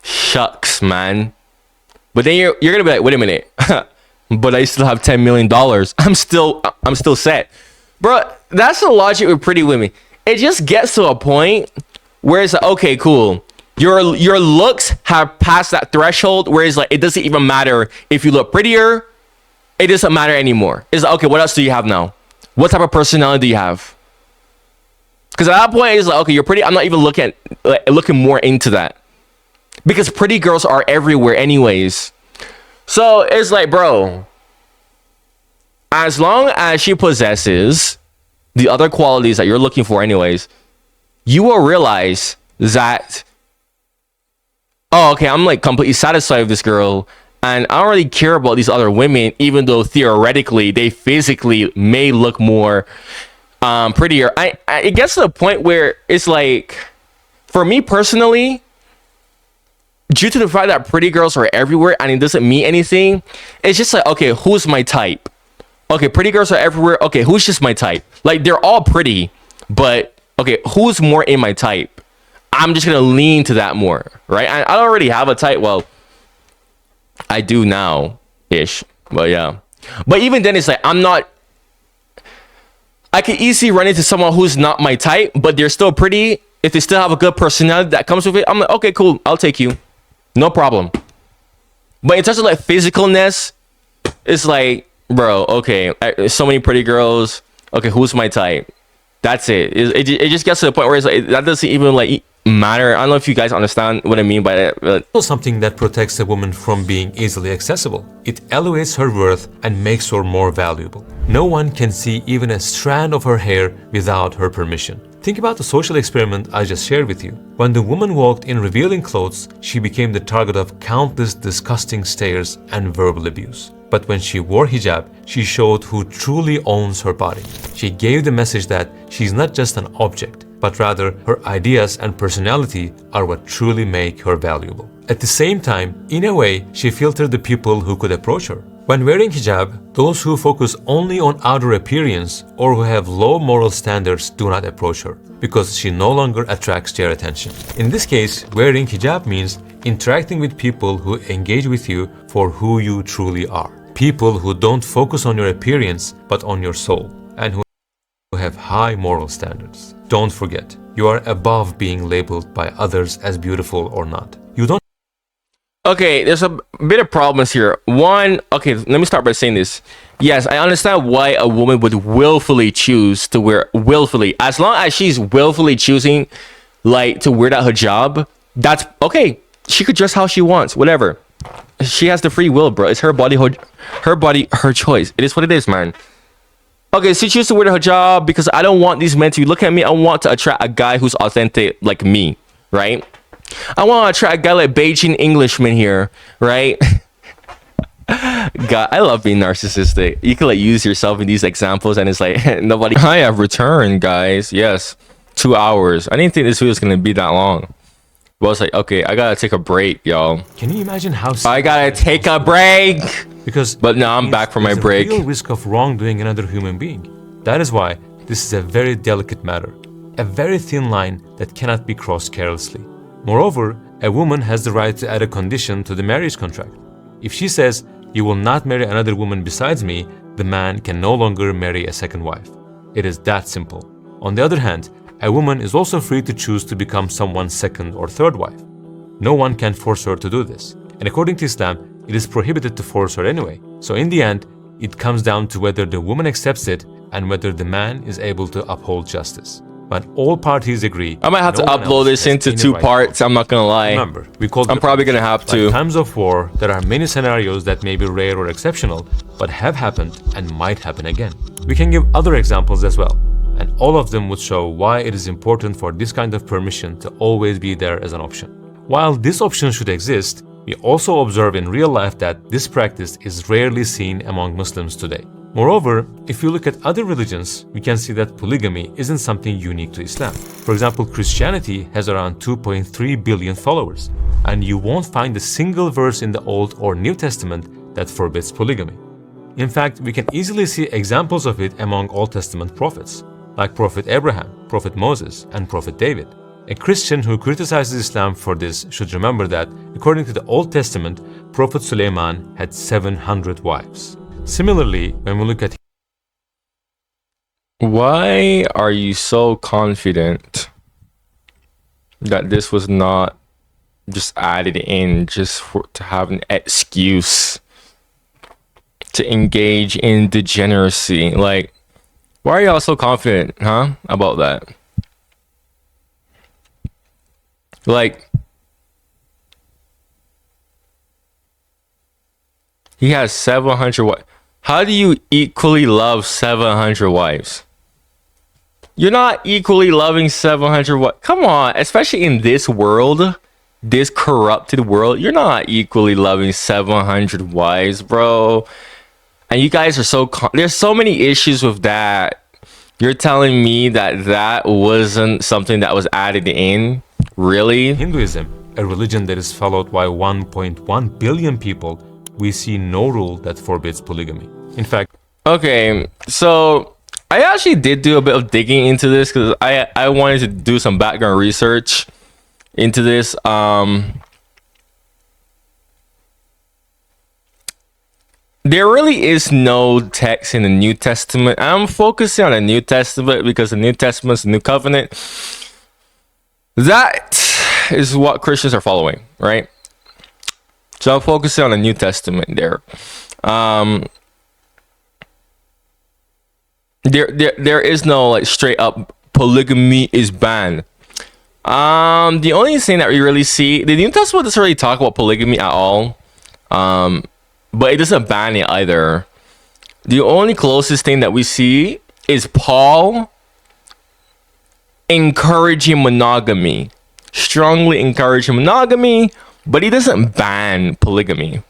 Shucks, man. But then you're gonna be like, wait a minute. But I still have $10 million. I'm still set. Bro, that's the logic with pretty women. It just gets to a point where it's like, okay, cool. Your looks have passed that threshold where it's like, it doesn't even matter if you look prettier. It doesn't matter anymore. It's like, okay, what else do you have now? What type of personality do you have? Because at that point, it's like, okay, you're pretty. I'm not even looking more into that. Because pretty girls are everywhere anyways. So it's like, bro, as long as she possesses the other qualities that you're looking for anyways, you will realize that, oh, okay, I'm like completely satisfied with this girl, and I don't really care about these other women, even though theoretically they physically may look more prettier. It gets to the point where it's like, for me personally, due to the fact that pretty girls are everywhere and it doesn't mean anything, it's just like, okay, who's my type? Okay, pretty girls are everywhere. Okay, who's just my type? Like, they're all pretty, but okay, who's more in my type? I'm just gonna lean to that more, right? I don't already have a type. Well, I do now, ish. But yeah. But even then, it's like, I could easily run into someone who's not my type, but they're still pretty. If they still have a good personality that comes with it, I'm like, okay, cool, I'll take you. No problem. But in terms of like physicalness, it's like, bro, okay, so many pretty girls. Okay, who's my type? That's it. It just gets to the point where it's like, that doesn't even like matter. I don't know if you guys understand what I mean by that. But something that protects a woman from being easily accessible. It elevates her worth and makes her more valuable. No one can see even a strand of her hair without her permission. Think about the social experiment I just shared with you. When the woman walked in revealing clothes, she became the target of countless disgusting stares and verbal abuse. But when she wore hijab, she showed who truly owns her body. She gave the message that she's not just an object, but rather her ideas and personality are what truly make her valuable. At the same time, in a way, she filtered the people who could approach her. When wearing hijab, those who focus only on outer appearance or who have low moral standards do not approach her, because she no longer attracts their attention. In this case, wearing hijab means interacting with people who engage with you for who you truly are. People who don't focus on your appearance, but on your soul, and who have high moral standards. Don't forget, you are above being labeled by others as beautiful or not. You don't Okay, there's a bit of problems here. One, okay, let me start by saying this. Yes, I understand why a woman would willfully choose to wear willfully. As long as she's willfully choosing like to wear that hijab, that's okay. She could dress how she wants, whatever. She has the free will, bro. It's her body, her choice. It is what it is, man. Okay, so she chooses to wear the hijab because I don't want these men to look at me. I want to attract a guy who's authentic like me, right? I want to attract a guy like Beijing Englishman here, right? God, I love being narcissistic. You can like use yourself in these examples and it's like nobody. I have returned, guys. Yes, 2 hours. I didn't think this video was gonna be that long. But it's like, okay, I gotta take a break, y'all. Can you imagine how I gotta take a break? But now I'm back from my break. There's a real risk of wrongdoing another human being. That is why this is a very delicate matter, a very thin line that cannot be crossed carelessly. Moreover, a woman has the right to add a condition to the marriage contract. If she says, "You will not marry another woman besides me," the man can no longer marry a second wife. It is that simple. On the other hand, a woman is also free to choose to become someone's second or third wife. No one can force her to do this. And according to Islam, it is prohibited to force her anyway. So in the end, it comes down to whether the woman accepts it and whether the man is able to uphold justice. When all parties agree, I might have to upload this into 2 parts. I'm not gonna lie. Remember, I'm probably gonna have to. Like times of war, there are many scenarios that may be rare or exceptional, but have happened and might happen again. We can give other examples as well, and all of them would show why it is important for this kind of permission to always be there as an option. While this option should exist, we also observe in real life that this practice is rarely seen among Muslims today. Moreover, if you look at other religions, we can see that polygamy isn't something unique to Islam. For example, Christianity has around 2.3 billion followers, and you won't find a single verse in the Old or New Testament that forbids polygamy. In fact, we can easily see examples of it among Old Testament prophets, like Prophet Abraham, Prophet Moses, and Prophet David. A Christian who criticizes Islam for this should remember that, according to the Old Testament, Prophet Suleiman had 700 wives. Similarly, when we look at... Why are you so confident that this was not just added in just to have an excuse to engage in degeneracy? Like, why are y'all so confident, huh, about that? Like, he has 700 wives. How do you equally love 700 wives? You're not equally loving 700 wives. Come on, especially in this world, this corrupted world, you're not equally loving 700 wives, bro. And you guys are so... There's so many issues with that. You're telling me that that wasn't something that was added in? Really? Hinduism, a religion that is followed by 1.1 billion people, we see no rule that forbids polygamy. In fact... Okay, so I actually did do a bit of digging into this because I wanted to do some background research into this. There really is no text in the New Testament. I'm focusing on the New Testament because the New Testament is the New Covenant. That is what Christians are following, right? So I'm focusing on the New Testament there. There is no like straight up polygamy is banned. The only thing that we really see, the New Testament doesn't really talk about polygamy at all. But it doesn't ban it either. The only closest thing that we see is Paul encouraging monogamy, strongly encouraging monogamy, but he doesn't ban polygamy.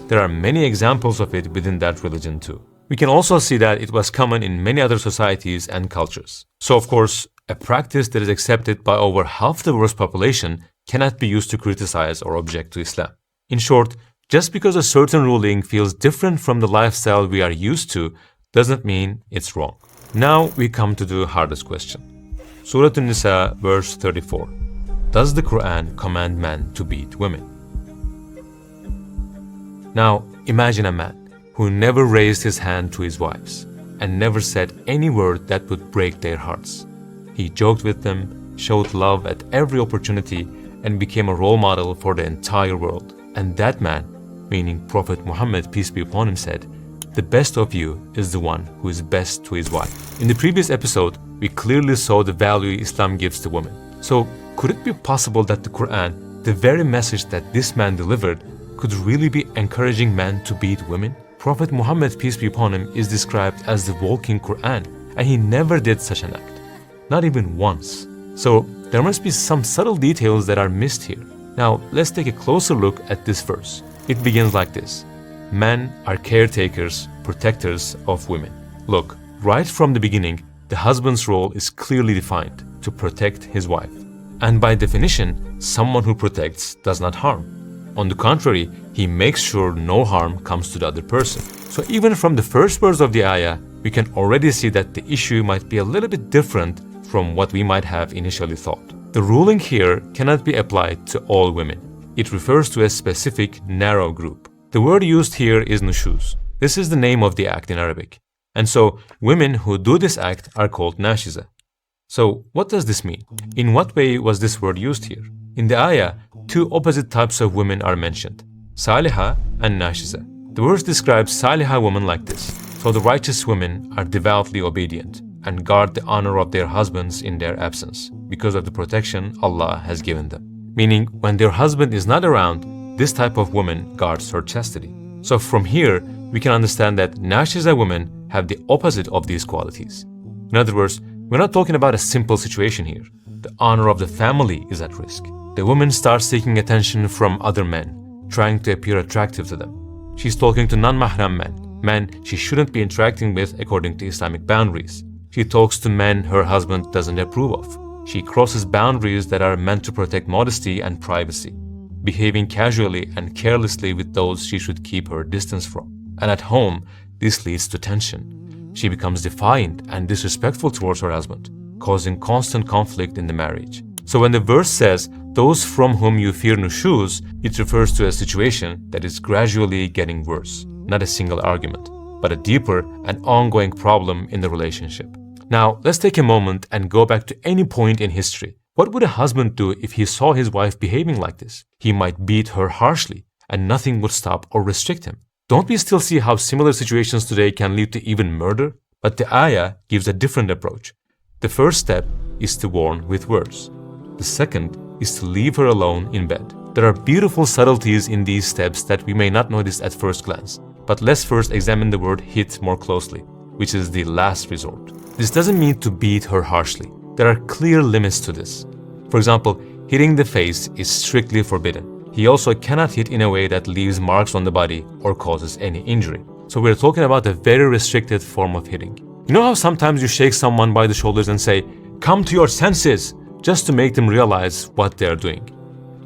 There are many examples of it within that religion too. We can also see that it was common in many other societies and cultures. So of course, a practice that is accepted by over half the world's population cannot be used to criticize or object to Islam. In short, just because a certain ruling feels different from the lifestyle we are used to doesn't mean it's wrong. Now we come to the hardest question. Surah An-Nisa verse 34. Does the Quran command men to beat women? Now imagine a man who never raised his hand to his wives and never said any word that would break their hearts. He joked with them, showed love at every opportunity, and became a role model for the entire world. And that man, meaning Prophet Muhammad, peace be upon him, said, "The best of you is the one who is best to his wife." In the previous episode, we clearly saw the value Islam gives to women. So, could it be possible that the Quran, the very message that this man delivered, could really be encouraging men to beat women? Prophet Muhammad, peace be upon him, is described as the walking Quran, and he never did such an act. Not even once. So, there must be some subtle details that are missed here. Now, let's take a closer look at this verse. It begins like this: "Men are caretakers, protectors of women." Look, right from the beginning, the husband's role is clearly defined: to protect his wife. And by definition, someone who protects does not harm. On the contrary, he makes sure no harm comes to the other person. So even from the first verse of the ayah, we can already see that the issue might be a little bit different from what we might have initially thought. The ruling here cannot be applied to all women. It refers to a specific, narrow group. The word used here is nushuz. This is the name of the act in Arabic. And so, women who do this act are called nashiza. So, what does this mean? In what way was this word used here? In the ayah, two opposite types of women are mentioned: Salihah and Nashiza. The verse describes Salihah women like this: "So the righteous women are devoutly obedient and guard the honor of their husbands in their absence, because of the protection Allah has given them." Meaning, when their husband is not around, this type of woman guards her chastity. So from here, we can understand that Nashiza women have the opposite of these qualities. In other words, we're not talking about a simple situation here. The honor of the family is at risk. The woman starts seeking attention from other men, trying to appear attractive to them. She's talking to non-mahram men she shouldn't be interacting with according to Islamic boundaries. She talks to men her husband doesn't approve of. She crosses boundaries that are meant to protect modesty and privacy, behaving casually and carelessly with those she should keep her distance from. And at home, this leads to tension. She becomes defiant and disrespectful towards her husband, causing constant conflict in the marriage. So when the verse says, "Those from whom you fear nushuz," it refers to a situation that is gradually getting worse, not a single argument, but a deeper and ongoing problem in the relationship. Now, let's take a moment and go back to any point in history. What would a husband do if he saw his wife behaving like this? He might beat her harshly, and nothing would stop or restrict him. Don't we still see how similar situations today can lead to even murder? But the ayah gives a different approach. The first step is to warn with words. The second is to leave her alone in bed. There are beautiful subtleties in these steps that we may not notice at first glance. But let's first examine the word hit more closely, which is the last resort. This doesn't mean to beat her harshly. There are clear limits to this. For example, hitting the face is strictly forbidden. He also cannot hit in a way that leaves marks on the body or causes any injury. So we're talking about a very restricted form of hitting. You know how sometimes you shake someone by the shoulders and say, "Come to your senses," just to make them realize what they're doing?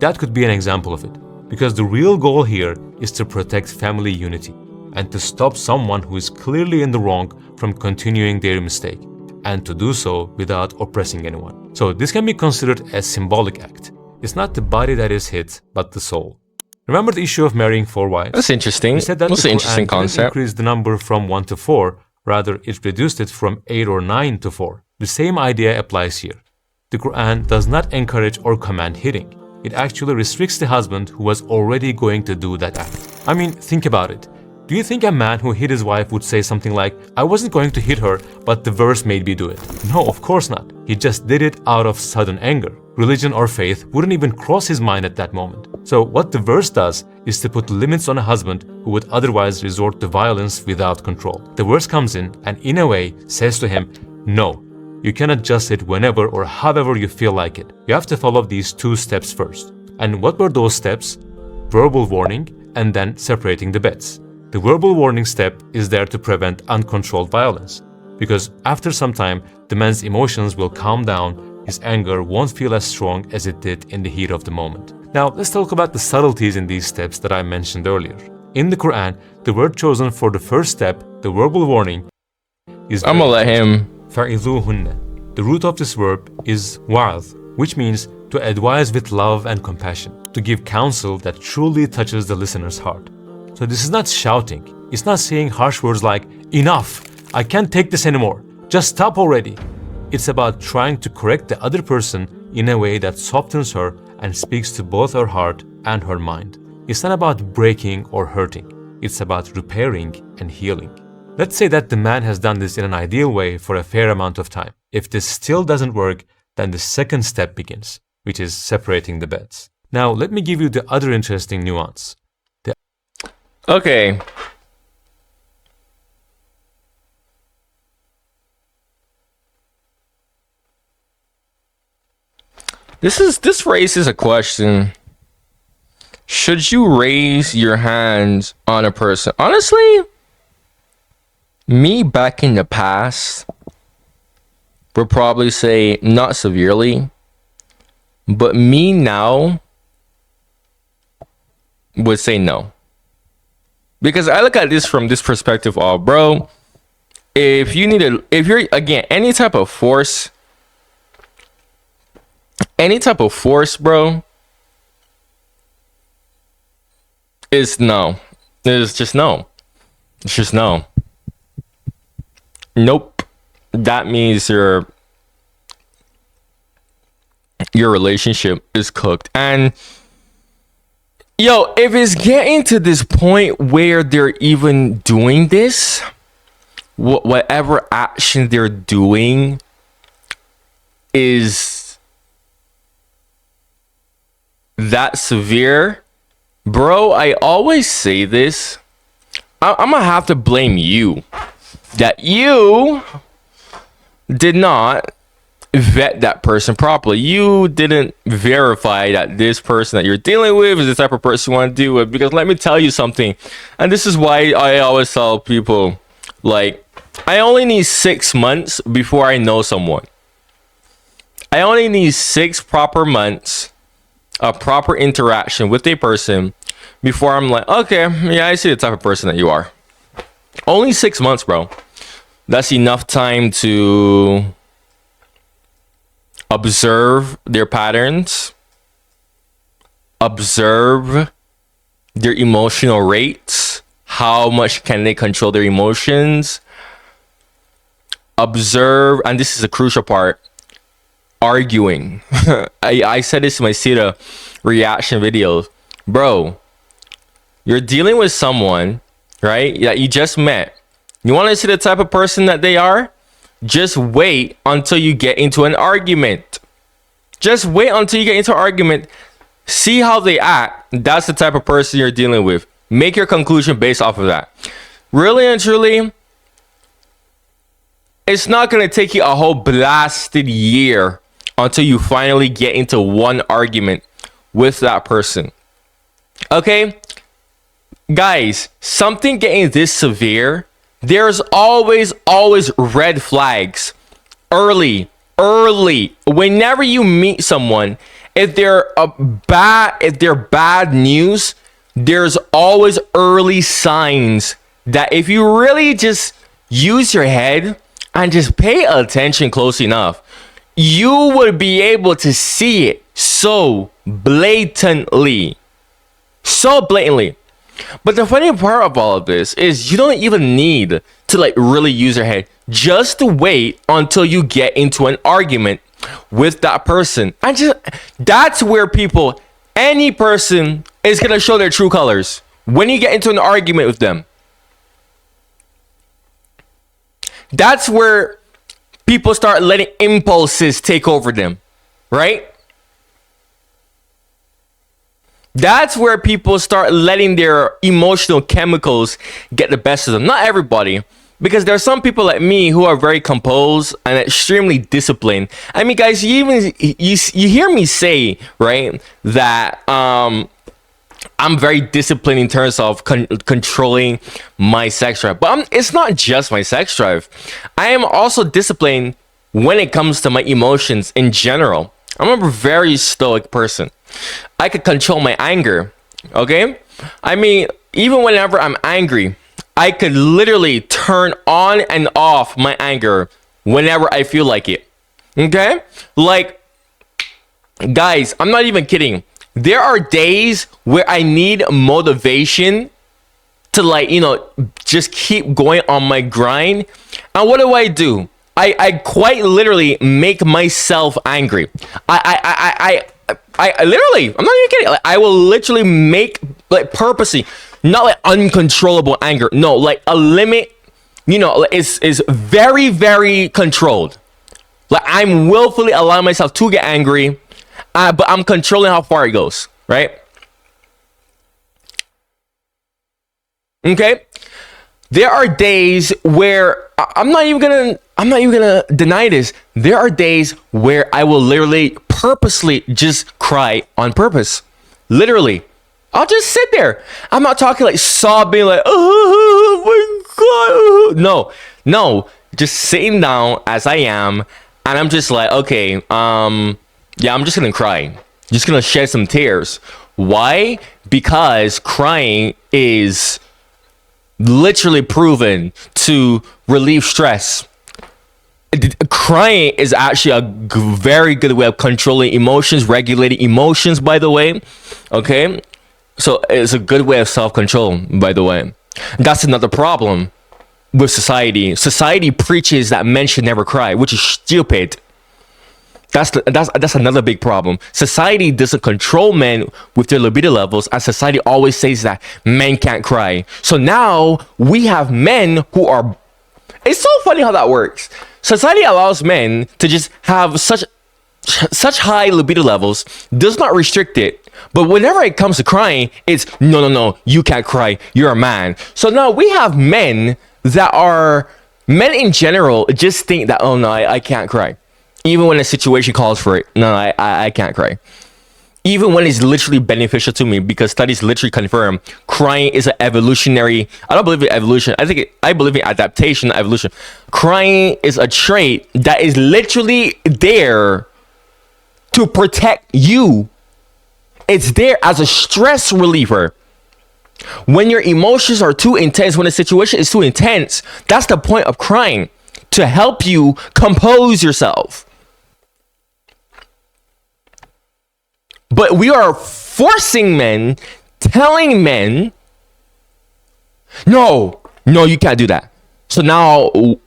That could be an example of it, because the real goal here is to protect family unity and to stop someone who is clearly in the wrong from continuing their mistake, and to do so without oppressing anyone. So this can be considered a symbolic act. It's not the body that is hit, but the soul. Remember the issue of marrying 4 wives? That's interesting. We said that That's the an interesting Quran didn't concept. increase the number from 1 to 4, rather it reduced it from 8 or 9 to 4. The same idea applies here. The Quran does not encourage or command hitting. It actually restricts the husband who was already going to do that act. I mean, think about it. Do you think a man who hit his wife would say something like, "I wasn't going to hit her, but the verse made me do it"? No, of course not. He just did it out of sudden anger. Religion or faith wouldn't even cross his mind at that moment. So what the verse does is to put limits on a husband who would otherwise resort to violence without control. The verse comes in and in a way says to him, "No, you cannot just hit whenever or however you feel like it. You have to follow these 2 steps first." And what were those steps? Verbal warning and then separating the beds. The verbal warning step is there to prevent uncontrolled violence, because after some time, the man's emotions will calm down, his anger won't feel as strong as it did in the heat of the moment. Now, let's talk about the subtleties in these steps that I mentioned earlier. In the Quran, the word chosen for the first step, the verbal warning, is I'm gonna let him. فَعِذُوهُنَّ. The root of this verb is wa'adh, which means to advise with love and compassion, to give counsel that truly touches the listener's heart. So this is not shouting. It's not saying harsh words like, "Enough! I can't take this anymore. Just stop already." It's about trying to correct the other person in a way that softens her and speaks to both her heart and her mind. It's not about breaking or hurting. It's about repairing and healing. Let's say that the man has done this in an ideal way for a fair amount of time. If this still doesn't work, then the second step begins, which is separating the beds. Now, let me give you the other interesting nuance. Okay. This raises a question. Should you raise your hands on a person? Honestly, me back in the past would probably say not severely, but me now would say no. Because I look at this from this perspective of, bro, if you're, again, any type of force, bro, is no. It's just no. It's just no. Nope. That means your relationship is cooked. And yo, if it's getting to this point where they're even doing this, whatever action they're doing is that severe, bro, I always say this. I'm gonna have to blame you. That you did not vet that person properly. You didn't verify that this person that you're dealing with is the type of person you want to deal with. Because let me tell you something, and this is why I always tell people, like, I only need 6 months before I know someone. I only need 6 proper months of proper interaction with a person before I'm like, okay, yeah, I see the type of person that you are. Only 6 months, bro. That's enough time to observe their patterns, observe their emotional rates, how much can they control their emotions, observe, and this is a crucial part, arguing. I said this in my Sita reaction videos. Bro, you're dealing with someone, right, that you just met. You want to see the type of person that they are? Just wait until you get into an argument. Just wait until you get into an argument. See how they act. That's the type of person you're dealing with. Make your conclusion based off of that. Really and truly, it's not going to take you a whole blasted year until you finally get into one argument with that person. Okay? Guys, something getting this severe, there's always red flags early. Whenever you meet someone, if they're bad news, there's always early signs that if you really just use your head and just pay attention close enough, you would be able to see it so blatantly. But the funny part of all of this is you don't even need to like really use your head. Just wait until you get into an argument with that person. That's where any person is going to show their true colors. When you get into an argument with them. That's where people start letting impulses take over them, right? That's where people start letting their emotional chemicals get the best of them. Not everybody, because there are some people like me who are very composed and extremely disciplined. I mean, guys, you hear me say, right, that I'm very disciplined in terms of controlling my sex drive. But it's not just my sex drive. I am also disciplined when it comes to my emotions in general. I'm a very stoic person. I could control my anger, okay? I mean, even whenever I'm angry, I could literally turn on and off my anger whenever I feel like it, okay? Like, guys, I'm not even kidding. There are days where I need motivation to, like, just keep going on my grind. And what do? I quite literally make myself angry. I literally, I'm not even kidding. Like, I will literally make, like, purposely, not like uncontrollable anger. No, like a limit, you know, is very, very controlled. Like, I'm willfully allowing myself to get angry, but I'm controlling how far it goes, right? Okay? There are days where I'm not even gonna deny this. There are days where I will literally purposely just cry on purpose. Literally. I'll just sit there. I'm not talking like sobbing like, oh my god. No. Just sitting down as I am, and I'm just like, okay, yeah, I'm just gonna cry. Just gonna shed some tears. Why? Because crying is literally proven to relieve stress. Crying is actually a very good way of controlling emotions, regulating emotions, by the way. Okay, so it's a good way of self-control, by the way. That's another problem with society. Society preaches that men should never cry, which is stupid. That's another big problem. Society doesn't control men with their libido levels, and society always says that men can't cry. So now we have men who are. It's so funny how that works. Society allows men to just have such high libido levels, does not restrict it. But whenever it comes to crying, it's no, you can't cry. You're a man. So now we have men that are men in general just think that, oh no, I can't cry. Even when a situation calls for it, no, I can't cry. Even when it's literally beneficial to me, because studies literally confirm crying is an evolutionary. I don't believe in evolution. I believe in adaptation, evolution. Crying is a trait that is literally there to protect you. It's there as a stress reliever. When your emotions are too intense, when the situation is too intense, that's the point of crying, to help you compose yourself. But we are forcing men, telling men, no, you can't do that. So now and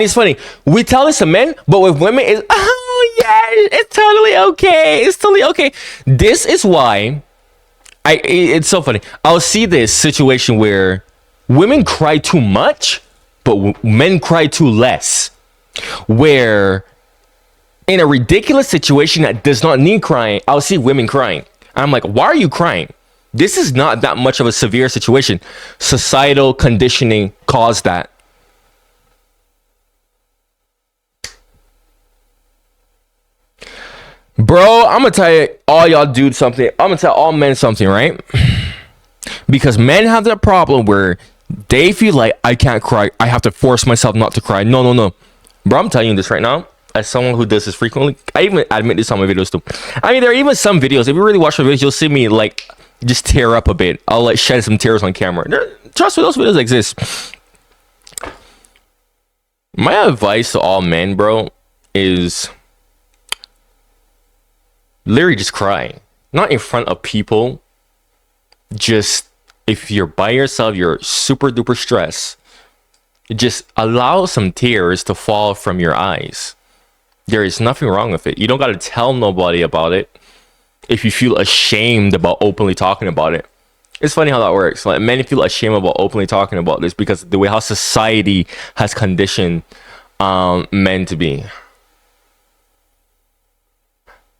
it's funny, we tell this to men, but with women, it's, oh yeah, it's totally okay. It's totally okay. This is why it's so funny. I'll see this situation where women cry too much, but men cry too less. Where in a ridiculous situation that does not need crying, I'll see women crying. And I'm like, why are you crying? This is not that much of a severe situation. Societal conditioning caused that. Bro, I'm gonna tell all y'all dudes something. I'm gonna tell all men something, right? Because men have that problem where they feel like, I can't cry. I have to force myself not to cry. No. Bro, I'm telling you this right now. As someone who does this frequently, I even admit this on my videos too. I mean, there are even some videos, if you really watch my videos, you'll see me like just tear up a bit. I'll like shed some tears on camera. Trust me, those videos exist. My advice to all men, bro, is literally just cry. Not in front of people. Just if you're by yourself, you're super duper stressed, just allow some tears to fall from your eyes. There is nothing wrong with it. You don't got to tell nobody about it if you feel ashamed about openly talking about it. It's funny how that works. Like, men feel ashamed about openly talking about this because the way how society has conditioned men to be.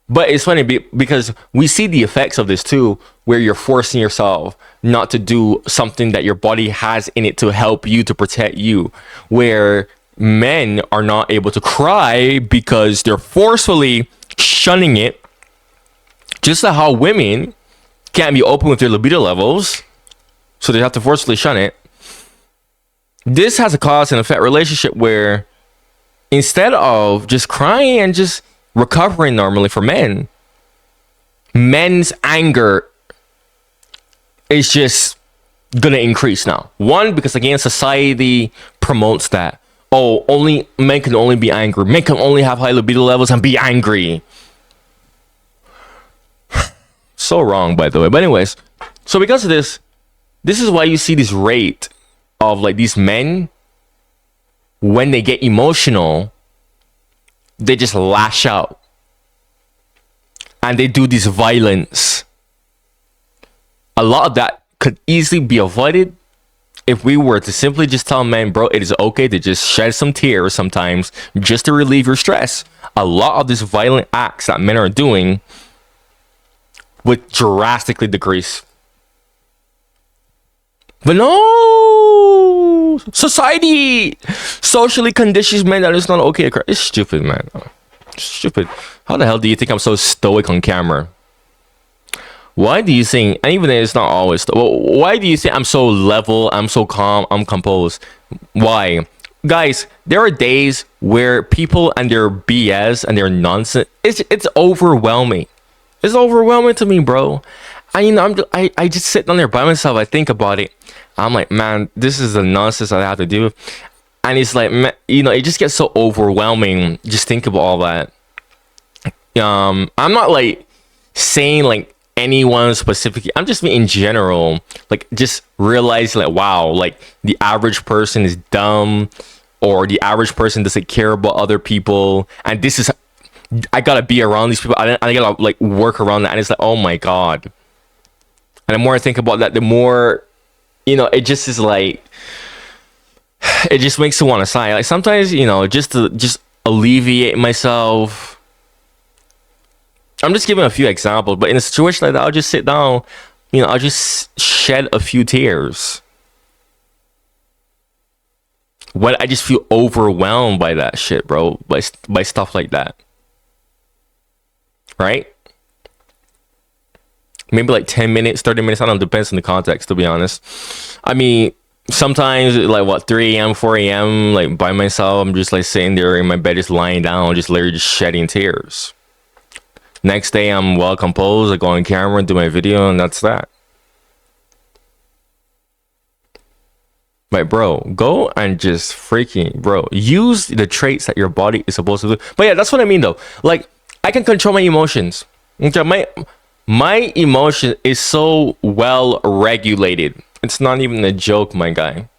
But it's funny because we see the effects of this too, where you're forcing yourself not to do something that your body has in it to help you, to protect you, where men are not able to cry because they're forcefully shunning it, just like how women can't be open with their libido levels, so they have to forcefully shun it. This has a cause and effect relationship where instead of just crying and just recovering normally for men, men's anger is just gonna increase now. One, because again, society promotes that. Oh, only men can only be angry. Men can only have high libido levels and be angry. So wrong, by the way. But anyways, so because of this is why you see this rate of like these men, when they get emotional, they just lash out. and they do this violence. A lot of that could easily be avoided if we were to simply just tell men, bro, it is okay to just shed some tears sometimes just to relieve your stress. A lot of these violent acts that men are doing would drastically decrease. But no, society socially conditions men that it's not okay to cry. It's stupid, man. It's stupid. How the hell do you think I'm so stoic on camera? Why do you think, and even if it's not always, why do you think I'm so level, I'm so calm, I'm composed? Why? Guys, there are days where people and their BS and their nonsense, it's overwhelming. It's overwhelming to me, bro. I just sit down there by myself. I think about it. I'm like, man, this is the nonsense I have to do. And it's like, it just gets so overwhelming. Just think about all that. I'm not like saying like anyone specifically. I'm just in general, like just realizing like, wow, like the average person is dumb, or the average person doesn't care about other people. And this is, I gotta be around these people. I gotta like work around that. And it's like, oh my God. And the more I think about that, the more, it just is like, it just makes me want to sigh. Like sometimes, just to alleviate myself. I'm just giving a few examples, but in a situation like that, I'll just sit down, I'll just shed a few tears. When I just feel overwhelmed by that shit, bro, by stuff like that. Right? Maybe like 10 minutes, 30 minutes. I don't know. Depends on the context, to be honest. I mean, sometimes like 3 a.m., 4 a.m., like by myself, I'm just like sitting there in my bed, just lying down, just literally just shedding tears. Next day, I'm well composed. I go on camera and do my video, and that's that. Like, bro, go and just bro, use the traits that your body is supposed to do. But yeah, that's what I mean, though. Like, I can control my emotions. Okay, my emotion is so well regulated. It's not even a joke, my guy.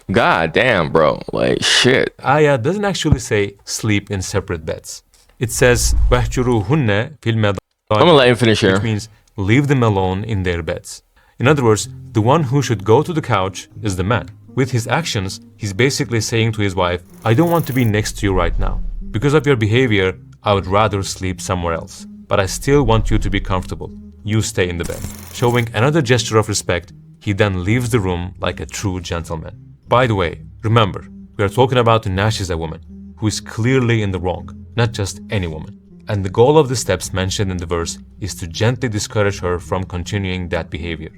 God damn, bro. Like, shit. Ayah doesn't actually say sleep in separate beds. It says وَاهْجُرُوهُنَّ فِي الْمَضَاجِعِ. I'm gonna let him finish here. Which means leave them alone in their beds. In other words, the one who should go to the couch is the man. With his actions, he's basically saying to his wife, I don't want to be next to you right now. Because of your behavior, I would rather sleep somewhere else. But I still want you to be comfortable. You stay in the bed. Showing another gesture of respect, he then leaves the room like a true gentleman. By the way, remember, we are talking about Nashiza woman, who is clearly in the wrong, not just any woman. And the goal of the steps mentioned in the verse is to gently discourage her from continuing that behavior.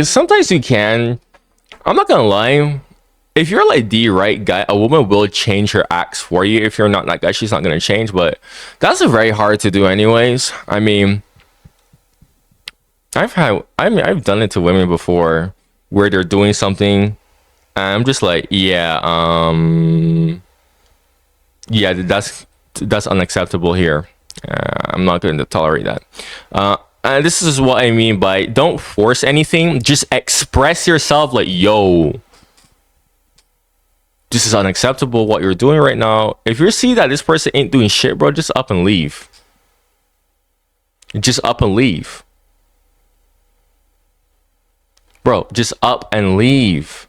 Sometimes you can. I'm not gonna lie. If you're like the right guy, a woman will change her acts for you. If you're not that guy, she's not gonna change. But that's very hard to do, anyways. I mean, I've done it to women before, where they're doing something, and I'm just like, yeah, that's unacceptable here. I'm not going to tolerate that. And this is what I mean by don't force anything. Just express yourself like, yo, this is unacceptable what you're doing right now. If you see that this person ain't doing shit, bro, just up and leave. Just up and leave. Bro, just up and leave.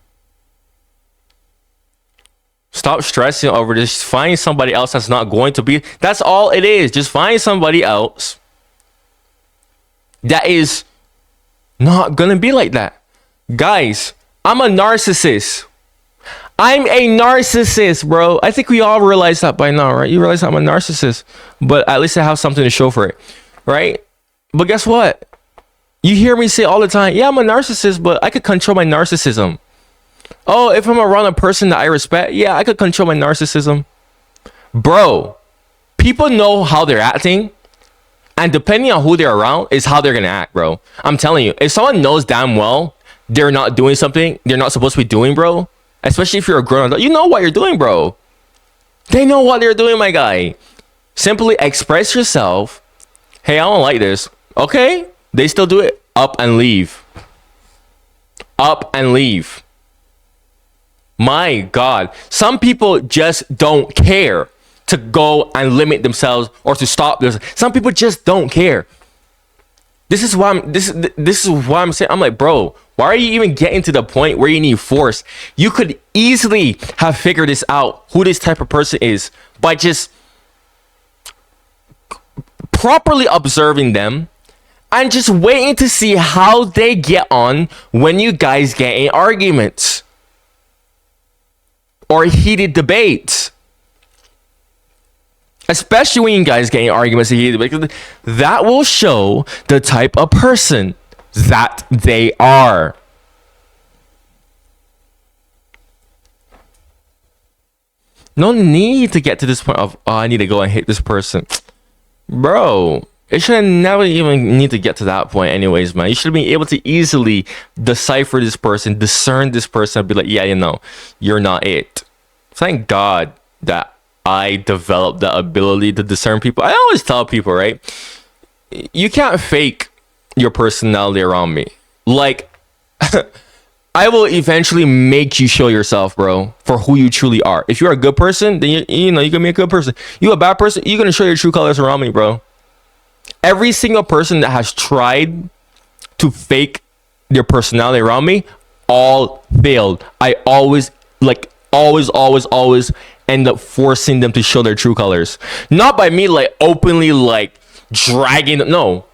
Stop stressing over this. Find somebody else that's not going to be. That's all it is. Just find somebody else that is not gonna be like that. Guys, I'm a narcissist. I'm a narcissist, bro. I think we all realize that by now, right? You realize I'm a narcissist, but at least I have something to show for it, right? But guess what? You hear me say all the time, yeah, I'm a narcissist, but I could control my narcissism. Oh, if I'm around a person that I respect, yeah, I could control my narcissism. Bro, people know how they're acting, and depending on who they're around is how they're gonna act, bro. I'm telling you, if someone knows damn well they're not doing something they're not supposed to be doing, bro, especially if you're a grown adult, you know what you're doing, bro. They know what they're doing, my guy. Simply express yourself. Hey, I don't like this. Okay, they still do it. Up and leave. Up and leave. My God, some people just don't care to go and limit themselves or to stop this. Some people just don't care. This is why I'm saying, I'm like, bro, why are you even getting to the point where you need force? You could easily have figured this out, who this type of person is, by just properly observing them and just waiting to see how they get on when you guys get in arguments or heated debates. Especially when you guys get in arguments and heated debates, that will show the type of person that they are. No need to get to this point of, oh, I need to go and hit this person. Bro, it should never even need to get to that point anyways, man. You should be able to easily decipher this person, discern this person, and be like, yeah, you know, you're not it. Thank God that I developed the ability to discern people. I always tell people, right? You can't fake your personality around me. Like, I will eventually make you show yourself, bro, for who you truly are. If you're a good person, then you know, you're gonna be a good person. You a bad person, you're gonna show your true colors around me, bro. Every single person that has tried to fake their personality around me, all failed. I always end up forcing them to show their true colors. Not by me like openly like dragging them. No.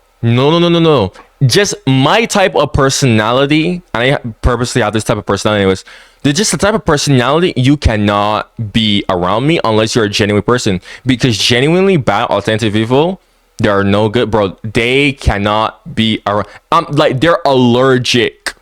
Just my type of personality, and I purposely have this type of personality anyways. They're just the type of personality you cannot be around me unless you're a genuine person. Because genuinely bad, authentic people, they are no good, bro. They cannot be around. Like, they're allergic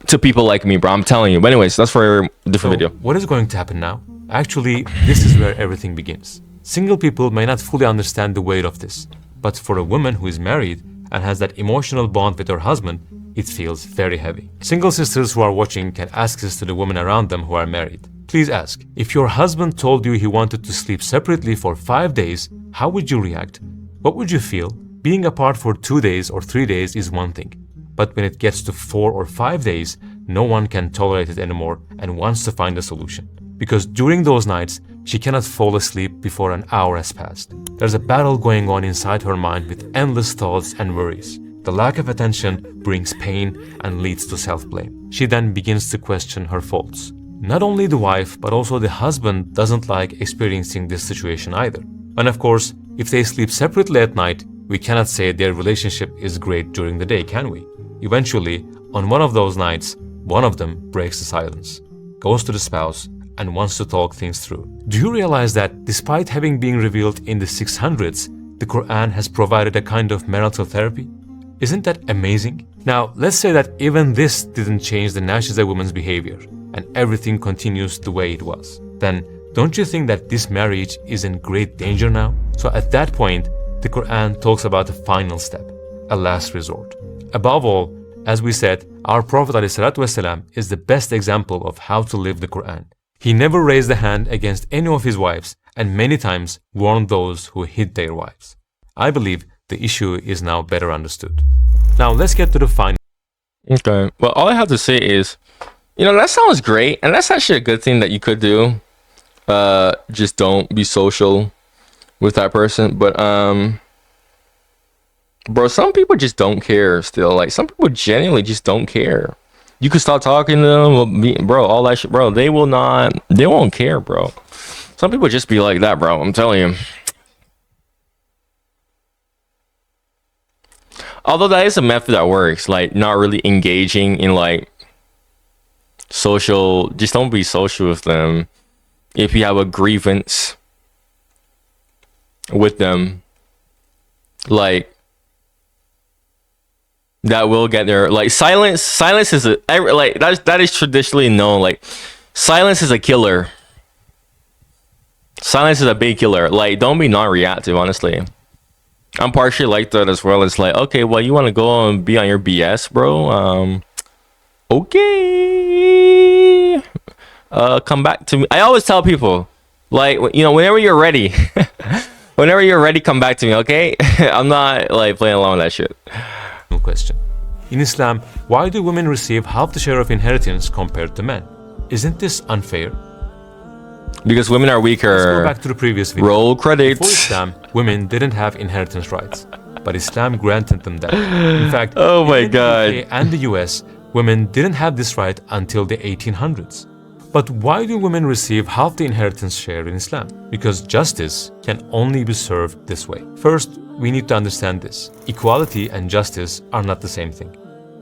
to people like me, bro. I'm telling you. But anyways, that's for a different video. What is going to happen now? Actually, this is where everything begins. Single people may not fully understand the weight of this, but for a woman who is married and has that emotional bond with her husband, it feels very heavy. Single sisters who are watching can ask this to the women around them who are married. Please ask, if your husband told you he wanted to sleep separately for 5 days, how would you react? What would you feel? Being apart for 2 days or 3 days is one thing, but when it gets to 4 or 5 days, no one can tolerate it anymore and wants to find a solution. Because during those nights, she cannot fall asleep before an hour has passed. There's a battle going on inside her mind with endless thoughts and worries. The lack of attention brings pain and leads to self-blame. She then begins to question her faults. Not only the wife, but also the husband doesn't like experiencing this situation either. And of course, if they sleep separately at night, we cannot say their relationship is great during the day, can we? Eventually, on one of those nights, one of them breaks the silence, goes to the spouse, and wants to talk things through. Do you realize that despite having been revealed in the 600s, the Quran has provided a kind of marital therapy? Isn't that amazing? Now, let's say that even this didn't change the Nashiza woman's behavior, and everything continues the way it was. Then, don't you think that this marriage is in great danger now? So at that point, the Quran talks about a final step, a last resort. Above all, as we said, our Prophet ﷺ is the best example of how to live the Quran. He never raised a hand against any of his wives and many times warned those who hid their wives. I believe the issue is now better understood. Now let's get to the final. Okay. Well, all I have to say is, you know, that sounds great. And that's actually a good thing that you could do. Just don't be social with that person. But, bro, some people just don't care still. Like, some people genuinely just don't care. You could start talking to them, bro, all that shit, bro. They won't care, bro. Some people just be like that, bro. I'm telling you. Although that is a method that works, like not really engaging in like social, just don't be social with them. If you have a grievance with them, like, that will get there. Like, silence is that is traditionally known. Like, silence is a killer. Silence is a big killer. Like, don't be non-reactive, honestly. I'm partially like that as well. It's like, okay, well, you want to go and be on your BS, bro? Okay. Come back to me. I always tell people, like, you know, whenever you're ready, come back to me, okay? I'm not like playing along with that shit. Question. In Islam, why do women receive half the share of inheritance compared to men? Isn't this unfair? Because women are Let's go weaker. back to the previous video. Roll Before credits. Islam, women didn't have inheritance rights, but Islam granted them that. In fact, Oh my in the God. UK and the US, women didn't have this right until the 1800s. But why do women receive half the inheritance share in Islam? Because justice can only be served this way. First, we need to understand this. Equality and justice are not the same thing.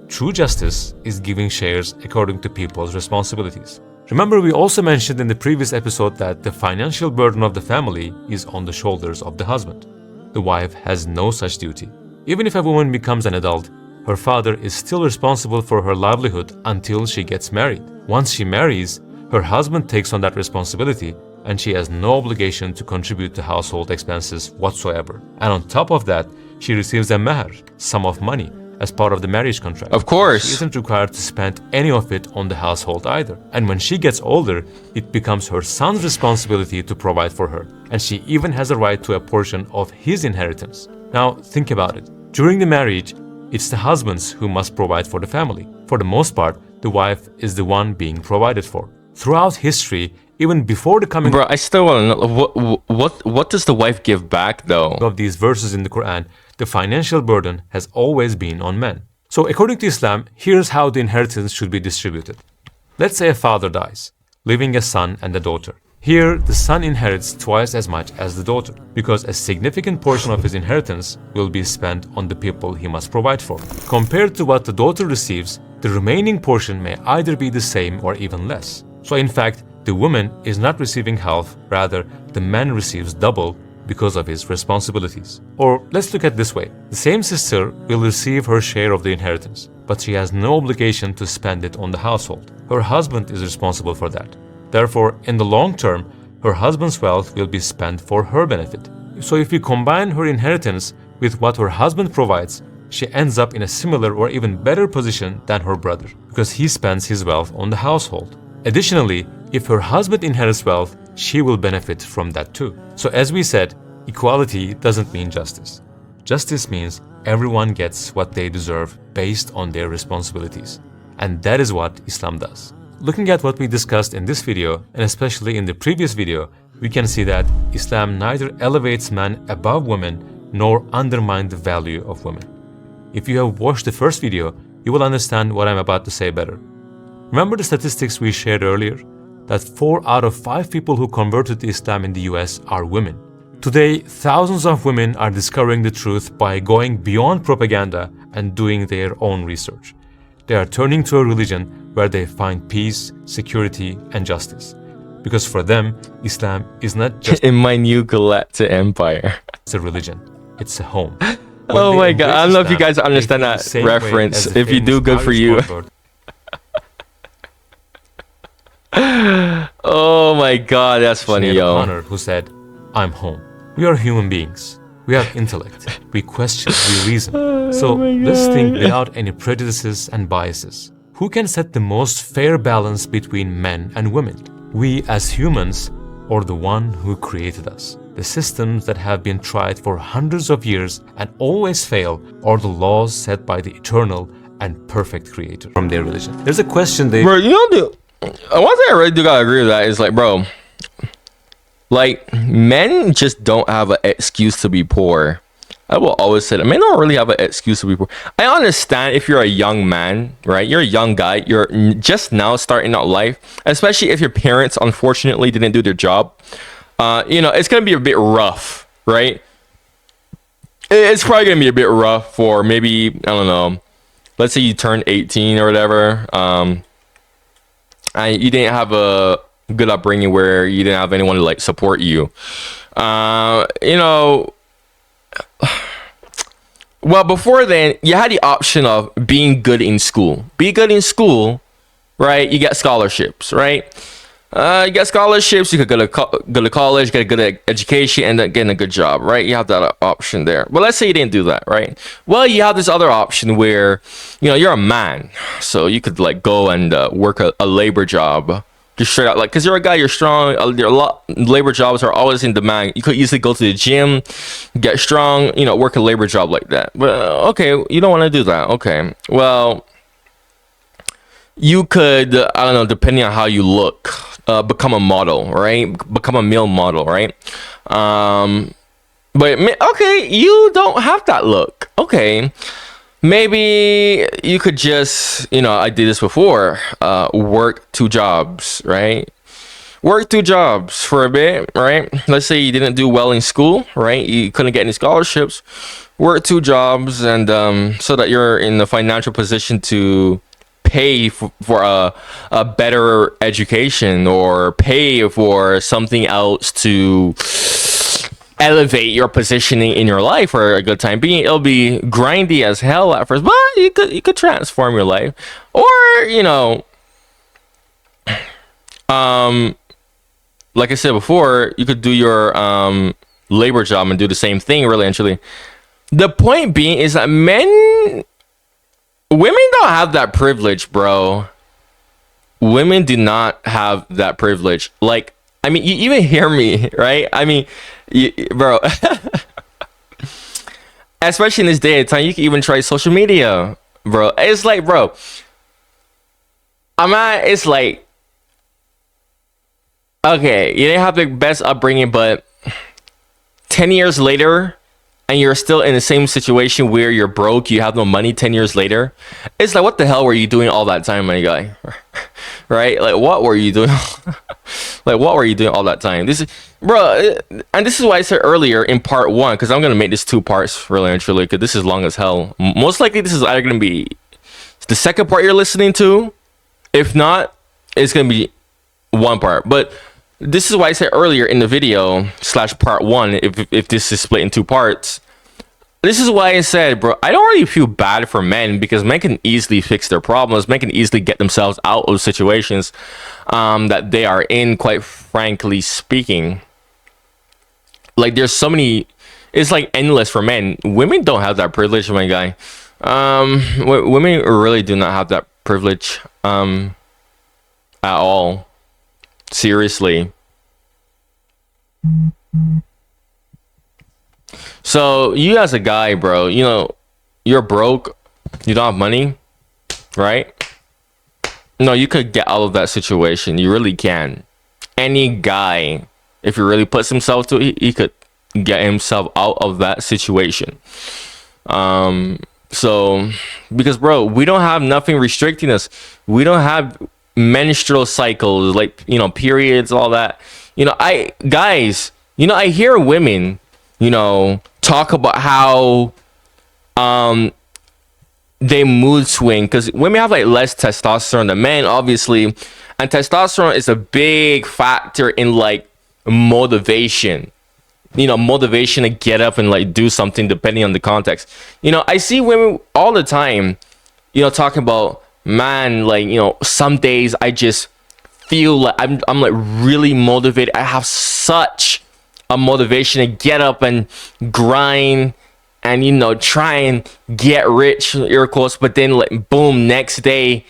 True justice is giving shares according to people's responsibilities. Remember, we also mentioned in the previous episode that the financial burden of the family is on the shoulders of the husband. The wife has no such duty. Even if a woman becomes an adult, her father is still responsible for her livelihood until she gets married. Once she marries, her husband takes on that responsibility and she has no obligation to contribute to household expenses whatsoever. And on top of that, she receives a mahr, sum of money, as part of the marriage contract. Of course. She isn't required to spend any of it on the household either. And when she gets older, it becomes her son's responsibility to provide for her. And she even has a right to a portion of his inheritance. Now, think about it. During the marriage, it's the husbands who must provide for the family. For the most part, the wife is the one being provided for. Throughout history, even before the coming Bro, I still want to know what does the wife give back though? of these verses in the Quran, the financial burden has always been on men. So according to Islam, here's how the inheritance should be distributed. Let's say a father dies, leaving a son and a daughter. Here, the son inherits twice as much as the daughter, because a significant portion of his inheritance will be spent on the people he must provide for. Compared to what the daughter receives, the remaining portion may either be the same or even less. So in fact, the woman is not receiving half, rather, the man receives double because of his responsibilities. Or let's look at it this way. The same sister will receive her share of the inheritance, but she has no obligation to spend it on the household. Her husband is responsible for that. Therefore, in the long term, her husband's wealth will be spent for her benefit. So if we combine her inheritance with what her husband provides, she ends up in a similar or even better position than her brother, because he spends his wealth on the household. Additionally, if her husband inherits wealth, she will benefit from that too. So as we said, equality doesn't mean justice. Justice means everyone gets what they deserve based on their responsibilities. And that is what Islam does. Looking at what we discussed in this video, and especially in the previous video, we can see that Islam neither elevates men above women nor undermines the value of women. If you have watched the first video, you will understand what I'm about to say better. Remember the statistics we shared earlier? That 4 out of 5 people who converted to Islam in the US are women. Today, thousands of women are discovering the truth by going beyond propaganda and doing their own research. They are turning to a religion where they find peace, security, and justice. Because for them, Islam is not just In my new galactic empire. a religion, it's a home. Oh my God, I don't know if you guys understand that reference. If you do, good for you. Oh my God, that's funny, yo. Connor, who said, "I'm home. We are human beings. We have intellect. We question, we reason. So let's think without any prejudices and biases. Who can set the most fair balance between men and women? We as humans, or the one who created us? The systems that have been tried for hundreds of years and always fail, or the laws set by the eternal and perfect creator?" From their religion. There's a question they Bro, you know, dude, one thing I really do gotta agree with that is like, bro, like men just don't have an excuse to be poor. I will always say that men don't really have an excuse to be poor. I understand if you're a young man, right? You're a young guy. You're just now starting out life, especially if your parents unfortunately didn't do their job. You know, it's gonna be a bit rough, right? It's probably gonna be a bit rough for maybe, I don't know, let's say you turned 18 or whatever. And you didn't have a good upbringing where you didn't have anyone to like support you. You know, well, before then, you had the option of being good in school. Be good in school, right? You get scholarships, right? You get scholarships, you could go to college, get a good education, and then get a good job, right? You have that option there. But let's say you didn't do that, right? Well, you have this other option where, you know, you're a man, so you could like go and work a labor job, just straight out, like, because you're a guy, you're strong. Labor jobs are always in demand. You could easily go to the gym, get strong, you know, work a labor job like that. But okay, you don't want to do that. Okay, well, you could, I don't know, depending on how you look, become a model, right? Become a male model, right? But okay, you don't have that look. Okay, maybe you could just, I did this before. Work 2 jobs, right? Work 2 jobs for a bit, right? Let's say you didn't do well in school, right? You couldn't get any scholarships. Work 2 jobs, and so that you're in the financial position to pay for a better education, or pay for something else to elevate your positioning in your life for a good time being. It'll be grindy as hell at first, but you could transform your life. Or like I said before, you could do your labor job and do the same thing, really, actually. The point being is that women don't have that privilege, bro. Women do not have that privilege. Like, I mean, you even hear me, right? I mean, bro, especially in this day and time, you can even try social media, bro. It's like, bro, it's like, okay, you didn't have the best upbringing, but 10 years later, and you're still in the same situation where you're broke, you have no money 10 years later. It's like, what the hell were you doing all that time, my guy? Right? Like, what were you doing? Like, what were you doing all that time? This is, bro, and this is why I said earlier in part 1, because I'm going to make this 2 parts, really and truly, because this is long as hell. Most likely, this is either going to be the second part you're listening to. If not, it's going to be 1 part. But this is why I said earlier in the video / part 1, if this is split in 2 parts, this is why I said, bro, I don't really feel bad for men, because men can easily fix their problems. Men can easily get themselves out of situations that they are in, quite frankly speaking. Like, there's so many, it's like endless for men. Women don't have that privilege, my guy. Women really do not have that privilege at all. Seriously. So you as a guy, bro, you're broke, you don't have money, right? No, you could get out of that situation. You really can. Any guy, if he really puts himself to it, he could get himself out of that situation. So, because, bro, we don't have nothing restricting us. We don't have menstrual cycles, like, periods, all that. I hear women, talk about how they mood swing, because women have like less testosterone than men, obviously, and testosterone is a big factor in like motivation. Motivation to get up and like do something, depending on the context. I see women all the time, talking about, man, like, some days I just feel like I'm like really motivated. I have such a motivation to get up and grind and try and get rich, air quotes, but then like boom, next day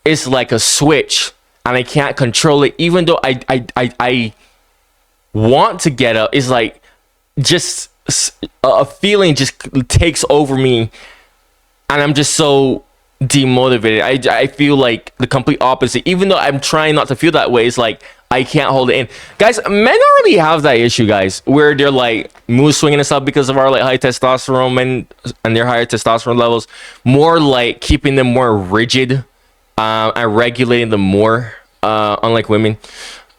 it's like a switch and I can't control it, even though I want to get up. It's like just a feeling just takes over me and I'm just so demotivated. I feel like the complete opposite, even though I'm trying not to feel that way. It's like I can't hold it in. Guys, men don't really have that issue, guys, where they're like mood swinging and stuff because of our like high testosterone men and their higher testosterone levels. More like keeping them more rigid and regulating them more, unlike women.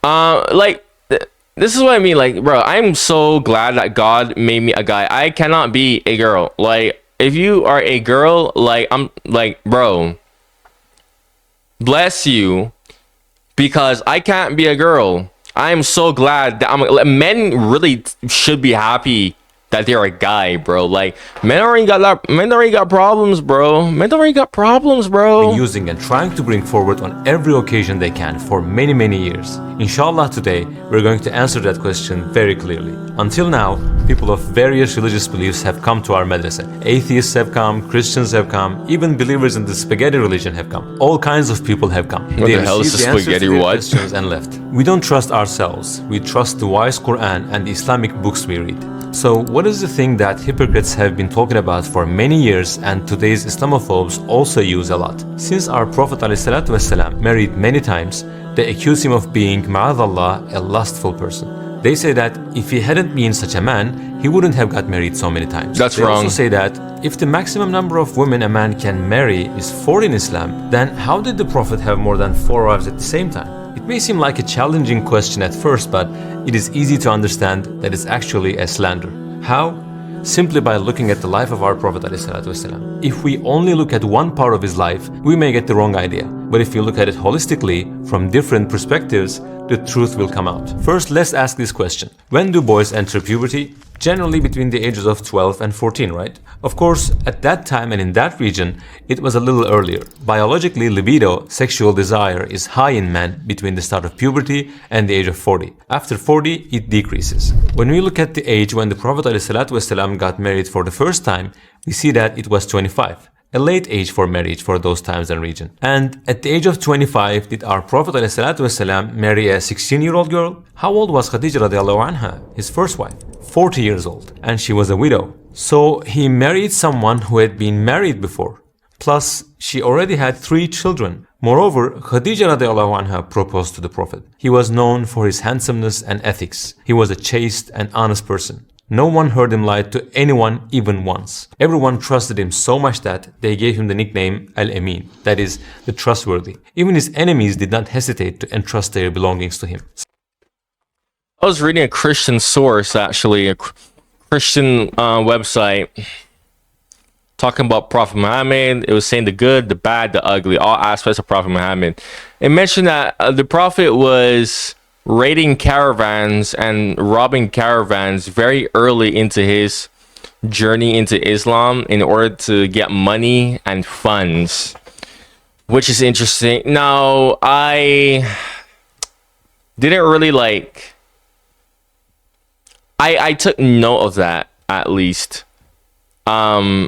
This is what I mean. Like, bro, I'm so glad that God made me a guy. I cannot be a girl. Like, if you are a girl, like, I'm like, bro, bless you, because I can't be a girl. I'm so glad that men really should be happy that they're a guy, bro. Like, men already got problems, bro. Been using and trying to bring forward on every occasion they can for many, many years. Inshallah, today we're going to answer that question very clearly. Until now, people of various religious beliefs have come to our madrasa. Atheists have come, Christians have come, even believers in the spaghetti religion have come. All kinds of people have come. What the hell is the spaghetti what? Questions and left. We don't trust ourselves. We trust the wise Quran and the Islamic books we read. So what is the thing that hypocrites have been talking about for many years and today's Islamophobes also use a lot? Since our Prophet ﷺ married many times, they accuse him of being, ma'adallah, a lustful person. They say that if he hadn't been such a man, he wouldn't have got married so many times. That's they wrong. also say that if the maximum number of women a man can marry is 4 in Islam, then how did the Prophet have more than 4 wives at the same time? It may seem like a challenging question at first, but it is easy to understand that it's actually a slander. How? Simply by looking at the life of our Prophet ﷺ. If we only look at one part of his life, we may get the wrong idea. But if you look at it holistically, from different perspectives, the truth will come out. First, let's ask this question. When do boys enter puberty? Generally between the ages of 12 and 14, right? Of course, at that time and in that region, it was a little earlier. Biologically, libido, sexual desire, is high in men between the start of puberty and the age of 40. After 40, it decreases. When we look at the age when the Prophet ﷺ got married for the first time, we see that it was 25. A late age for marriage for those times and region. And at the age of 25, did our Prophet ﷺ marry a 16-year-old girl? How old was Khadija radiallahu anha, his first wife? 40 years old. And she was a widow. So he married someone who had been married before. Plus, she already had 3 children. Moreover, Khadija radiallahu anha proposed to the Prophet. He was known for his handsomeness and ethics. He was a chaste and honest person. No one heard him lie to anyone even once. Everyone trusted him so much that they gave him the nickname Al-Amin, that is, the trustworthy. Even his enemies did not hesitate to entrust their belongings to him. I was reading a Christian source, actually, a Christian website, talking about Prophet Muhammad. It was saying the good, the bad, the ugly, all aspects of Prophet Muhammad. It mentioned that the Prophet was raiding caravans and robbing caravans very early into his journey into Islam in order to get money and funds, which is interesting. Now, I didn't really I took note of that, at least, but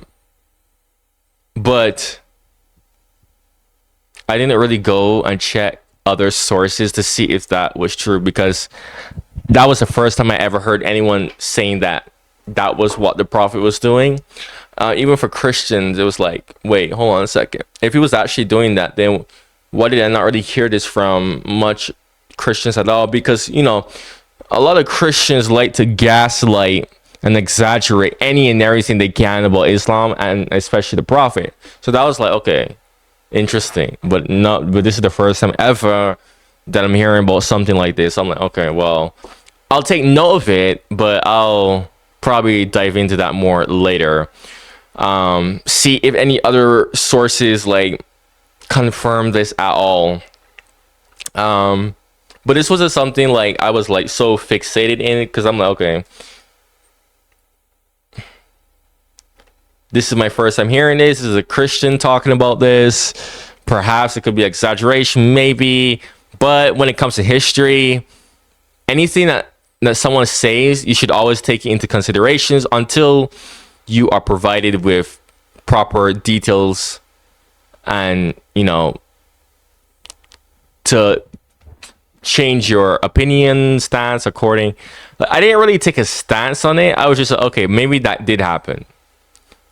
I didn't really go and check other sources to see if that was true, because that was the first time I ever heard anyone saying that that was what the Prophet was doing. Even for Christians, it was like, wait, hold on a second. If he was actually doing that, then why did I not really hear this from much Christians at all? Because, you know, a lot of Christians like to gaslight and exaggerate any and everything they can about Islam, and especially the Prophet. So that was like, okay, interesting, but this is the first time ever that I'm hearing about something like this. I'm like, okay, well, I'll take note of it, but I'll probably dive into that more later. See if any other sources like confirm this at all. But this wasn't something like I was like so fixated in it, because I'm like, okay, this is my first time hearing this. This is a Christian talking about this. Perhaps it could be exaggeration, maybe. But when it comes to history, anything that someone says, you should always take it into considerations until you are provided with proper details and, you know, to change your opinion, stance according. I didn't really take a stance on it. I was just like, okay, maybe that did happen.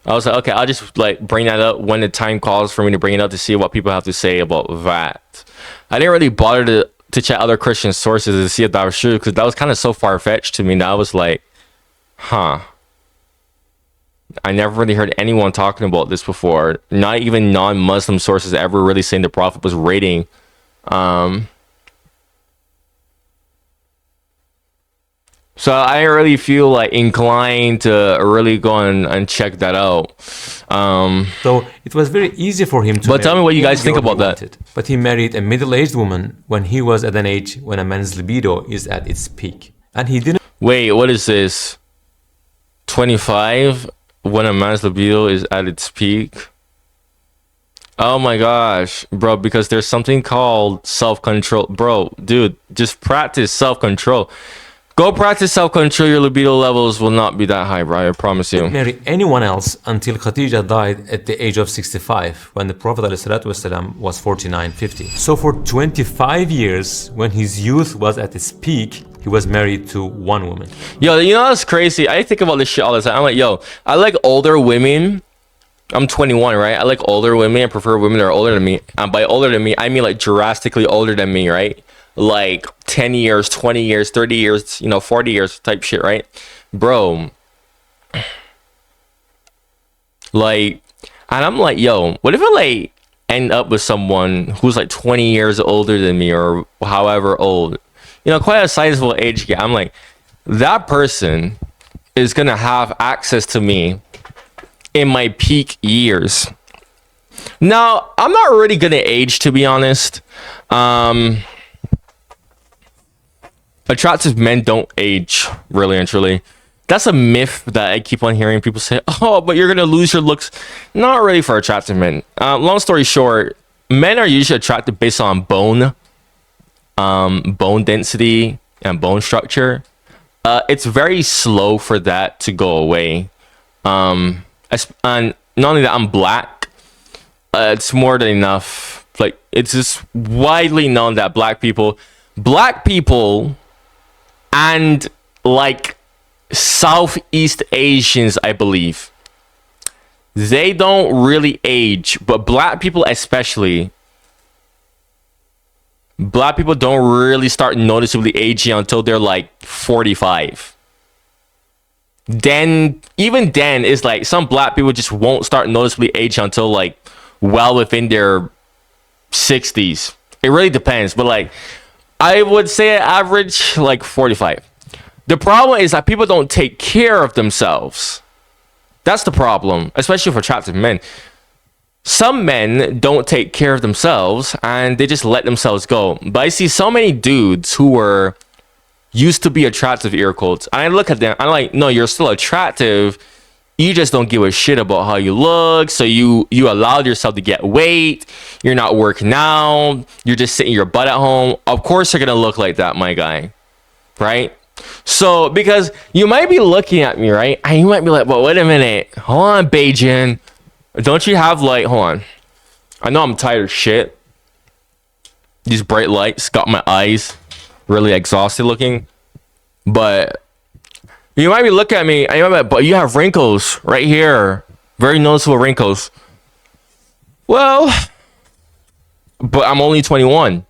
I was like, okay, I'll just like bring that up when the time calls for me to bring it up to see what people have to say about that. I didn't really bother to check other Christian sources to see if that was true, because that was kind of so far-fetched to me that I was like, huh. I never really heard anyone talking about this before. Not even non-Muslim sources ever really saying the Prophet was raiding. So I really feel like inclined to really go and check that out. So it was very easy for him to. But tell me what you guys think about that. Wanted. But he married a middle-aged woman when he was at an age when a man's libido is at its peak, and he didn't. Wait, what is this? 25 when a man's libido is at its peak? Oh my gosh, bro! Because there's something called self-control, bro. Dude, just practice self-control. Go practice self-control. Your libido levels will not be that high, bro. I promise you. Marry anyone else until Khadija died at the age of 65, when the Prophet ﷺ was 49, 50. So for 25 years, when his youth was at its peak, he was married to one woman. Yo, you know what's crazy? I think about this shit all the time. I'm like, yo, I like older women. I'm 21, right? I like older women. I prefer women that are older than me. And by older than me, I mean like drastically older than me, right? Like 10 years, 20 years, 30 years, 40 years type shit, right? Bro. Like, and I'm like, yo, what if I like end up with someone who's like 20 years older than me or however old? Quite a sizable age gap. I'm like, that person is gonna have access to me in my peak years. Now, I'm not really gonna age, to be honest. Attractive men don't age, really and truly. That's a myth that I keep on hearing people say, oh, but you're gonna lose your looks. Not really for attractive men. Long story short, men are usually attracted based on bone density and bone structure. It's very slow for that to go away. And not only that, I'm black. It's more than enough. Like, it's just widely known that black people and like Southeast Asians, I believe, they don't really age, but black people especially, black people don't really start noticeably aging until they're like 45. Even then, it's like some black people just won't start noticeably aging until like well within their 60s. It really depends, but like I would say an average like 45. The problem is that people don't take care of themselves. That's the problem, especially for attractive men. Some men don't take care of themselves and they just let themselves go. But I see so many dudes who were used to be attractive, air quotes, and I look at them, I'm like, no, you're still attractive. You just don't give a shit about how you look. So you allowed yourself to get weight. You're not working out. You're just sitting your butt at home. Of course you're gonna look like that, my guy. Right? So, because you might be looking at me, right? And you might be like, well, wait a minute. Hold on, Beijing. Don't you have like, hold on. I know I'm tired of shit. These bright lights got my eyes really exhausted looking. But you might be looking at me and you might be like, but you have wrinkles right here. Very noticeable wrinkles. Well, but I'm only 21.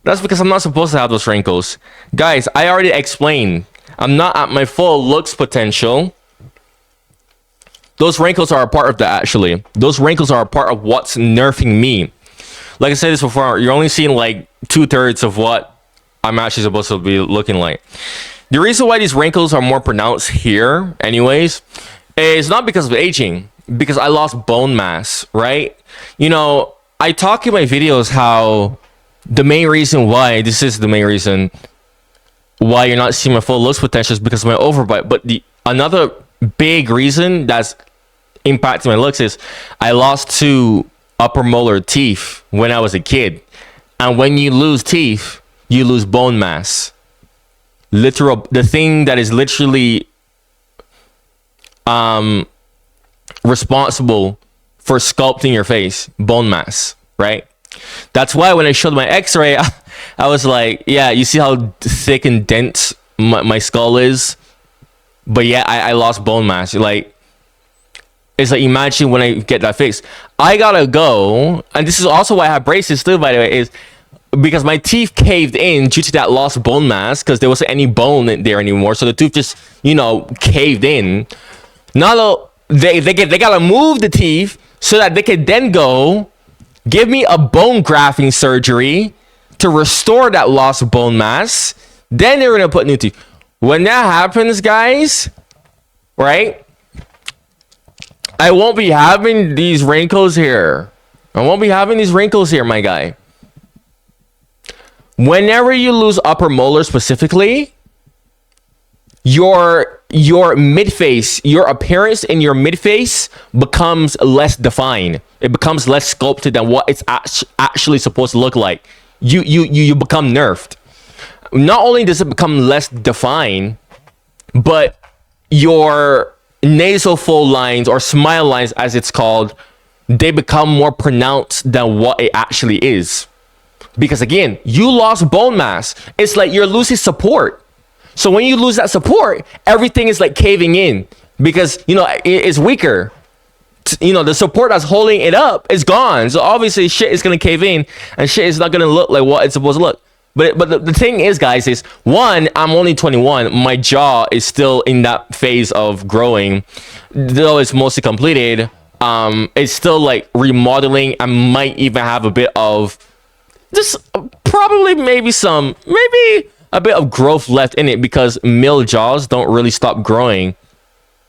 That's because I'm not supposed to have those wrinkles. Guys, I already explained. I'm not at my full looks potential. Those wrinkles are a part of that, actually. Those wrinkles are a part of what's nerfing me. Like I said this before, you're only seeing like 2/3 of what I'm actually supposed to be looking like. The reason why these wrinkles are more pronounced here, anyways, is not because of aging. Because I lost bone mass, right? I talk in my videos how the main reason why, this is the main reason why you're not seeing my full looks potential is because of my overbite. But another big reason that's impacting my looks is I lost 2 upper molar teeth when I was a kid. And when you lose teeth, you lose bone mass. The thing that is literally responsible for sculpting your face, bone mass, right? That's why when I showed my x-ray, I was like, yeah, you see how thick and dense my skull is? But yeah, I lost bone mass. Like, it's like, imagine when I get that fixed. I gotta go, and this is also why I have braces too, by the way, is because my teeth caved in due to that lost bone mass, because there wasn't any bone in there anymore. So the tooth just, caved in. Now they gotta move the teeth so that they can then go give me a bone grafting surgery to restore that lost bone mass. Then they're gonna put new teeth. When that happens, guys, right? I won't be having these wrinkles here. I won't be having these wrinkles here, my guy. Whenever you lose upper molar specifically, your mid-face, your appearance in your mid-face becomes less defined. It becomes less sculpted than what it's actually supposed to look like. You become nerfed. Not only does it become less defined, but your nasal fold lines or smile lines, as it's called, they become more pronounced than what it actually is. Because again, you lost bone mass. It's like you're losing support. So when you lose that support, everything is like caving in because, you know, it's weaker. You know, the support that's holding it up is gone. So obviously shit is going to cave in and shit is not going to look like what it's supposed to look. But the thing is, guys, is one, I'm only 21. My jaw is still in that phase of growing. Though it's mostly completed, it's still like remodeling. I might even have a bit of just probably maybe a bit of growth left in it because male jaws don't really stop growing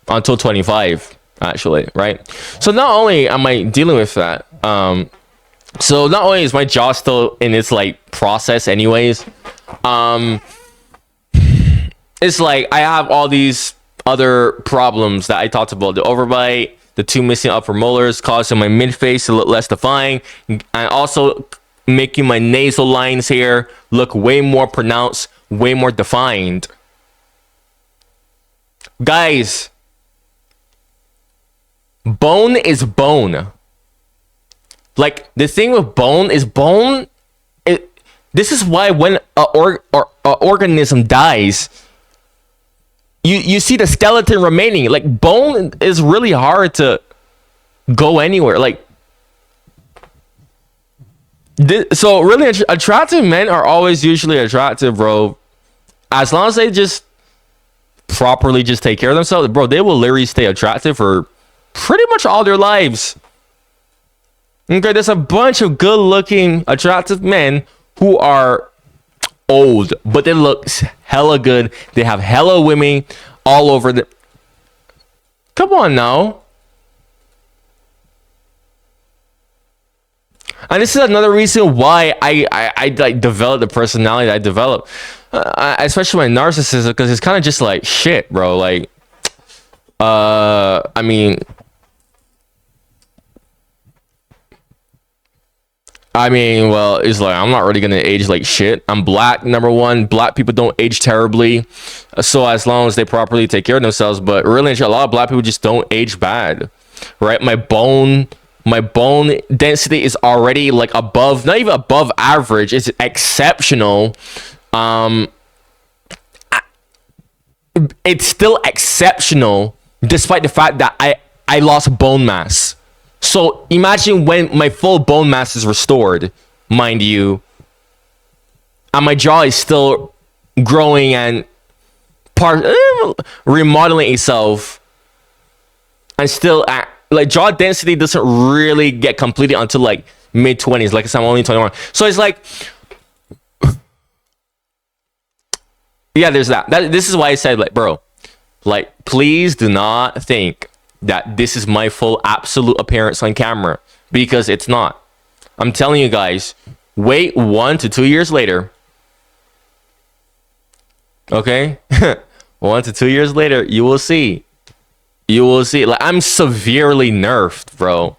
until 25, actually, right? So not only am I dealing with that, so not only is my jaw still in its like process anyways, it's like I have all these other problems that I talked about: the overbite, the 2 missing upper molars causing my mid face to look less defined, and also making my nasal lines here look way more pronounced, way more defined. Guys, bone is bone. Like, the thing with bone is bone. This is why when a organism dies, you see the skeleton remaining. Like, bone is really hard to go anywhere. Like, so really attractive men are always usually attractive, bro. As long as they just properly just take care of themselves, bro, they will literally stay attractive for pretty much all their lives. Okay, there's a bunch of good-looking, attractive men who are old, but they look hella good. They have hella women all over the... Come on now. And this is another reason why I like developed the personality that I developed, especially my narcissism, because it's kind of just like shit, bro. Like, I mean, well, it's like I'm not really gonna age like shit. I'm black, number one. Black people don't age terribly, so as long as they properly take care of themselves. But really, a lot of black people just don't age bad, right? My bone density is already like above, not even above average. It's exceptional. It's still exceptional despite the fact that I lost bone mass. So imagine when my full bone mass is restored, mind you, and my jaw is still growing and remodeling itself, and still like jaw density doesn't really get completed until like mid-20s. Like I said, I'm only 21. So it's like, yeah, there's that. This is why I said, like, bro, like, please do not think that this is my full absolute appearance on camera, because it's not. I'm telling you guys, wait 1 to 2 years later. Okay? 1 to 2 years later, you will see. You will see. Like, I'm severely nerfed, bro.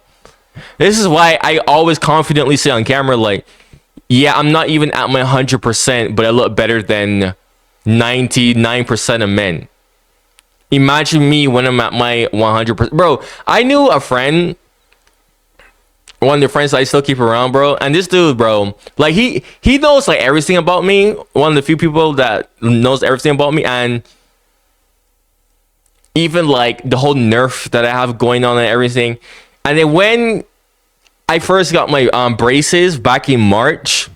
This is why I always confidently say on camera, like, yeah, I'm not even at my 100%, but I look better than 99% of men. Imagine me when I'm at my 100%. Bro, I knew a friend, one of the friends I still keep around, bro. And this dude, bro, like he knows like everything about me. One of the few people that knows everything about me. And even like the whole nerf that I have going on and everything. And then when I first got my braces back in March,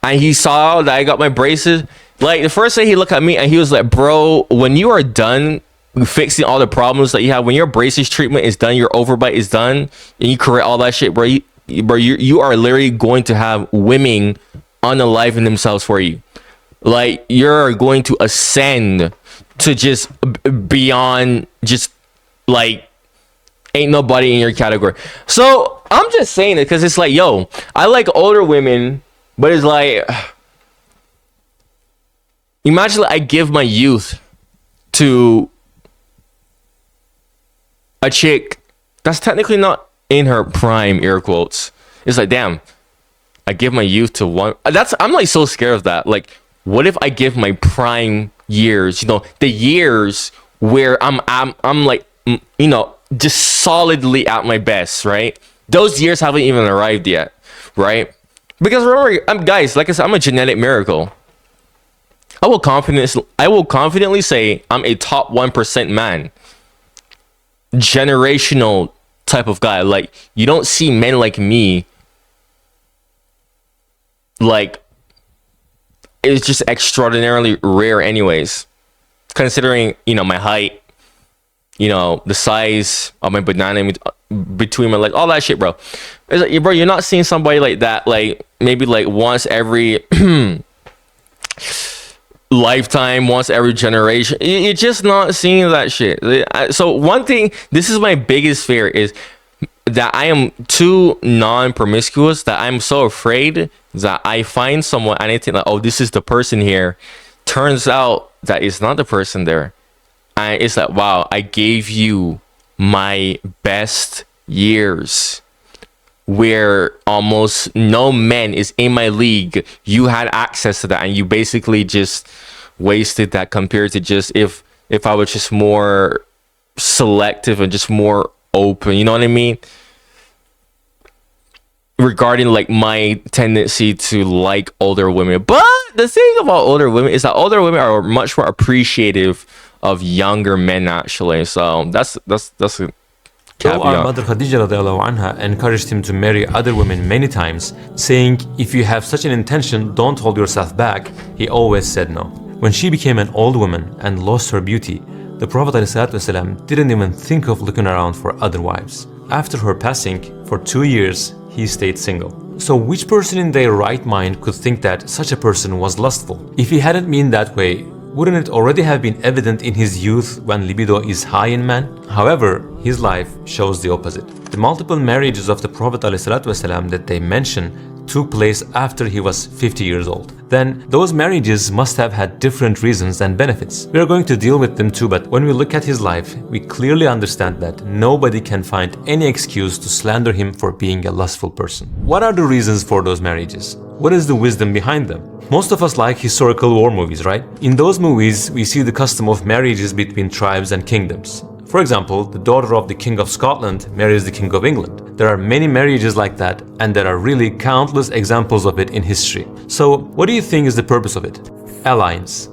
and he saw that I got my braces, like the first day he looked at me and he was like, bro, when you are done fixing all the problems that you have, when your braces treatment is done, your overbite is done, and you correct all that shit, bro, you are literally going to have women unalive themselves for you. Like, you're going to ascend to just beyond, just like ain't nobody in your category. So I'm just saying it because it's like, yo, I like older women, but it's like, imagine like, I give my youth to a chick that's technically not in her prime, air quotes. It's like, damn, I give my youth to one. I'm like so scared of that. Like, what if I give my prime years, you know, the years where I'm like, you know, just solidly at my best, right? Those years haven't even arrived yet, right? Because remember, guys, like I said, I'm a genetic miracle. I will confidently say I'm a top 1% man. Generational type of guy. Like, you don't see men like me. Like, it's just extraordinarily rare anyways. Considering, you know, my height, you know, the size of my banana between my legs, all that shit, bro. It's like, bro, you're not seeing somebody like that, like, maybe like once every lifetime, once every generation. You're just not seeing that shit. So one thing, this is my biggest fear, is that I am too non-promiscuous, that I'm so afraid that I find someone and I think like, oh, this is the person here. Turns out that it's not the person there. And it's like, wow, I gave you my best years where almost no man is in my league. You had access to that and you basically just wasted that compared to just if I was just more selective and just more open, you know what I mean? Regarding like my tendency to like older women. But the thing about older women is that older women are much more appreciative of younger men, actually. So that's a So caveat. our mother Khadija radiallahu anha encouraged him to marry other women many times, saying, if you have such an intention, don't hold yourself back. He always said no. When she became an old woman and lost her beauty, the Prophet ﷺ didn't even think of looking around for other wives. After her passing, for 2 years, he stayed single. So which person in their right mind could think that such a person was lustful? If he hadn't been that way, wouldn't it already have been evident in his youth when libido is high in man? However, his life shows the opposite. The multiple marriages of the Prophet ﷺ that they mention took place after he was 50 years old. Then those marriages must have had different reasons and benefits. We are going to deal with them too, but when we look at his life, we clearly understand that nobody can find any excuse to slander him for being a lustful person. What are the reasons for those marriages? What is the wisdom behind them? Most of us like historical war movies, right? In those movies, we see the custom of marriages between tribes and kingdoms. For example, the daughter of the King of Scotland marries the King of England. There are many marriages like that, and there are really countless examples of it in history. So, what do you think is the purpose of it? Alliance.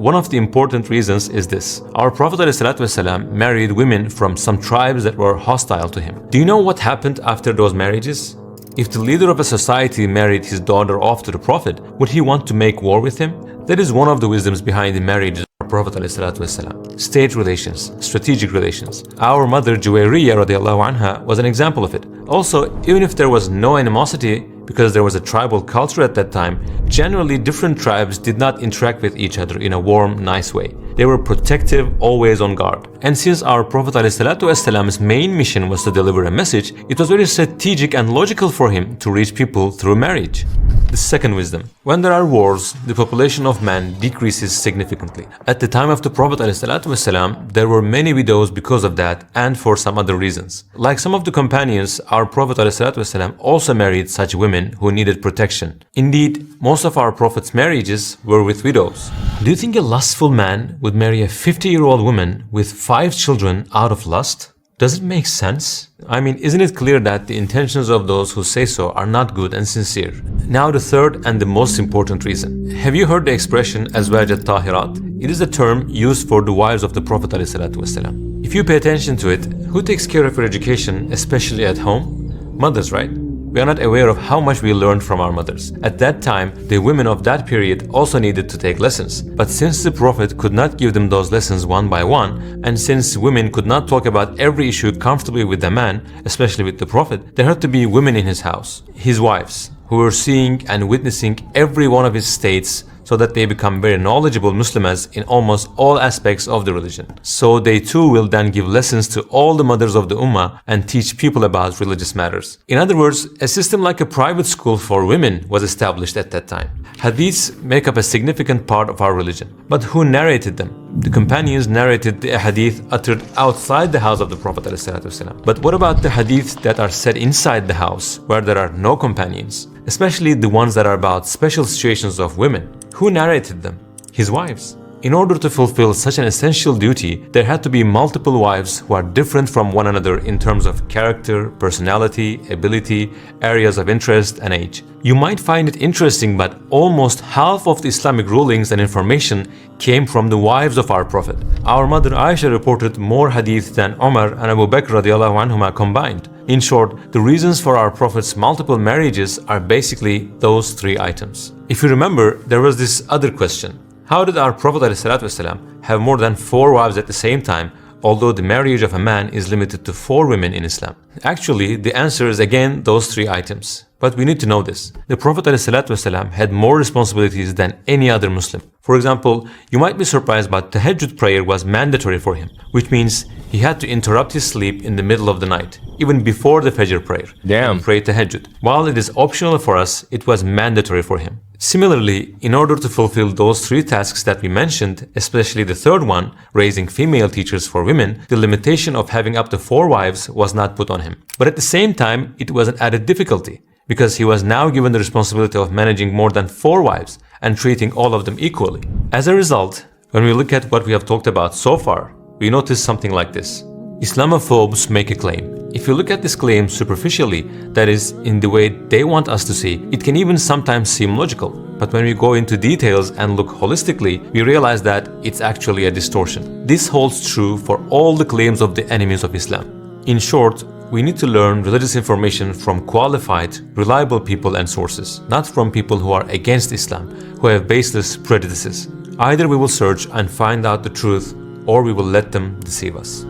One of the important reasons is this. Our Prophet ﷺ married women from some tribes that were hostile to him. Do you know what happened after those marriages? If the leader of a society married his daughter off to the Prophet, would he want to make war with him? That is one of the wisdoms behind the marriages of our Prophet ﷺ. State relations, strategic relations. Our mother Juwayriyah radiallahu anha was an example of it. Also, even if there was no animosity, because there was a tribal culture at that time, generally different tribes did not interact with each other in a warm, nice way. They were protective, always on guard. And since our Prophet ﷺ's main mission was to deliver a message, it was very strategic and logical for him to reach people through marriage. The second wisdom. When there are wars, the population of man decreases significantly. At the time of the Prophet ﷺ, there were many widows because of that and for some other reasons. Like some of the companions, our Prophet ﷺ also married such women who needed protection. Indeed, most of our Prophet's marriages were with widows. Do you think a lustful man would marry a 50-year-old woman with 5 children out of lust? Does it make sense? I mean, isn't it clear that the intentions of those who say so are not good and sincere? Now the third and the most important reason. Have you heard the expression azwaj al-tahirat? It is a term used for the wives of the Prophet ﷺ. If you pay attention to it, who takes care of your education, especially at home? Mothers, right? We are not aware of how much we learned from our mothers. At that time, the women of that period also needed to take lessons. But since the Prophet could not give them those lessons one by one, and since women could not talk about every issue comfortably with the man, especially with the Prophet, there had to be women in his house, his wives, who were seeing and witnessing every one of his states, so that they become very knowledgeable Muslims in almost all aspects of the religion. So they too will then give lessons to all the mothers of the Ummah and teach people about religious matters. In other words, a system like a private school for women was established at that time. Hadiths make up a significant part of our religion. But who narrated them? The companions narrated the hadith uttered outside the house of the Prophet ﷺ. But what about the hadiths that are said inside the house, where there are no companions? Especially the ones that are about special situations of women. Who narrated them? His wives. In order to fulfill such an essential duty, there had to be multiple wives who are different from one another in terms of character, personality, ability, areas of interest, and age. You might find it interesting, but almost half of the Islamic rulings and information came from the wives of our Prophet. Our mother Aisha reported more hadith than Umar and Abu Bakr radiallahu anhuma combined. In short, the reasons for our Prophet's multiple marriages are basically those three items. If you remember, there was this other question. How did our Prophet ﷺ have more than 4 wives at the same time, although the marriage of a man is limited to 4 women in Islam? Actually, the answer is again those 3 items. But we need to know this. The Prophet ﷺ had more responsibilities than any other Muslim. For example, you might be surprised, but tahajjud prayer was mandatory for him, which means he had to interrupt his sleep in the middle of the night, even before the Fajr prayer. Damn. Pray tahajjud. While it is optional for us, it was mandatory for him. Similarly, in order to fulfill those 3 tasks that we mentioned, especially the third one, raising female teachers for women, the limitation of having up to 4 wives was not put on him. But at the same time, it was an added difficulty, because he was now given the responsibility of managing more than 4 wives and treating all of them equally. As a result, when we look at what we have talked about so far, we notice something like this. Islamophobes make a claim. If you look at this claim superficially, that is, in the way they want us to see, it can even sometimes seem logical. But when we go into details and look holistically, we realize that it's actually a distortion. This holds true for all the claims of the enemies of Islam. In short, we need to learn religious information from qualified, reliable people and sources, not from people who are against Islam, who have baseless prejudices. Either we will search and find out the truth, or we will let them deceive us.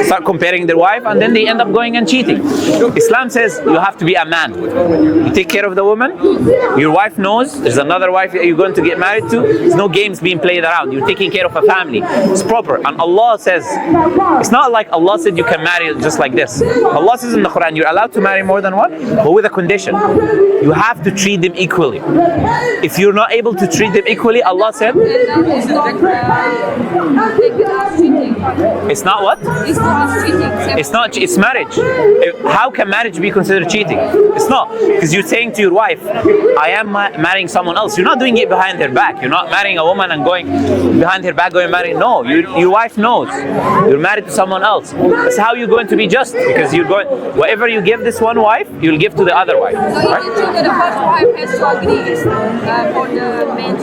Start comparing their wife, and then they end up going and cheating. Islam says you have to be a man. You take care of the woman. Your wife knows there's another wife that you're going to get married to. There's no games being played around. You're taking care of a family. It's proper. And Allah says, it's not like Allah said you can marry just like this. Allah says in the Quran, you're allowed to marry more than one, but with a condition. You have to treat them equally. If you're not able to treat them equally, Allah said, it's not what? It's not, it's marriage. How can marriage be considered cheating? It's not. Because you're saying to your wife, I am marrying someone else. You're not doing it behind her back. You're not marrying a woman and going behind her back, going marrying. No, your wife knows. You're married to someone else. That's how you're going to be just. Because you're going, whatever you give this one wife, you'll give to the other wife. Right?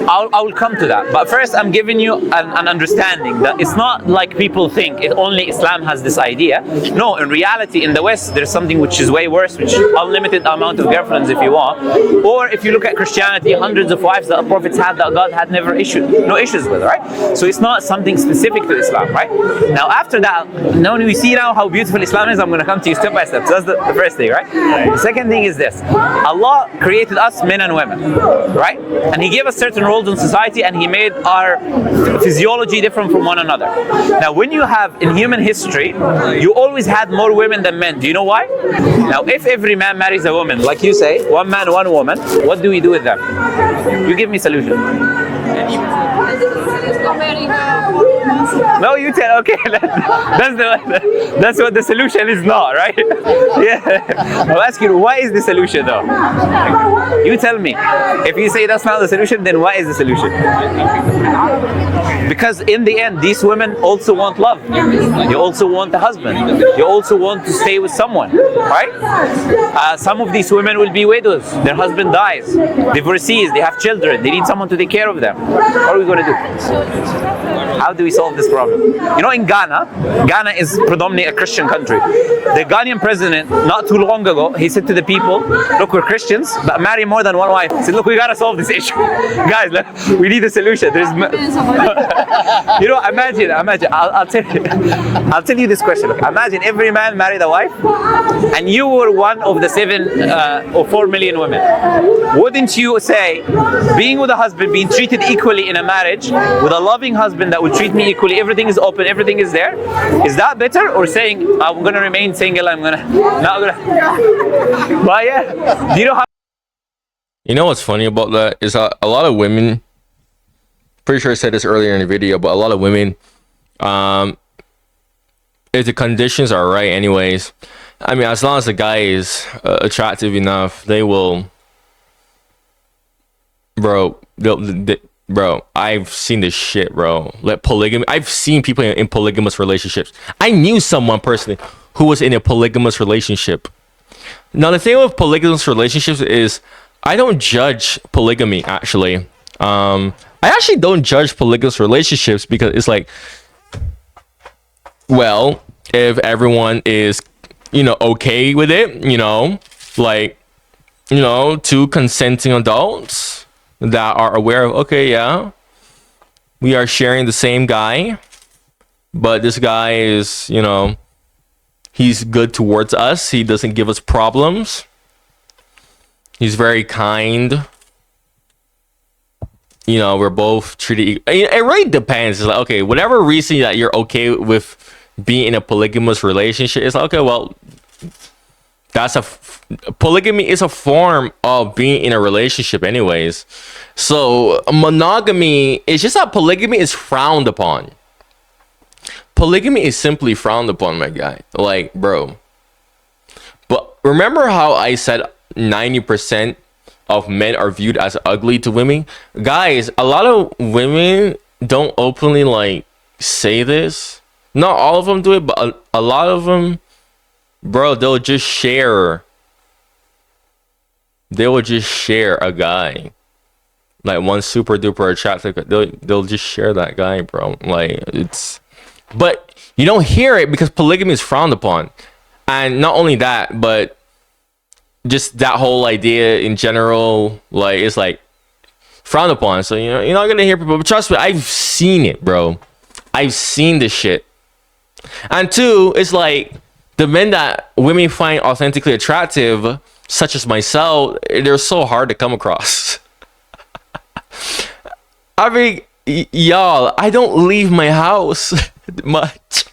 I will come to that. But first, I'm giving you an understanding that it's not like people think only Islam has this idea. No, in reality, in the West, there's something which is way worse, which is unlimited amount of girlfriends if you want. Or if you look at Christianity, hundreds of wives that the prophets had that God had never no issues with, right? So it's not something specific to Islam, right? Now after that, now when we see now how beautiful Islam is, I'm going to come to you step by step. So that's the first thing, right? The second thing is this. Allah created us men and women, right? And He gave us certain roles in society, and He made our physiology different from one another. Now when you have in human history, you always had more women than men. Do you know why? Now if every man marries a woman, like you say, one man, one woman, what do we do with them? You give me a solution. No, you tell. Okay, that's what the solution is not, right? Yeah. I'll ask you, what is the solution though? You tell me. If you say that's not the solution, then what is the solution? Because in the end, these women also want love. They also want a husband. They also want to stay with someone, right? Some of these women will be widows. Their husband dies. Divorcees. They have children. They need someone to take care of them. What are we going to do? How do we solve this problem? You know, in Ghana is predominantly a Christian country. The Ghanaian president, not too long ago, he said to the people, look, we're Christians, but marry more than one wife. He said, look, we gotta solve this issue. Guys, look, we need a solution. There's you know, imagine, I'll tell you this question. Look, imagine every man married a wife, and you were one of the 7 or 4 million women. Wouldn't you say, being with a husband, being treated equally in a marriage, with a loving husband that will treat me equally, everything is open, everything is there, is that better? Or saying, I'm gonna remain single, not gonna. But yeah, do you know how? You know what's funny about that is that a lot of women, pretty sure I said this earlier in the video, but a lot of women, if the conditions are right anyways, I mean, as long as the guy is attractive enough, they will, bro, bro, I've seen this shit, bro. Like polygamy. I've seen people in polygamous relationships. I knew someone personally who was in a polygamous relationship. Now the thing with polygamous relationships is I don't judge polygamy actually. I actually don't judge polygamous relationships because it's like, well, if everyone is, okay with it, like, two consenting adults that are aware of, okay, yeah, we are sharing the same guy, but this guy is, he's good towards us. He doesn't give us problems. He's very kind. We're both treated. It really depends. It's like, okay, whatever reason that you're okay with being in a polygamous relationship, it's like, okay, well, polygamy is a form of being in a relationship, anyways. So monogamy is just that polygamy is frowned upon. Polygamy is simply frowned upon, my guy. Like, bro. But remember how I said 90% of men are viewed as ugly to women? Guys, a lot of women don't openly like say this. Not all of them do it, but a lot of them, bro, they'll just share. They will just share a guy. Like one super duper attractive, they'll just share that guy, bro. Like it's, but you don't hear it because polygamy is frowned upon. And not only that, but just that whole idea in general, like it's like frowned upon. So you're not gonna hear people, but trust me, I've seen it, bro. I've seen this shit. And two, it's like the men that women find authentically attractive, such as myself, they're so hard to come across. I mean, y'all, I don't leave my house much.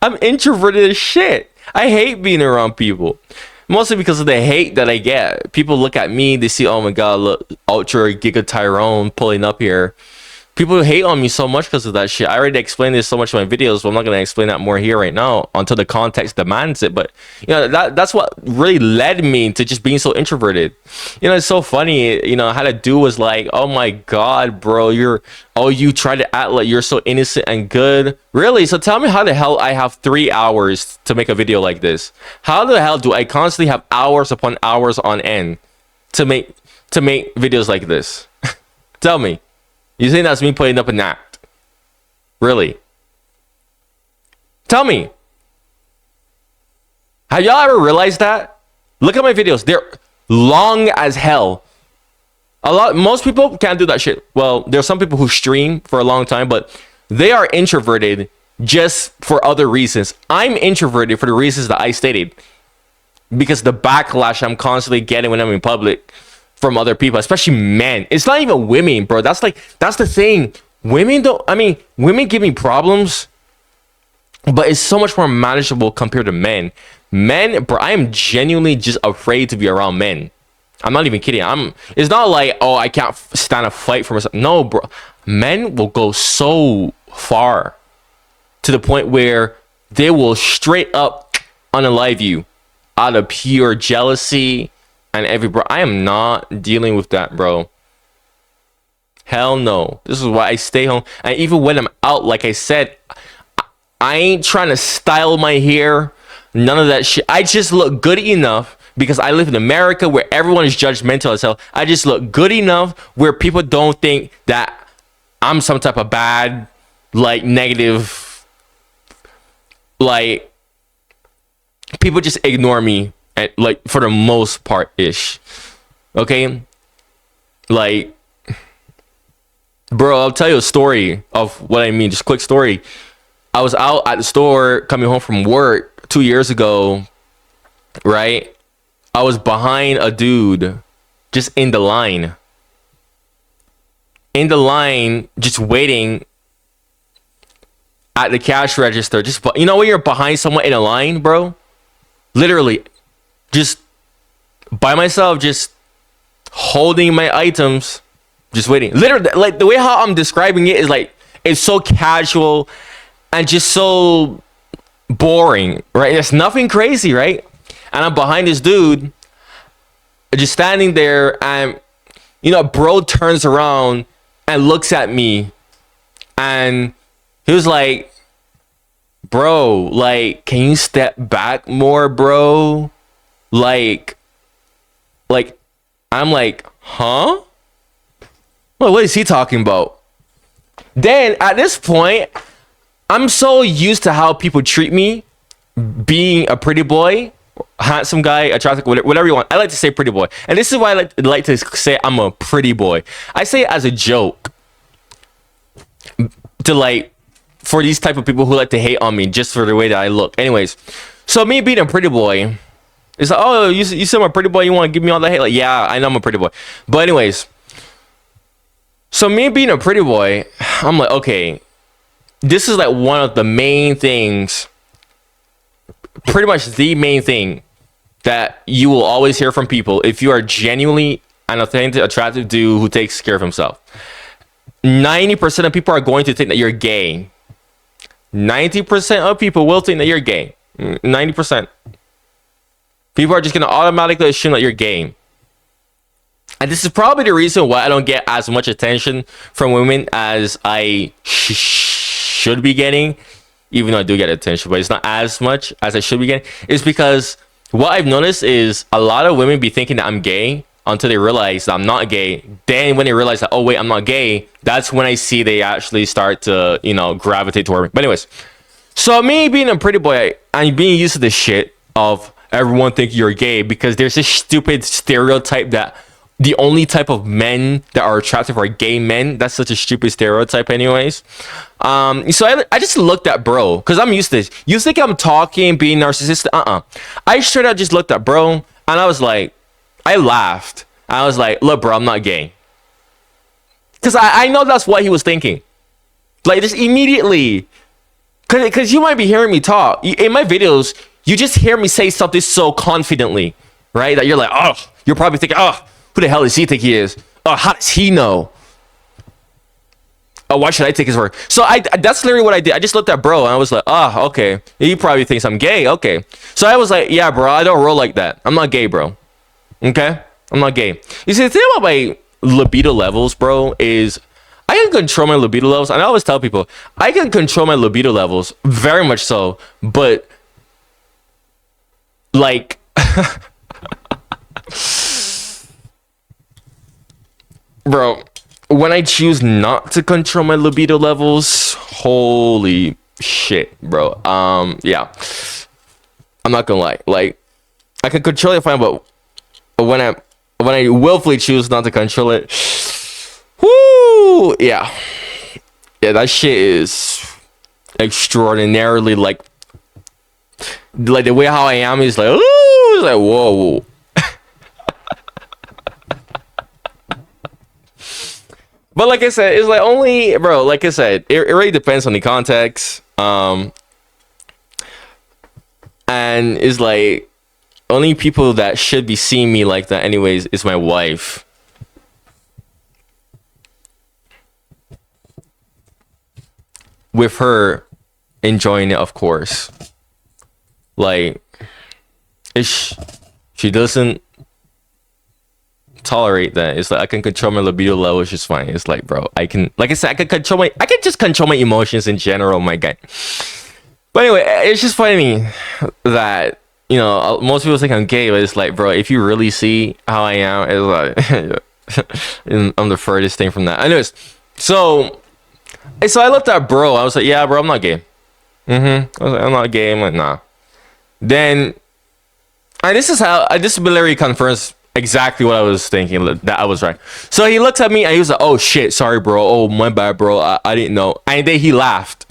I'm introverted as shit. I hate being around people. Mostly because of the hate that I get. People look at me, they see, oh my god, look, Ultra Giga Tyrone pulling up here. People hate on me so much because of that shit. I already explained this so much in my videos, but I'm not going to explain that more here right now until the context demands it. But, that's what really led me to just being so introverted. It's so funny. How the dude was like, oh my god, bro, you try to act like you're so innocent and good. Really? So tell me how the hell I have 3 hours to make a video like this? How the hell do I constantly have hours upon hours on end to make videos like this? Tell me. You think that's me putting up an act? Really? Tell me. Have y'all ever realized that? Look at my videos. They're long as hell. Most people can't do that shit. Well, there's some people who stream for a long time, but they are introverted just for other reasons. I'm introverted for the reasons that I stated. Because the backlash I'm constantly getting when I'm in public from other people, especially men. It's not even women, bro. That's the thing. Women give me problems, but it's so much more manageable compared to men. Men, bro, I am genuinely just afraid to be around men. I'm not even kidding. It's not like, oh, I can't stand a fight for myself. No, bro. Men will go so far to the point where they will straight up unalive you out of pure jealousy. And bro, I am not dealing with that, bro. Hell no. This is why I stay home. And even when I'm out, like I said, I ain't trying to style my hair. None of that shit. I just look good enough because I live in America where everyone is judgmental as hell. I just look good enough where people don't think that I'm some type of bad, like, negative, like, people just ignore me. Like for the most part ish. Okay, like, bro, I'll tell you a story of what I mean. Just a quick story. I was out at the store coming home from work 2 years ago, right? I was behind a dude just in the line just waiting at the cash register. Just, when you're behind someone in a line, bro, literally just by myself, just holding my items, just waiting. Literally, like the way how I'm describing it is like, it's so casual and just so boring, right? There's nothing crazy, right? And I'm behind this dude, just standing there, and bro turns around and looks at me, and he was like, bro, like, can you step back more, bro? Like I'm like, huh? Well, what is he talking about? Then at this point, I'm so used to how people treat me, being a pretty boy, handsome guy, attractive, whatever you want. I like to say pretty boy. And this is why I like to say I'm a pretty boy. I say it as a joke to like, for these type of people who like to hate on me just for the way that I look. Anyways, so me being a pretty boy, it's like, oh, you said I'm a pretty boy, you want to give me all that hate? Like, yeah, I know I'm a pretty boy. But anyways, so me being a pretty boy, I'm like, okay, this is like one of the main things, pretty much the main thing that you will always hear from people if you are genuinely an authentic, attractive dude who takes care of himself. 90% of people are going to think that you're gay. 90% of people will think that you're gay. 90%. People are just going to automatically assume that you're gay. And this is probably the reason why I don't get as much attention from women as I should be getting. Even though I do get attention, but it's not as much as I should be getting. It's because what I've noticed is a lot of women be thinking that I'm gay until they realize that I'm not gay. Then when they realize that, oh wait, I'm not gay, that's when I see they actually start to, you know, gravitate toward me. But anyways, so me being a pretty boy, I'm being used to this shit of everyone thinking you're gay because there's this stupid stereotype that the only type of men that are attractive are gay men. That's such a stupid stereotype anyways. So I just looked at bro, because I'm used to this. You think I'm talking, being narcissistic? I straight up just looked at bro, and I was like, I laughed. I was like, look, bro, I'm not gay. Because I know that's what he was thinking. Like, just immediately. Because you might be hearing me talk. In my videos, you just hear me say something so confidently, right? That you're like, oh, you're probably thinking, oh, who the hell does he think he is? Oh, how does he know? Oh, why should I take his word? So that's literally what I did. I just looked at bro, and I was like, oh, okay. He probably thinks I'm gay. Okay. So I was like, yeah, bro, I don't roll like that. I'm not gay, bro. Okay? I'm not gay. You see, the thing about my libido levels, bro, is I can control my libido levels. And I always tell people, I can control my libido levels, very much so. But, like, bro, when I choose not to control my libido levels, holy shit, bro. Yeah. I'm not gonna lie. Like, I can control it fine, but when I willfully choose not to control it, whoo, yeah, that shit is extraordinarily like the way how I am is like, ooh, it's like whoa. But like I said, it's like only, bro, like I said, it really depends on the context. And it's like only people that should be seeing me like that anyways is my wife. With her enjoying it, of course. Like, she doesn't tolerate that. It's like I can control my libido level, it's just fine. It's like, bro, I can, like I said, I can just control my emotions in general, my guy. But anyway, it's just funny that, you know, most people think I'm gay, but it's like, bro, if you really see how I am, it's like I'm the furthest thing from that. Anyways, so I looked at bro, I was like, yeah, bro, I'm not gay. I was like, I'm not gay. I'm like, nah. Then, and this literally confirms exactly what I was thinking, that I was right. So he looked at me and he was like, oh shit, sorry bro, oh my bad bro, I didn't know. And then he laughed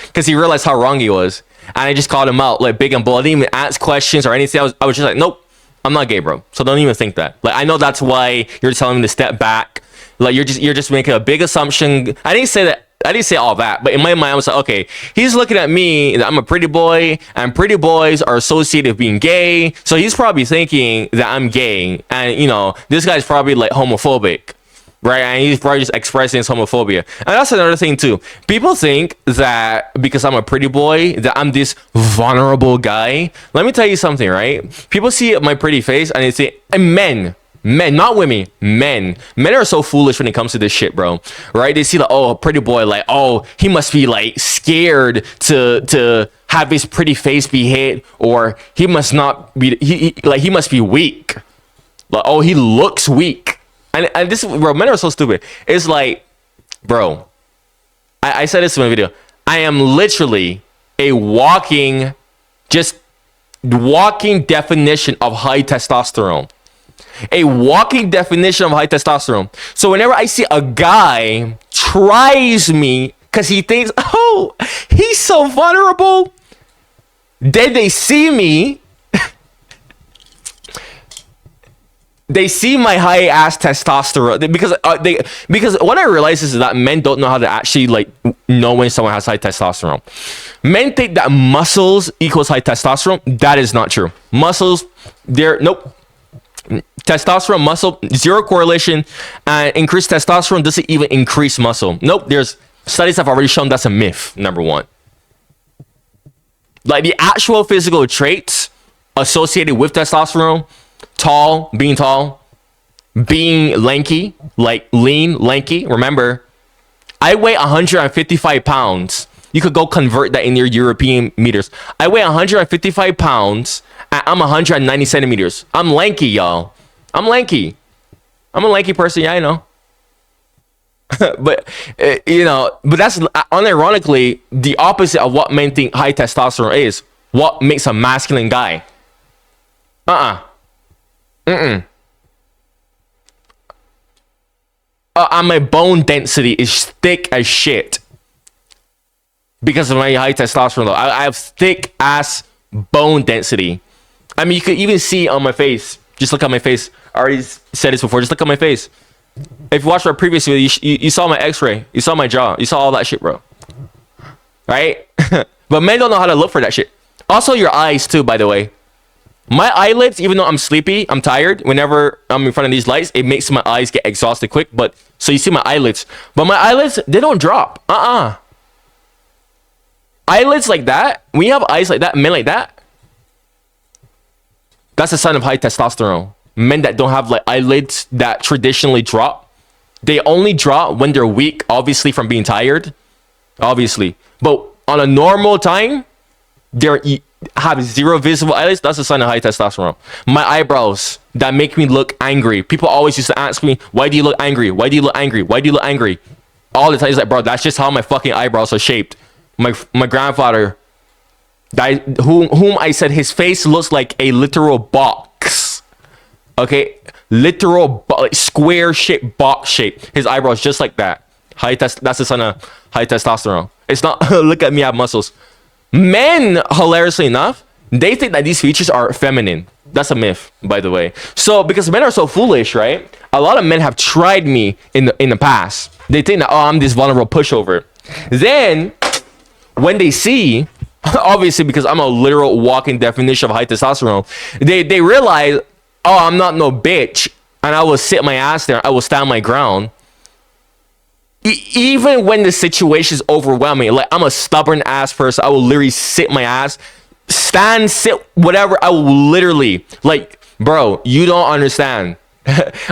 because he realized how wrong he was. And I just called him out like big and bold. I didn't even ask questions or anything. I was just like, nope, I'm not gay, bro. So don't even think that. Like, I know that's why you're telling me to step back. Like, you're just making a big assumption. I didn't say all that, but in my mind I was like, okay, he's looking at me that I'm a pretty boy, and pretty boys are associated with being gay, so he's probably thinking that I'm gay, and you know, this guy's probably like homophobic, right? And he's probably just expressing his homophobia. And that's another thing too. People think that because I'm a pretty boy that I'm this vulnerable guy. Let me tell you something, right? People see my pretty face and they say, and men, Men, not women, men. Men are so foolish when it comes to this shit, bro. Right? They see like, oh, a pretty boy, like, oh, he must be like scared to have his pretty face be hit, or he must not be he must be weak. Like, oh, he looks weak. And this, bro, men are so stupid. It's like, bro, I said this in my video. I am literally a walking definition of high testosterone. A walking definition of high testosterone. So whenever I see a guy tries me because he thinks, oh, he's so vulnerable, then they see me, they see my high ass testosterone, because what I realize is that men don't know how to actually like know when someone has high testosterone. Men think that muscles equals high testosterone. That is not true. Muscles, nope. Testosterone, muscle, zero correlation, and increased testosterone doesn't even increase muscle. Nope, there's studies have already shown that's a myth, number one. Like the actual physical traits associated with testosterone, being tall, being lanky, like lean, lanky. Remember, I weigh 155 pounds. You could go convert that in your European meters. I weigh 155 pounds and I'm 190 centimeters. I'm lanky, y'all. I'm lanky. I'm a lanky person. Yeah, I know. But, but that's unironically the opposite of what men think high testosterone is. What makes a masculine guy. And my bone density is thick as shit. Because of my high testosterone, though. I have thick ass bone density. I mean, you could even see on my face. Just look at my face. I already said this before. Just look at my face. If you watched our previous video, you saw my x-ray. You saw my jaw. You saw all that shit, bro. Right? But men don't know how to look for that shit. Also, your eyes, too, by the way. My eyelids, even though I'm sleepy, I'm tired, whenever I'm in front of these lights, it makes my eyes get exhausted quick. But so you see my eyelids. But my eyelids, they don't drop. Eyelids like that, when you have eyes like that, men like that, that's a sign of high testosterone. Men that don't have like eyelids that traditionally drop, they only drop when they're weak, obviously from being tired, obviously. But on a normal time, they have zero visible eyelids. That's a sign of high testosterone. My eyebrows that make me look angry. People always used to ask me, why do you look angry? Why do you look angry? Why do you look angry? All the time, it's like, bro, that's just how my fucking eyebrows are shaped. My grandfather died, whom I said his face looks like a literal box. Okay, literal square shape, box shape. His eyebrows just like that. That's the sign of high testosterone. It's not look at me, I have muscles. Men, hilariously enough, they think that these features are feminine. That's a myth, by the way. So because men are so foolish, right? A lot of men have tried me in the past. They think that, oh, I'm this vulnerable pushover. Then when they see, obviously because I'm a literal walking definition of high testosterone, they realize, oh, I'm not no bitch, and I will sit my ass there, I will stand my ground. Even when the situation is overwhelming, like I'm a stubborn ass person, I will literally sit my ass, stand, sit, whatever. I will literally, like, bro, you don't understand.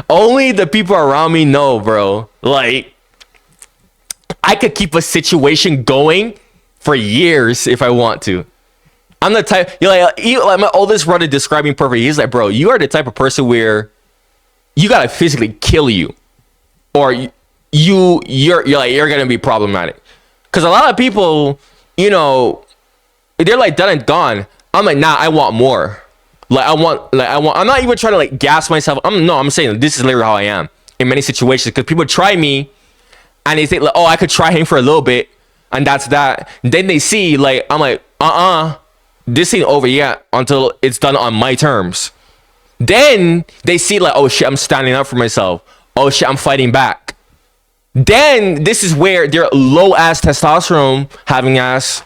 Only the people around me know, bro. Like, I could keep a situation going for years if I want to. I'm the type, like my oldest brother described me perfectly. He's like, bro, you are the type of person where you gotta physically kill you, or you're gonna be problematic. Because a lot of people, they're like done and gone. I'm like, nah, I want more. I'm not even trying to like gas myself. I'm saying this is literally how I am in many situations. Because people try me and they think like, oh, I could try him for a little bit and that's that. Then they see like, I'm like, this ain't over yet until it's done on my terms. Then they see like, oh shit, I'm standing up for myself. Oh shit, I'm fighting back. Then this is where their low ass testosterone having ass,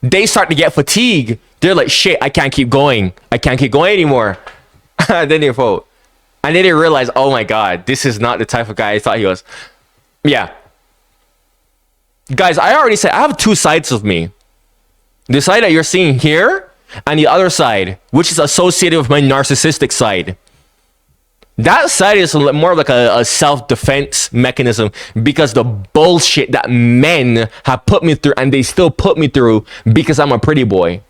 they start to get fatigued. They're like, shit, I can't keep going. I can't keep going anymore. Then they vote. And then they realize, oh my God, this is not the type of guy I thought he was. Yeah. Guys, I already said I have two sides of me. The side that you're seeing here and the other side, which is associated with my narcissistic side. That side is more of like a self-defense mechanism because the bullshit that men have put me through, and they still put me through because I'm a pretty boy.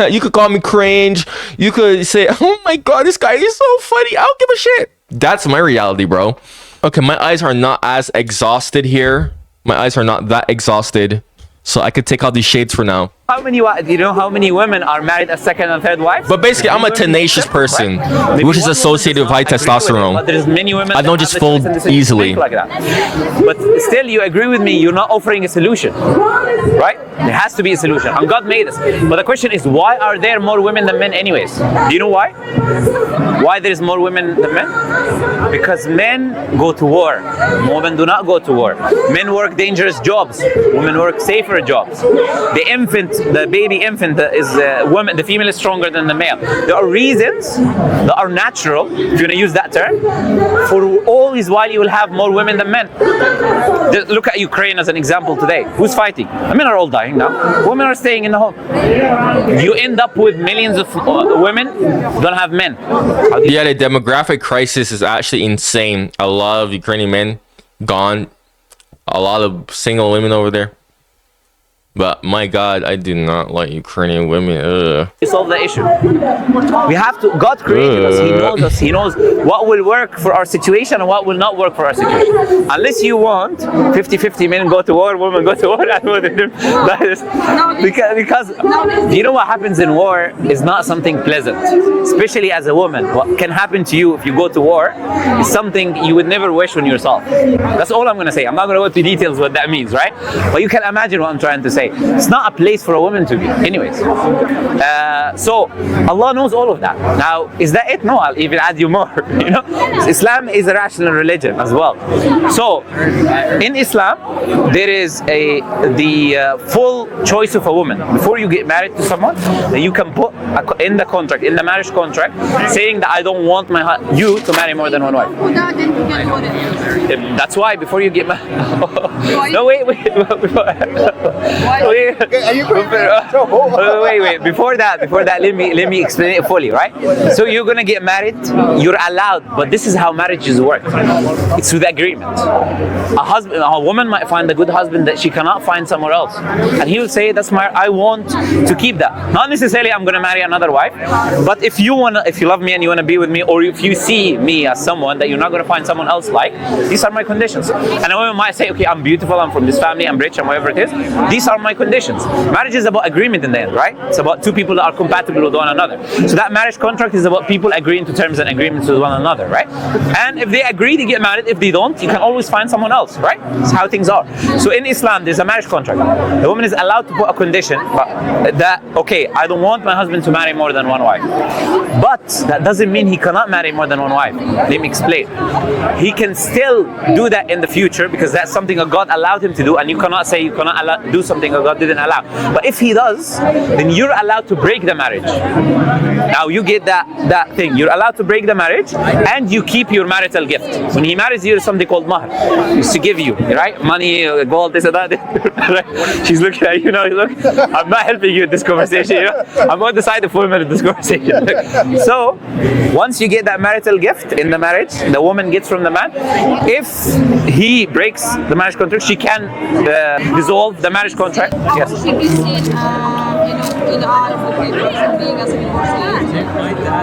You could call me cringe. You could say, oh my god, this guy is so funny. I don't give a shit. That's my reality, bro. Okay, my eyes are not as exhausted here. My eyes are not that exhausted. So I could take out these shades for now. Do you know how many women are married as second and third wives? But basically, I'm a tenacious person, which is associated with high testosterone. But there's many women I don't just fold easily. Like that. But still, you agree with me, you're not offering a solution, right? There has to be a solution, and God made us. But the question is, why are there more women than men anyways? Do you know why? Why there is more women than men? Because men go to war. Women do not go to war. Men work dangerous jobs. Women work safer jobs. The baby infant is woman. The female is stronger than the male. There are reasons that are natural, if you're gonna use that term. For all this while, you will have more women than men. Just look at Ukraine as an example today. Who's fighting? The men are all dying now. Women are staying in the home. You end up with millions of women don't have men. Yeah, the demographic crisis is actually insane. A lot of Ukrainian men gone. A lot of single women over there. But my God, I do not like Ukrainian women. Ugh. To solve the issue, we have to. God created us. He knows us. He knows what will work for our situation and what will not work for our situation. Unless you want 50-50, men go to war, women go to war, that is because you know what happens in war is not something pleasant, especially as a woman. What can happen to you if you go to war is something you would never wish on yourself. That's all I'm going to say. I'm not going to go into details what that means, right? But you can imagine what I'm trying to say. It's not a place for a woman to be. Anyways, so Allah knows all of that. Now, is that it? No, I'll even add you more. You know, Islam is a rational religion as well. So, in Islam, there is the full choice of a woman. Before you get married to someone, that you can put in the contract, in the marriage contract, saying that I don't want you to marry more than one wife. That's why before you get married. No, wait. Wait. Before that, let me explain it fully, right? So you're gonna get married, you're allowed, but this is how marriages work. It's with agreement. A woman might find a good husband that she cannot find somewhere else, and he will say, I want to keep that. Not necessarily I'm gonna marry another wife, but if you love me and you wanna be with me, or if you see me as someone that you're not gonna find someone else like, these are my conditions. And a woman might say, okay, I'm beautiful, I'm from this family, I'm rich, and whatever it is. These are my conditions. Marriage is about agreement in the end, right? It's about two people that are compatible with one another. So that marriage contract is about people agreeing to terms and agreements with one another, right? And if they agree, they get married. If they don't, you can always find someone else, right? That's how things are. So in Islam, there's a marriage contract. The woman is allowed to put a condition that, okay, I don't want my husband to marry more than one wife. But that doesn't mean he cannot marry more than one wife. Let me explain. He can still do that in the future because that's something that God allowed him to do, and you cannot say you cannot do something that God didn't allow. But if he does, then you're allowed to break the marriage. Now you get that thing. You're allowed to break the marriage, and you keep your marital gift. When he marries you, there's something called mahr. It's to give you, right? Money, gold, this and that. Right? She's looking at you now. Look, I'm not helping you in this conversation. You know? I'm on the side of women in this conversation. So once you get that marital gift in the marriage, the woman gets from the man. If he breaks the marriage contract, she can dissolve the marriage contract. Yes.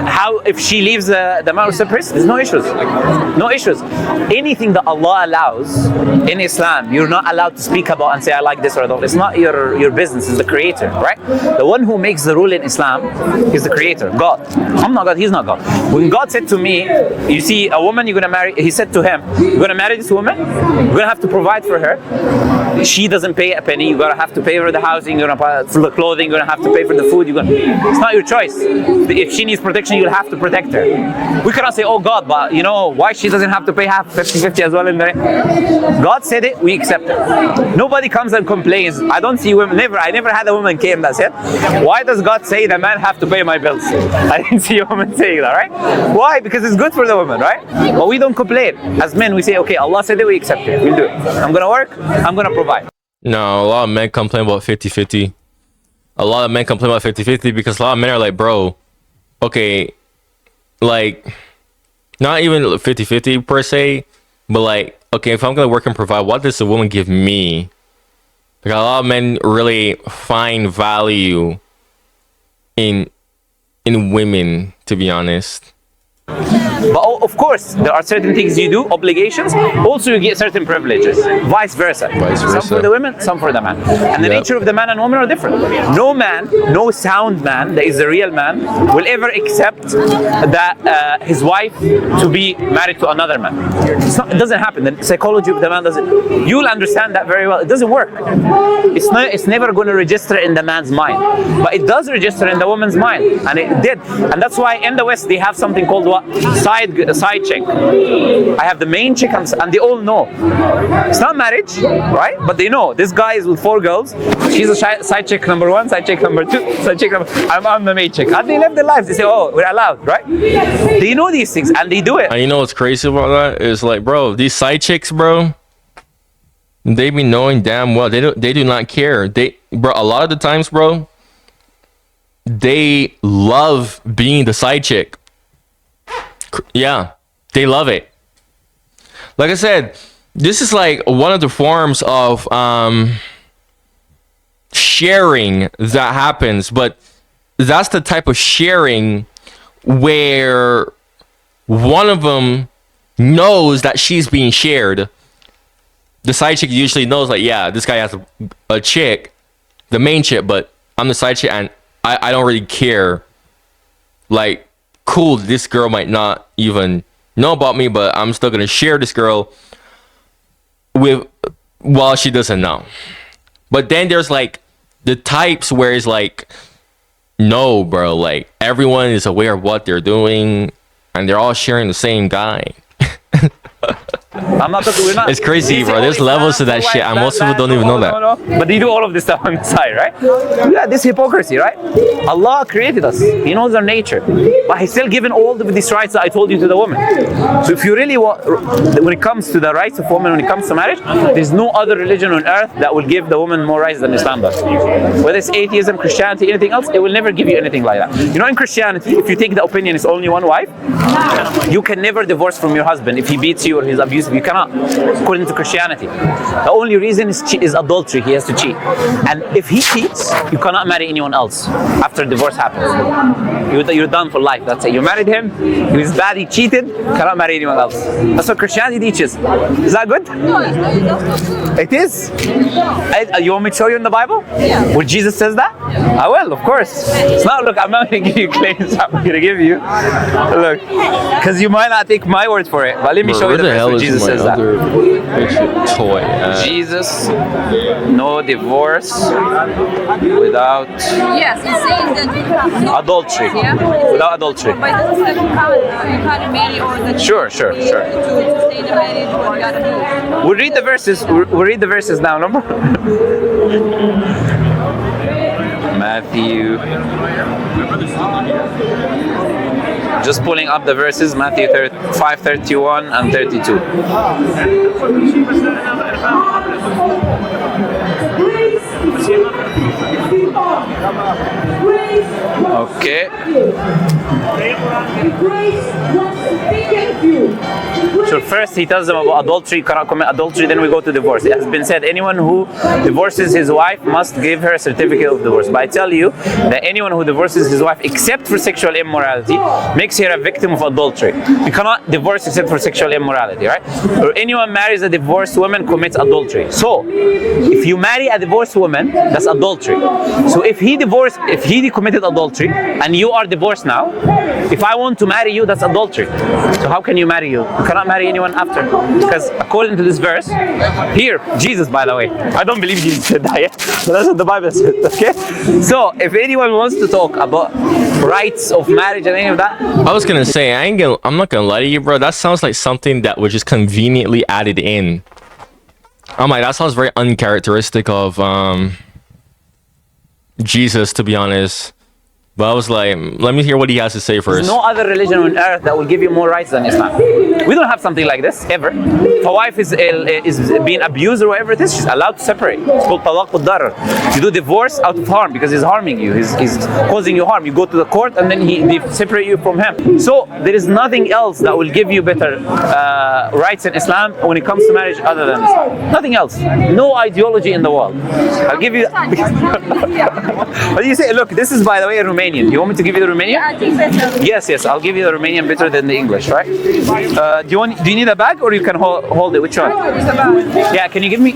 How if she leaves the man separate? There's no issues. No issues. Anything that Allah allows in Islam, you're not allowed to speak about and say I like this or I don't. It's not your business. It's the Creator, right? The one who makes the rule in Islam is the Creator, God. I'm not God. He's not God. When God said to me, you see a woman you're gonna marry, He said to him, you're gonna marry this woman. You're gonna have to provide for her. She doesn't pay a penny. You're gonna have to pay for the housing. You're gonna pay for the clothing. You're gonna have to pay for the food. It's not your choice. If she needs protection, you'll have to protect her. We cannot say, oh God, but you know why she doesn't have to pay half 50-50 as well in there. God said it, we accept it. Nobody comes and complains. I don't see women. I never had a woman came that said, why does God say the man have to pay my bills? I didn't see a woman saying that, right? Why? Because it's good for the woman, right? But we don't complain. As men, we say, okay, Allah said it, we accept it. We'll do it. I'm gonna work. I'm gonna provide. No, a lot of men complain about 50-50. A lot of men complain about 50-50 because a lot of men are like, bro, okay, like, not even 50-50 per se, but like, okay, if I'm gonna work and provide, what does the woman give me? Like, a lot of men really find value in women, to be honest. But of course, there are certain things you do, obligations. Also, you get certain privileges. Vice versa. Some for the women, some for the man. And the nature of the man and woman are different. No man, no sound man, that is the real man, will ever accept that his wife to be married to another man. It doesn't happen. The psychology of the man doesn't. You'll understand that very well. It doesn't work. It's never going to register in the man's mind, but it does register in the woman's mind, and it did. And that's why in the West they have something called what? Side chick. I have the main chick, and they all know. It's not marriage, right? But they know this guy is with 4 girls. She's a side chick number 1, side chick number 2, side chick number. I'm the main chick, and they live their lives. They say, "Oh, we're allowed," right? They know these things, and they do it. And you know what's crazy about that is, like, bro, these side chicks, bro, they be knowing damn well they do not care. Bro, a lot of the times, bro, they love being the side chick. Yeah, they love it. Like I said, this is like one of the forms of sharing that happens, but that's the type of sharing where one of them knows that she's being shared. The side chick usually knows, like, yeah, this guy has a chick, the main chick, but I'm the side chick, and I don't really care. Like, cool, this girl might not even know about me, but I'm still gonna share this girl while she doesn't know. But then there's like the types where it's like, no, bro, like everyone is aware of what they're doing and they're all sharing the same guy. I'm not talking. We're not. It's crazy, bro. There's levels to that shit, and most people don't even know that. No. But they do all of this stuff on the side, right? Yeah, this hypocrisy, right? Allah created us. He knows our nature, but He's still given all of these rights that I told you to the woman. So if you really want, when it comes to the rights of women, when it comes to marriage, there's no other religion on earth that will give the woman more rights than Islam does. Whether it's atheism, Christianity, anything else, it will never give you anything like that. You know, in Christianity, if you take the opinion it's only one wife, you can never divorce from your husband if he beats you or he's abusive. You cannot, according to Christianity. The only reason is adultery. He has to cheat. And if he cheats, you cannot marry anyone else after divorce happens. You're done for life. That's it. You married him, he was bad, he cheated, cannot marry anyone else. That's what Christianity teaches. Is that good? No, it's not good. It is? You want me to show you in the Bible? Yeah. Where Jesus says that? Yeah. I will, of course. It's not, look, I'm not going to give you claims I'm going to give you. Look, because you might not take my word for it, but let me show you the verse where Jesus says that. Toy. Jesus, no divorce without Yes, it says that you have adultery. Yeah. Without adultery. But it doesn't say you can't marry or that Sure. to stay in the marriage, what you gotta do. We'll read the verses. We'll read the verses now. Number Matthew. Just pulling up the verses. Matthew 5:31 and 32. Okay. So first he tells them about adultery, cannot commit adultery, then we go to divorce. It has been said anyone who divorces his wife must give her a certificate of divorce. But I tell you that anyone who divorces his wife except for sexual immorality makes her a victim of adultery. You cannot divorce except for sexual immorality, right? Or anyone marries a divorced woman commits adultery. So if you marry a divorced woman, that's adultery. So if he committed adultery and you are divorced now, if I want to marry you, that's adultery. So how can you marry you? You cannot marry anyone after. Because according to this verse, here, Jesus, by the way, I don't believe Jesus said that yet, but that's what the Bible said, okay? So if anyone wants to talk about rights of marriage and any of that, I was gonna say, I'm not gonna lie to you, bro. That sounds like something that was just conveniently added in. I'm like, that sounds very uncharacteristic of Jesus, to be honest. But I was like, let me hear what he has to say There's first. no other religion on earth that will give you more rights than Islam. We don't have something like this ever. If a wife is being abused or whatever it is, she's allowed to separate. It's called talaq ad-darar. You do divorce out of harm because he's harming you. He's causing you harm. You go to the court and then they separate you from him. So there is nothing else that will give you better rights in Islam when it comes to marriage other than Islam. Nothing else. No ideology in the world. I'll give you. What do you say? Look, this is, by the way, a Romanian. You want me to give you the Romanian? I think better. Yes, I'll give you the Romanian better than the English, right? Do you need a bag or you can hold it? Which one? Yeah, can you give me,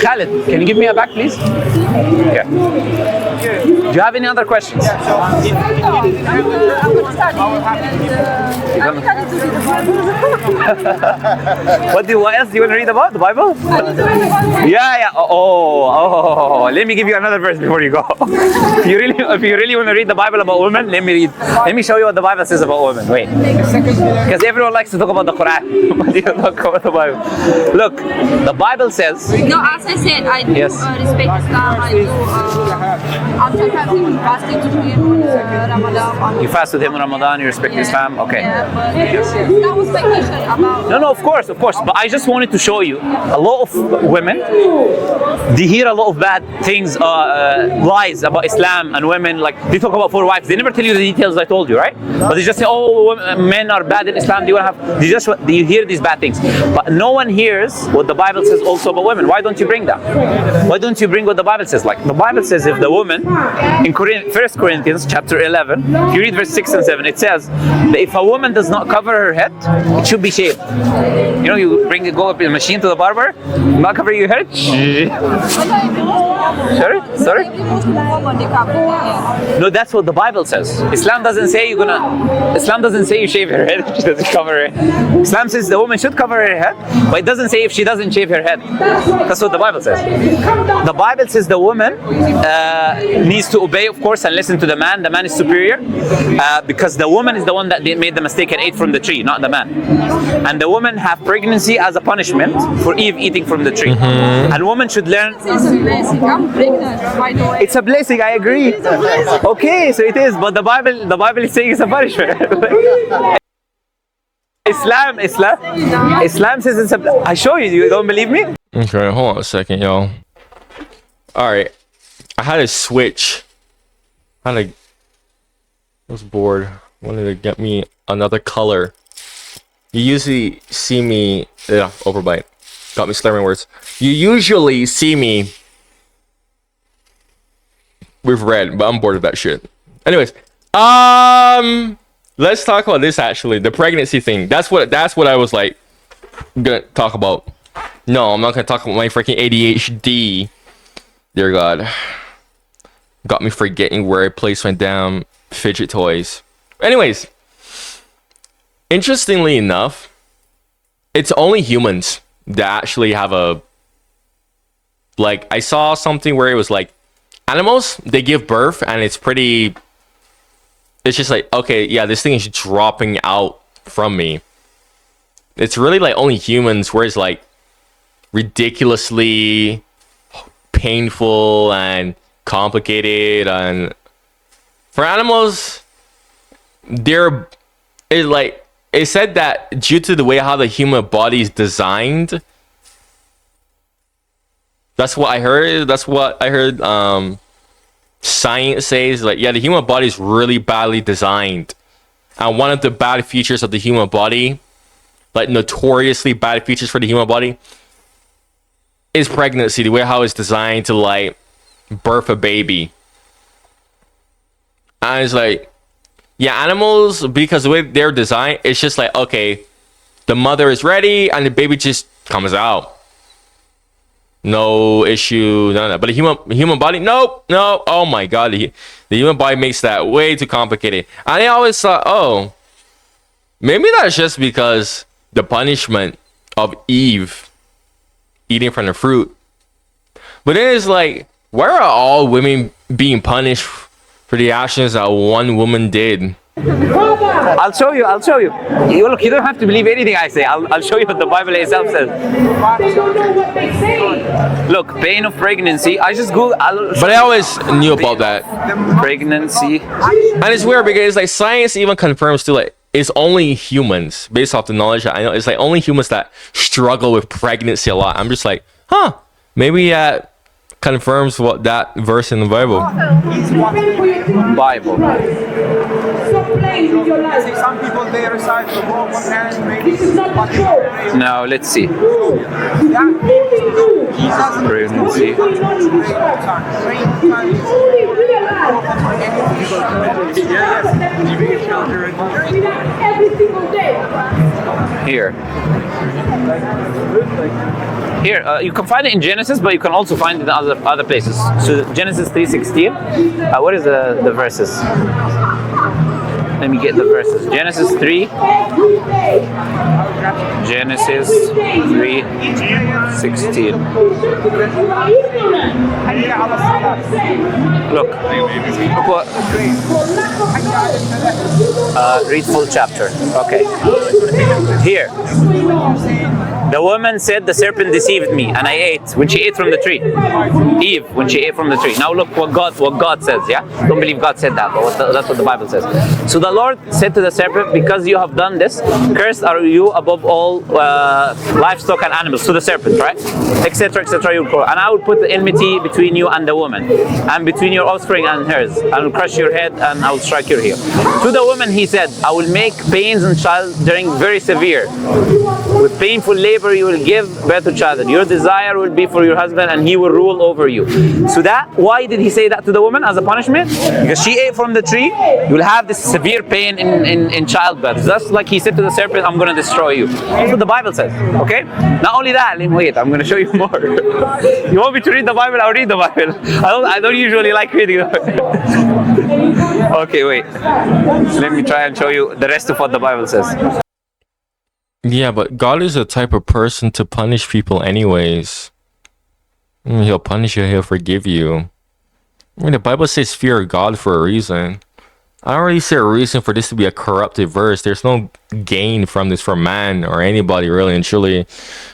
Khalid, can you give me a bag, please? Yeah. Do you have any other questions? What else do you want to read about? The Bible? Yeah. Oh. Let me give you another verse before you go. If you really want to read the Bible about women, let me show you what the Bible says about women. Wait. Because everyone likes to talk about the Quran. But you don't talk about the Bible. Look, the Bible says. No, as I said, I do respect Islam. I do. I'm sometimes fasting to him Ramadan. You fast with him in Ramadan, you respect Islam, okay. Yeah, but that was my question about. No, of course. But I just wanted to show you a lot of women, they hear a lot of bad things, lies about Islam and women. Like they talk about 4 wives. They never tell you the details I told you, right? But they just say, oh, men are bad in Islam. They hear these bad things. But no one hears what the Bible says also about women. Why don't you bring that? Why don't you bring what the Bible says? Like the Bible says, if the woman in 1 Corinthians chapter 11, if you read verse 6 and 7, it says that if a woman does not cover her head, it should be shaved. You know, you go up in a machine to the barber, not cover your head. Sorry? No, that's what the Bible says. Islam doesn't say you shave your head if she doesn't cover her head. Islam says the woman should cover her head, but it doesn't say if she doesn't shave her head. That's what the Bible says. The Bible says the woman needs to obey, of course, and listen to the man. The man is superior because the woman is the one that made the mistake and ate from the tree, not the man. And the woman have pregnancy as a punishment for Eve eating from the tree. And woman should learn. It's a blessing. I'm pregnant, by the way. It's a blessing, I agree. Okay, so it is, but the Bible is saying it's a punishment. Islam says it's a. I show you. You don't believe me? Okay, hold on a second, y'all. All right, I had to switch. I was bored. Wanted to get me another color. You usually see me. Yeah, overbite. Got me slurring words. You usually see me with red, but I'm bored of that shit. Anyways, let's talk about this actually. The pregnancy thing. That's what I was like gonna talk about. No, I'm not gonna talk about my freaking ADHD. Dear God. Got me forgetting where I placed my damn fidget toys. Anyways, interestingly enough, it's only humans that actually have a, like, I saw something where it was like animals, they give birth and it's just like, okay, yeah, this thing is dropping out from me. It's really like only humans where it's like ridiculously painful and complicated. And for animals, it said that due to the way how the human body is designed. That's what I heard. Science says, like, yeah, the human body is really badly designed, and one of the bad features of the human body, like notoriously bad features for the human body, is pregnancy. The way how it's designed to like birth a baby. And it's like, yeah, animals, because the way they're designed, it's just like, okay, the mother is ready and the baby just comes out. No issue, none of that. But the human body, no. Oh my God, the human body makes that way too complicated. And I always thought, oh, maybe that's just because the punishment of Eve eating from the fruit. But then it's like, why are all women being punished for the actions that one woman did? I'll show you. I'll show you. Look, you don't have to believe anything I say. I'll show you what the Bible itself says. Look, pain of pregnancy. I just go. But I always knew about that. Pregnancy. And it's weird because like science even confirms too, like it's only humans, based off the knowledge that I know, it's like only humans that struggle with pregnancy a lot. I'm just like, huh, maybe that confirms what that verse in the Bible. Bible. Some people they recite the wrong one hand, maybe. Now let's see. Pregnancy. Here. Here, you can find it in Genesis, but you can also find it in other places. So Genesis 3:16. What is the verses? Let me get the verses. Genesis 3. Genesis 3:16. Look what. Read full chapter. Okay. Here. The woman said, the serpent deceived me, and I ate. When she ate from the tree. Eve, when she ate from the tree. Now look what God says, yeah? Don't believe God said that, but that's what the Bible says. So the Lord said to the serpent, because you have done this, cursed are you above all livestock and animals. To the serpent, right? Etc., etc. You will call. And I will put the enmity between you and the woman, and between your offspring and hers. I will crush your head, and I will strike your heel. To the woman he said, I will make pains in childbearing very severe. With painful labor you will give birth to child. Your desire will be for your husband, and he will rule over you. So why did he say that to the woman as a punishment? Because she ate from the tree. You will have this severe pain in childbirth. That's like he said to the serpent, I'm going to destroy you. That's what the Bible says. Okay? Not only that, wait, I'm going to show you more. You want me to read the Bible? I'll read the Bible. I don't usually like reading the Bible. Okay, wait. Let me try and show you the rest of what the Bible says. Yeah, but God is the type of person to punish people anyways. He'll punish you, he'll forgive you. I mean, the Bible says fear God for a reason. I don't really see a reason for this to be a corrupted verse. There's no gain from this for man or anybody really and truly.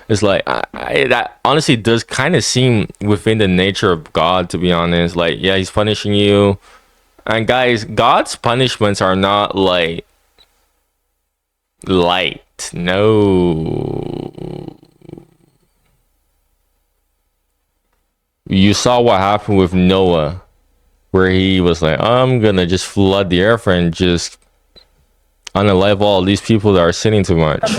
It's like, that honestly does kind of seem within the nature of God, to be honest. Like, yeah, he's punishing you. And guys, God's punishments are not like light. No. You saw what happened with Noah, where he was like, I'm gonna just flood the earth and just unalive all these people that are sinning too much.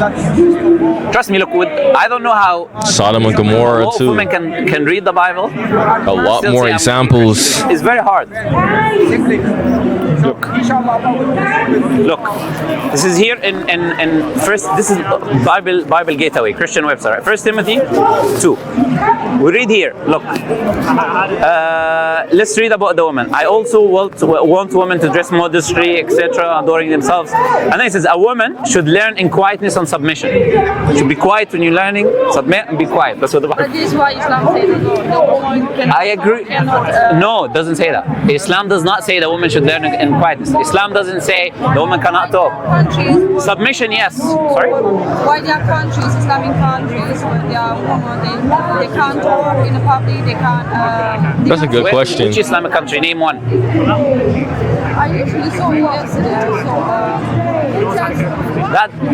Trust me, look, I don't know how Sodom and Gomorrah too. Women can read the Bible. A lot more examples. It's very hard. Look, this is here in first. This is Bible Gateway Christian website. Right? 1 Timothy 2. We read here. Look, let's read about the woman. I also want women to dress modestly, etc., adoring themselves. And then it says a woman should learn in quietness and submission. Should be quiet when you're learning. Submit and be quiet. That's what the Bible. But this is why Islam says the woman cannot. I agree. No, it doesn't say that. Islam does not say the woman should learn in quietness. Islam doesn't say the woman cannot talk. Countries. Submission, yes. Sorry? Why there are countries, Islamic countries, where they are women, they can't talk in the public, they can't. That's a good question. Which Islamic country? Name one. I usually saw it yesterday.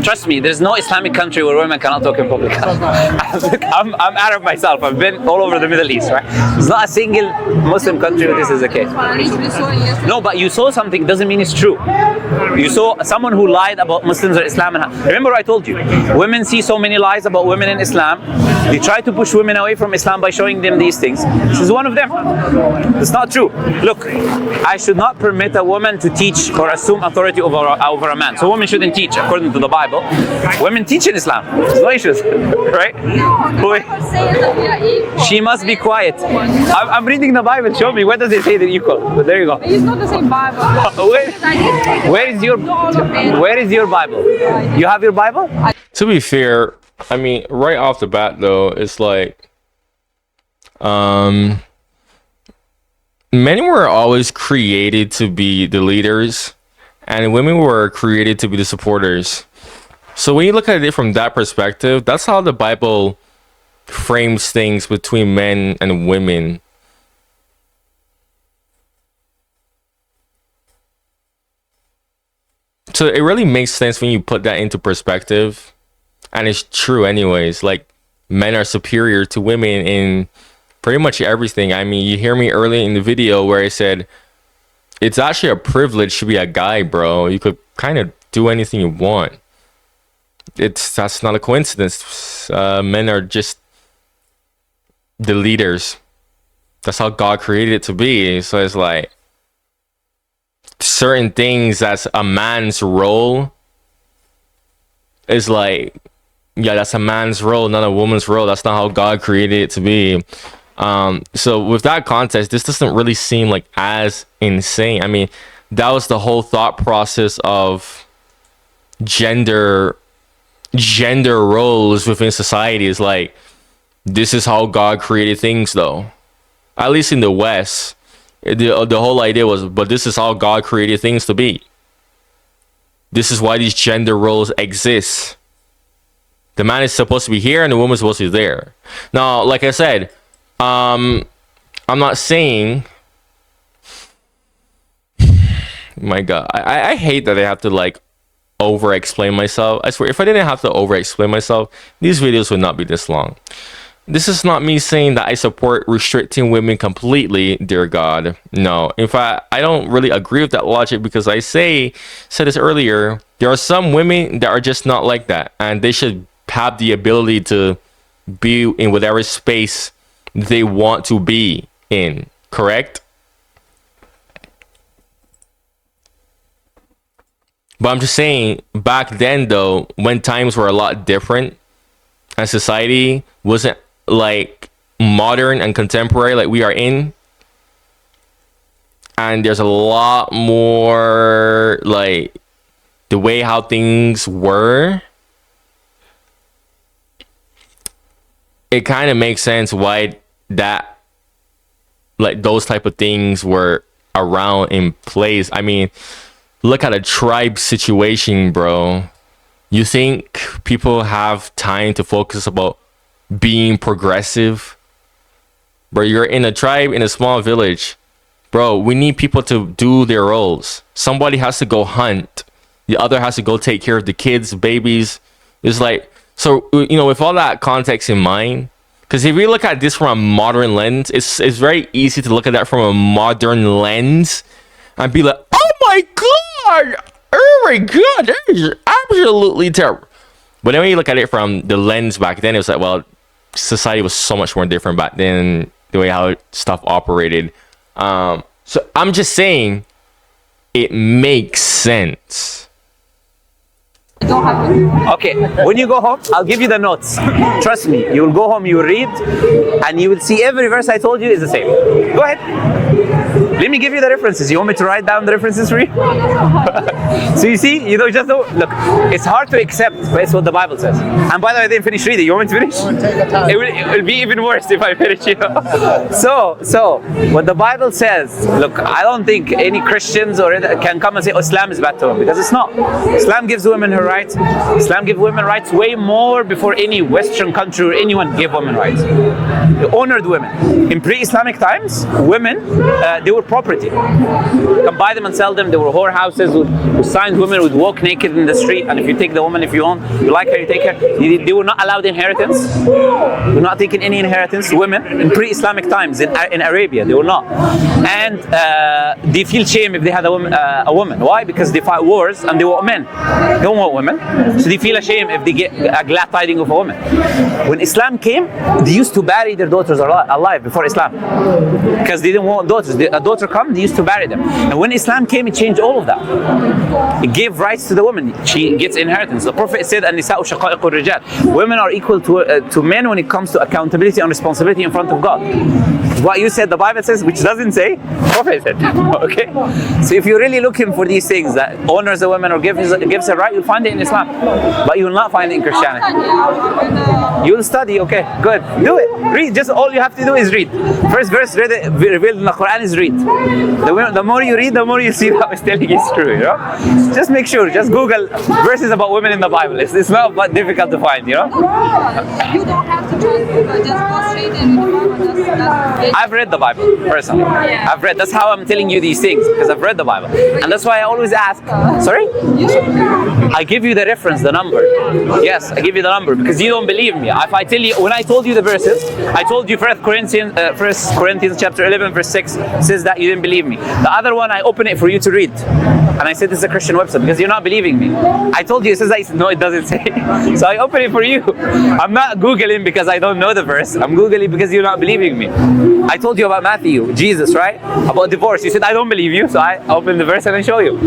Trust me, there's no Islamic country where women cannot talk in public. I'm Arab myself. I've been all over the Middle East, right? There's not a single Muslim country where this is the case. No, but you saw something doesn't mean it's true. You saw someone who lied about Muslims or Islam. Remember I told you, women see so many lies about women in Islam. They try to push women away from Islam by showing them these things. This is one of them. It's not true. Look, I should not permit a woman to teach or assume authority over a man. So women shouldn't teach according to the Bible. Women teach in Islam. There's no issues, right? She must be quiet. I'm reading the Bible. Show me. Where does it say they're equal? But there you go. It's not the same Bible. Where is your Bible? You have your Bible? To be fair, I mean, right off the bat though, it's like men were always created to be the leaders, and women were created to be the supporters. So when you look at it from that perspective, that's how the Bible frames things between men and women. So it really makes sense when you put that into perspective. And it's true anyways. Like, men are superior to women in pretty much everything. I mean, you hear me early in the video where I said, it's actually a privilege to be a guy, bro. You could kind of do anything you want. That's not a coincidence. Men are just the leaders. That's how God created it to be. So it's like certain things that's a man's role is like, yeah, that's a man's role, not a woman's role. That's not how God created it to be. So with that context, this doesn't really seem like as insane. I mean, that was the whole thought process of gender roles within society. Is like, this is how God created things, though. At least in the West, the whole idea was, but this is how God created things to be. This is why these gender roles exist. The man is supposed to be here and the woman is supposed to be there. Now, like I said, I'm not saying, my God, I hate that I have to like over explain myself. I swear, if I didn't have to over explain myself, these videos would not be this long. This is not me saying that I support restricting women completely, dear God. No, in fact, I don't really agree with that logic, because I said this earlier, there are some women that are just not like that, and they should have the ability to be in whatever space they want to be in, correct? But I'm just saying, back then though, when times were a lot different and society wasn't like modern and contemporary like we are in, and there's a lot more like the way how things were, it kind of makes sense why that, like, those type of things were around in place. I mean, look at a tribe situation, bro. You think people have time to focus about being progressive? Bro, you're in a tribe in a small village. Bro, we need people to do their roles. Somebody has to go hunt. The other has to go take care of the kids, babies. It's like, so, you know, with all that context in mind, because if we look at this from a modern lens, it's very easy to look at that from a modern lens and be like, oh my God, that is absolutely terrible. But then when you look at it from the lens back then, it was like, well, society was so much more different back then, the way how stuff operated. So I'm just saying, it makes sense. Okay, when you go home, I'll give you the notes. Trust me, you will go home, you will read, and you will see every verse I told you is the same. Go ahead. Let me give you the references. You want me to write down the references for you? So you see, you know, just know, look, it's hard to accept, but it's what the Bible says. And by the way, I didn't finish reading. You want me to finish? It will be even worse if I finish, you know? So, what the Bible says, look, I don't think any Christians or can come and say, oh, Islam is bad to women, because it's not. Islam gives women her rights. Islam gives women rights way more before any Western country or anyone gave women rights. They honored women. In pre-Islamic times, women, they were property. You can buy them and sell them. There were whorehouses with signs. Women would walk naked in the street, and if you take the woman, if you like her, you take her. They were not allowed inheritance. They were not taking any inheritance. Women in pre-Islamic times in Arabia, they were not. And they feel shame if they had a woman. Why? Because they fight wars and they want men. They don't want women. So they feel ashamed if they get a glad tidings of a woman. When Islam came, they used to bury their daughters alive before Islam, because they didn't want daughters. A daughter come, they used to bury them. And when Islam came, it changed all of that. It gave rights to the woman. She gets inheritance. The Prophet said, "An-nisa'u shaqa'iqur rijal." Women are equal to men when it comes to accountability and responsibility in front of God. What you said, the Bible says, which doesn't say, the Prophet said. Okay? So if you're really looking for these things that honors the woman or gives her right, you'll find it in Islam. But you will not find it in Christianity. You will study, okay, good. Do it. Read. Just all you have to do is read. First verse revealed in the Quran is read. The more you read, the more you see what it's telling you is true, you know? Just make sure, just Google verses about women in the Bible. It's not that difficult to find, you know? You don't have to just go straight into the Bible. That's I've read the Bible, personally. I've read, that's how I'm telling you these things, because I've read the Bible. And that's why I always ask, sorry? I give you the reference, the number. Yes, I give you the number, because you don't believe me. If I tell you, when I told you the verses, I told you 1 Corinthians chapter 11, verse 6 says that you didn't believe me. The other one, I open it for you to read. And I said, this is a Christian website, because you're not believing me. I told you, it says that. He said, no, it doesn't say. So I open it for you. I'm not Googling because I don't know the verse. I'm Googling because you're not believing me. I told you about Matthew, Jesus, right? About divorce. You said, I don't believe you. So I open the verse and I show you.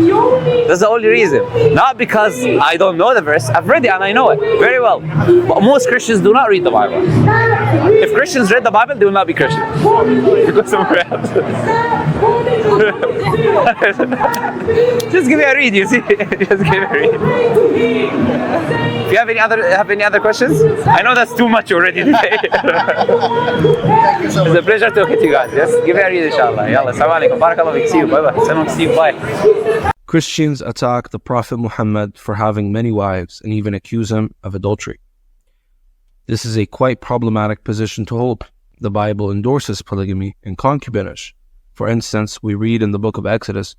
That's the only reason. Not because I don't know the verse. I've read it and I know it very well. But most Christians do not read the Bible. If Christians read the Bible, they will not be Christians. Go somewhere else. Just give me a read, you see. Just give me a read. If you have any other questions? I know that's too much already today. It's a pleasure talking to you guys. Yes, give me a read, inshallah. Yalla, assalamu alaikum. Barakallah fik. See you. Bye bye. See you. Bye. Christians attack the Prophet Muhammad for having many wives and even accuse him of adultery. This is a quite problematic position to hold. The Bible endorses polygamy and concubinage. For instance, we read in the book of Exodus,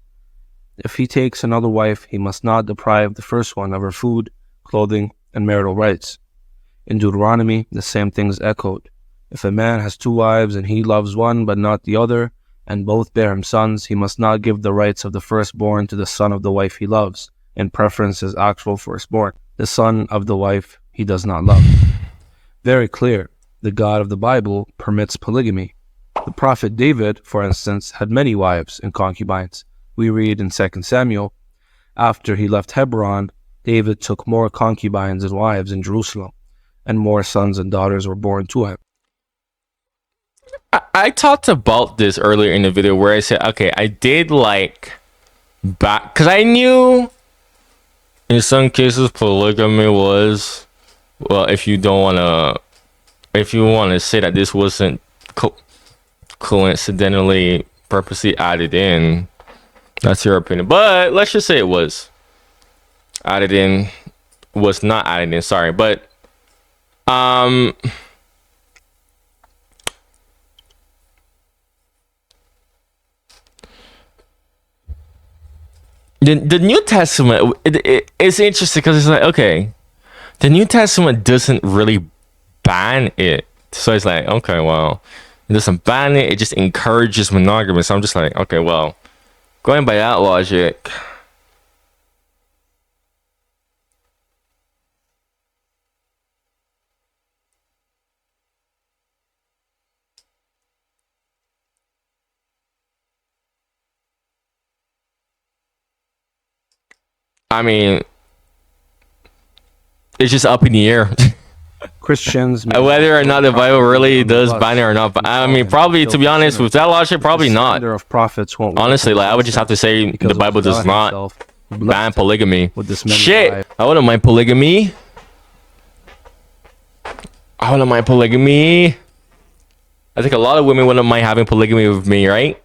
if he takes another wife, he must not deprive the first one of her food, clothing, and marital rights. In Deuteronomy, the same thing is echoed. If a man has two wives and he loves one but not the other, and both bear him sons, he must not give the rights of the firstborn to the son of the wife he loves, in preference his actual firstborn, the son of the wife he does not love. Very clear, the God of the Bible permits polygamy. The prophet David, for instance, had many wives and concubines. We read in 2 Samuel, after he left Hebron, David took more concubines and wives in Jerusalem, and more sons and daughters were born to him. I talked about this earlier in the video where I said, okay, I did like back, because I knew in some cases polygamy was, well, if you want to say that this wasn't coincidentally purposely added in, that's your opinion. But let's just say it was added in, was not added in, sorry. But the New Testament, it's interesting because it's like, okay, the New Testament doesn't really ban it. So it's like, okay, well, it doesn't ban it, it just encourages monogamy. So I'm just like, okay, well, going by that logic, I mean, it's just up in the air. Christians, whether or not the Bible really does ban it or not. But I mean, probably, to be honest, with that logic, probably not. Of prophets won't honestly, like, I would just have to say the Bible does not ban polygamy. Shit, wives. I wouldn't mind polygamy. I wouldn't mind polygamy. I think a lot of women wouldn't mind having polygamy with me, right?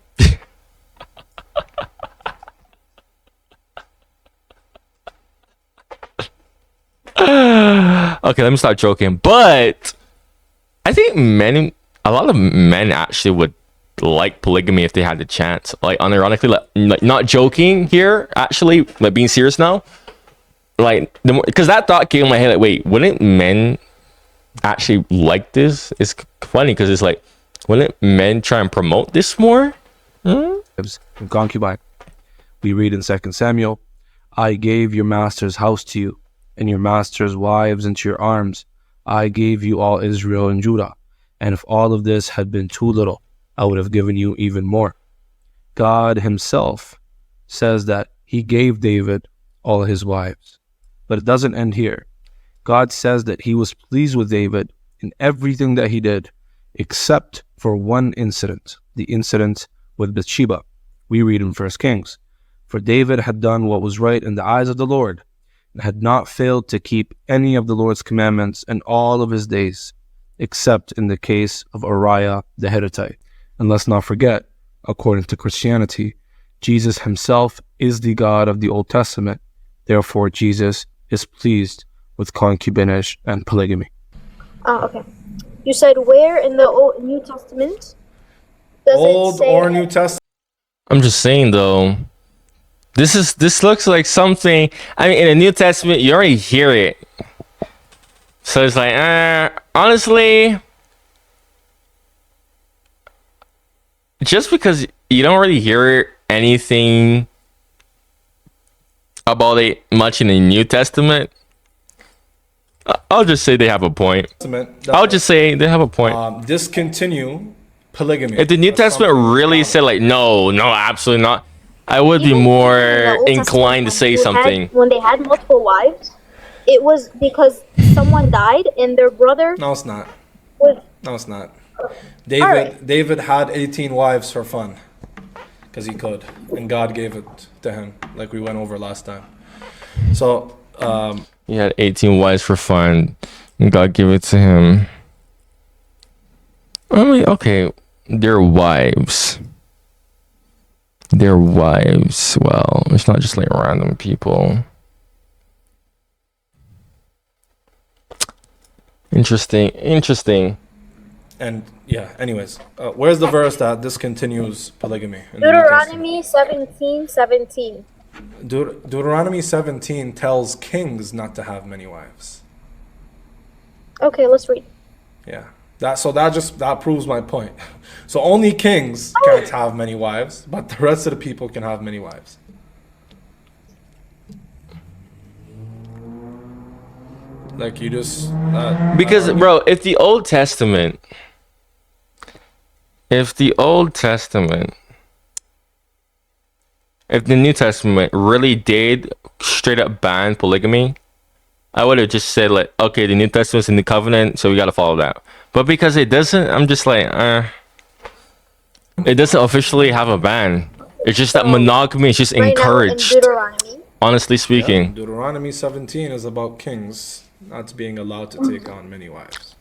Okay, let me stop joking. But I think a lot of men actually would like polygamy if they had the chance. Like, unironically, like not joking here, actually, like being serious now. Like, because that thought came in my head, like, wait, wouldn't men actually like this? It's funny because it's like, wouldn't men try and promote this more? Concubine. We read in 2 Samuel, I gave your master's house to you, and your master's wives into your arms. I gave you all Israel and Judah, and if all of this had been too little, I would have given you even more. God himself says that he gave David all his wives. But it doesn't end here. God says that he was pleased with David in everything that he did, except for one incident, the incident with Bathsheba. We read in 1 Kings, for David had done what was right in the eyes of the Lord, and had not failed to keep any of the Lord's commandments in all of his days, except in the case of Uriah the Hittite. And let's not forget, according to Christianity, Jesus himself is the God of the Old Testament. Therefore, Jesus is pleased with concubinage and polygamy. Okay. You said where in the New Testament does Old it say or New Testament? I'm just saying though, this looks like something. I mean, in the New Testament, you already hear it. So it's like, honestly, just because you don't really hear anything about it much in the New Testament, I'll just say they have a point. I'll just say they have a point. Discontinue polygamy. If the New Testament really said like, no, absolutely not, I would be more inclined to say something. When they had multiple wives, it was because someone died and their brother No, it's not. was. No, it's not. right. David had 18 wives for fun because he could, and God gave it to him, like we went over last time. So, He had 18 wives for fun, and God gave it to him. I mean, okay, they're wives. They're wives. Well, it's not just like random people. Interesting. and yeah. Anyways, where's the verse that discontinues polygamy? In the New Deuteronomy 17:17. Deuteronomy 17 tells kings not to have many wives. Okay, let's read. Yeah. That proves my point. So only kings can't have many wives, but the rest of the people can have many wives. Like you just Because, bro, if the New Testament really did straight up ban polygamy, I would have just said like, okay, the New Testament's in the covenant, so we gotta follow that. But because it doesn't, I'm just like, it doesn't officially have a ban. It's just that monogamy is just Right now in encouraged. Deuteronomy. Honestly speaking, Deuteronomy 17 is about kings not being allowed to take on many wives.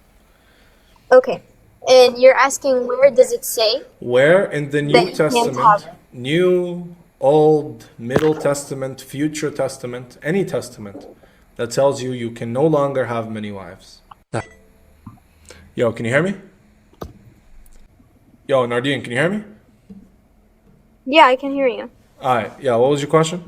Okay. And you're asking where does it say? Where in the That New you can't Testament, have- New, Old, Middle Testament, Future Testament, any testament that tells you you can no longer have many wives? Yo, can you hear me? Yo, Nardine, can you hear me? Yeah, I can hear you. Alright, yeah, what was your question?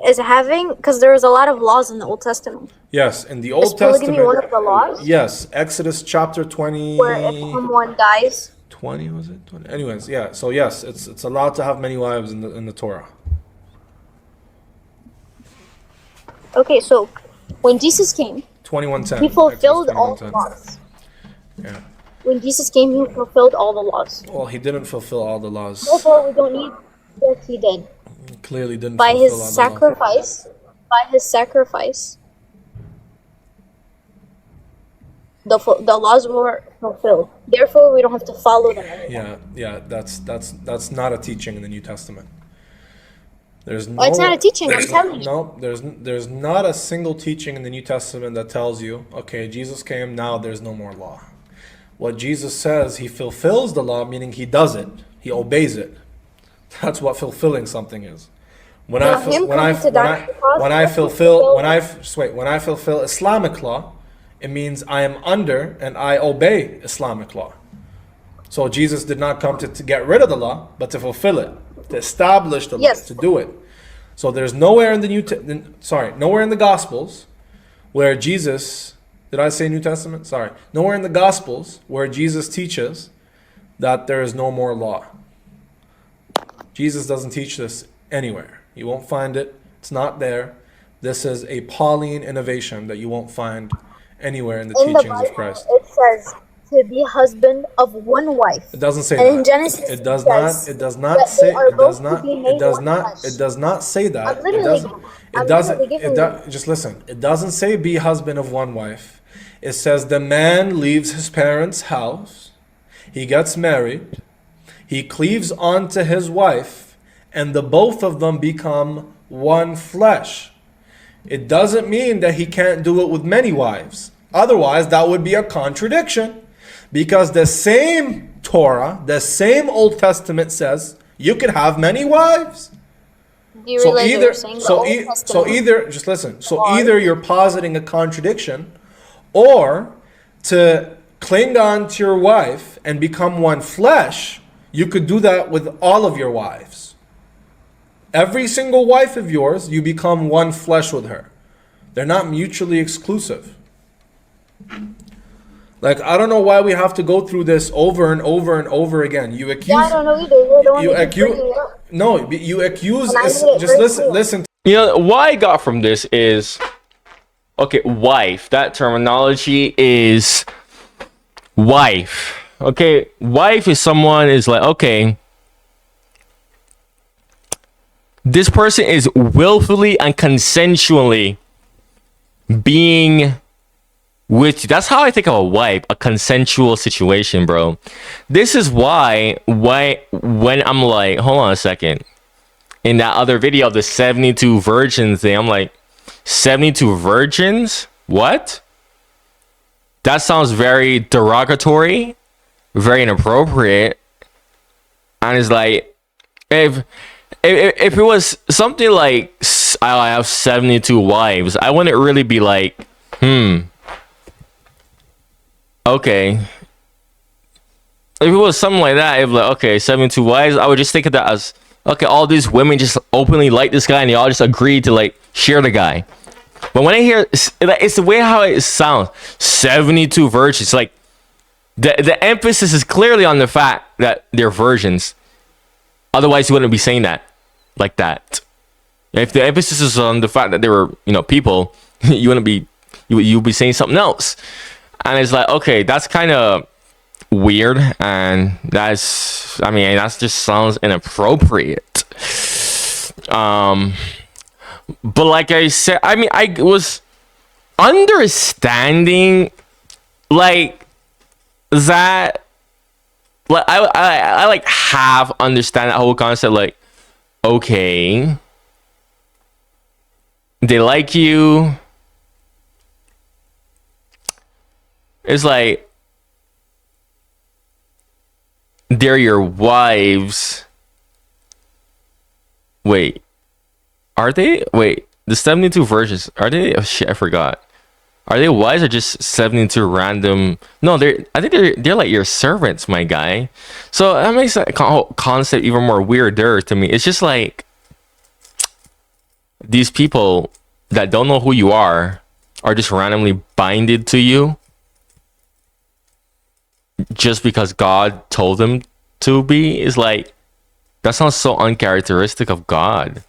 Is having, because there was a lot of laws in the Old Testament. Yes, in the Is Old polygamy Testament. one of the laws? Yes, Exodus chapter 20. Where if someone dies, 20 was it? 20. Anyways, yeah. So yes, it's allowed to have many wives in the Torah. okay, so when Jesus came, 21:10. he fulfilled Exodus all the 21:10. laws. Yeah. When Jesus came, he fulfilled all the laws. Well, he didn't fulfill all the laws. Therefore, we don't need. Yes, he did. He clearly didn't By fulfill his all the laws. sacrifice, the laws were fulfilled. Therefore, we don't have to follow them anymore. Yeah. That's not a teaching in the New Testament. There's no. Oh, it's not a teaching, I'm telling you. No, there's not a single teaching in the New Testament that tells you, okay, Jesus came, now there's no more law. What Jesus says, he fulfills the law, meaning he does it, he obeys it. That's what fulfilling something is. When I fulfill Islamic law, it means I am under and I obey Islamic law. So Jesus did not come to get rid of the law, but to fulfill it, to establish the law, Yes. to do it. So there's nowhere in the nowhere in the Gospels where Jesus, did I say New Testament? Sorry. Nowhere in the Gospels where Jesus teaches that there is no more law. Jesus doesn't teach this anywhere. You won't find it. It's not there. This is a Pauline innovation that you won't find anywhere in the In the teachings of Bible, Christ. it says to be husband of one wife. It doesn't say And that. in Genesis, it does it not. says It does not that say. they are It does both to not. be It made does one not. flesh. It does not say that. I'm It literally doesn't. giving- It I'm doesn't. literally giving you- Just listen. It doesn't say be husband of one wife. It says the man leaves his parents' house, he gets married, he cleaves onto his wife, and the both of them become one flesh. It doesn't mean that he can't do it with many wives. Otherwise, that would be a contradiction. Because the same Torah, the same Old Testament says you could have many wives. Do you realize that you're saying the Old Testament? Either just listen. So either you're positing a contradiction, or to cling on to your wife and become one flesh, you could do that with all of your wives. Every single wife of yours, you become one flesh with her. They're not mutually exclusive. Like, I don't know why we have to go through this over and over and over again. You accuse. Yeah, I don't know either. You're the one that keeps bringing it up. No, you accuse. And I made it Just very listen. clear. Listen. You know, what I got from this is, okay, wife. That terminology is wife. Okay, wife is someone is like, okay, this person is willfully and consensually being with you. That's how I think of a wife, a consensual situation, bro. This is why when I'm like, hold on a second. In that other video, the 72 virgins thing, I'm like, 72 virgins? What? That sounds very derogatory, very inappropriate. And it's like, if it was something like, I have 72 wives, I wouldn't really be like, okay. If it was something like that, if like, okay, 72 wives, I would just think of that as, okay, all these women just openly like this guy and they all just agreed to like share the guy. But when I hear, it's the way how it sounds, 72 virgins, like the emphasis is clearly on the fact that they're virgins. Otherwise, you wouldn't be saying that like that. If the emphasis is on the fact that they were, people, you wouldn't be, you'd be saying something else. And it's like, okay, that's kind of weird, and that just sounds inappropriate. But like I said, I was understanding like that, like I like half understand that whole concept, like, okay, they like you. It's like they're your wives. Wait, are they? Wait, the 72 virgins, are they? Oh shit, I forgot. Are they wives or just 72 random? No, I think they're like your servants, my guy. So that makes that concept even more weirder to me. It's just like these people that don't know who you are just randomly binded to you just because God told them to be. Is like, that sounds so uncharacteristic of God.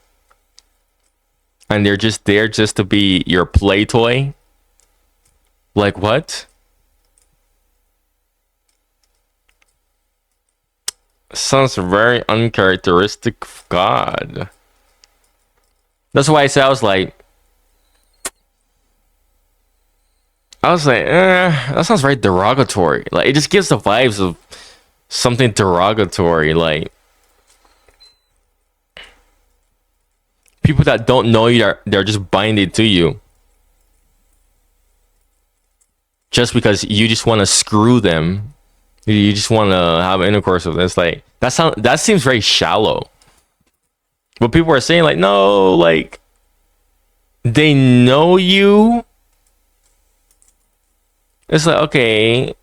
And they're just there just to be your play toy. Like, what? Sounds very uncharacteristic of God. That's why I was like, that sounds very derogatory. Like, it just gives the vibes of something derogatory. Like, people that don't know you, they're just binded to you. Just because you just want to screw them. You just want to have intercourse with them. It's like, that seems very shallow. But people are saying like, no, like, they know you. It's like, okay,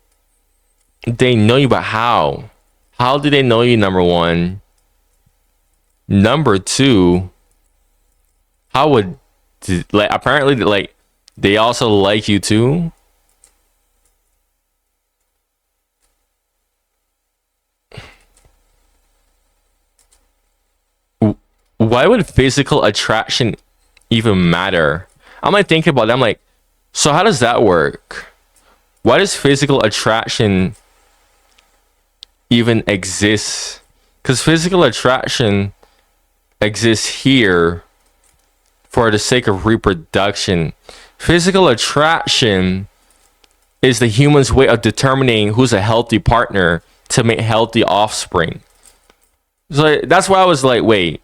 they know you, but how? How do they know you, number one? Number two, how would, like, apparently, like, they also like you too? Why would physical attraction even matter? I'm like thinking about that. I'm like, so how does that work? Why does physical attraction even exist? Because physical attraction exists here for the sake of reproduction. Physical attraction is the human's way of determining who's a healthy partner to make healthy offspring. So that's why I was like, wait,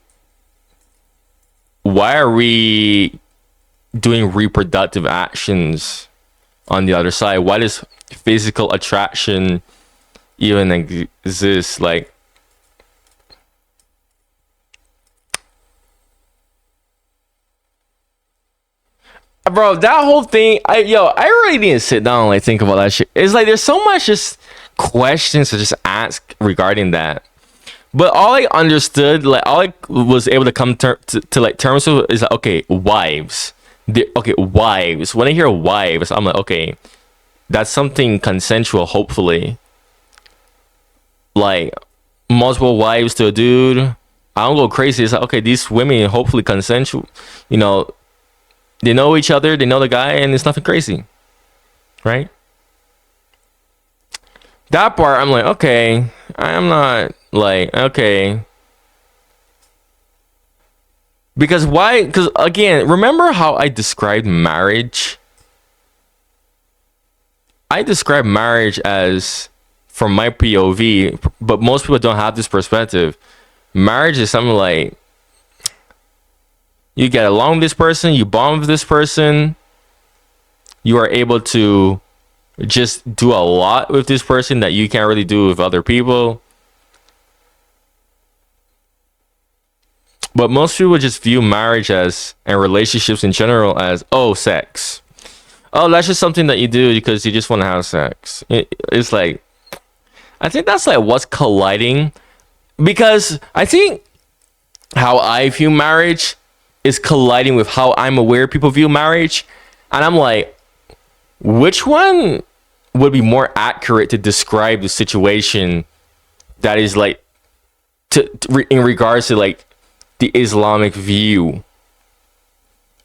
why are we doing reproductive actions on the other side? Why does physical attraction even exist. Like, bro, that whole thing, I really need to sit down and like think about that shit. It's like there's so much just questions to just ask regarding that. But all I understood, like all I was able to come to like terms with is like, okay, wives. Okay, wives. When I hear wives, I'm like, okay, that's something consensual, hopefully. Like multiple wives to a dude. I don't go crazy. It's like, okay, these women hopefully consensual, you know, they know each other, they know the guy, and it's nothing crazy. Right? That part, I'm like, okay, I'm not like, okay. Because why? Because again, remember how I described marriage? I describe marriage as, from my POV, but most people don't have this perspective. Marriage is something like, you get along with this person, you bond with this person, you are able to just do a lot with this person that you can't really do with other people. But most people just view marriage as, and relationships in general as, oh, sex. Oh, that's just something that you do because you just want to have sex. It's like, I think that's like what's colliding. Because I think how I view marriage is colliding with how I'm aware people view marriage. And I'm like, which one would be more accurate to describe the situation that is like, in regards to like the Islamic view,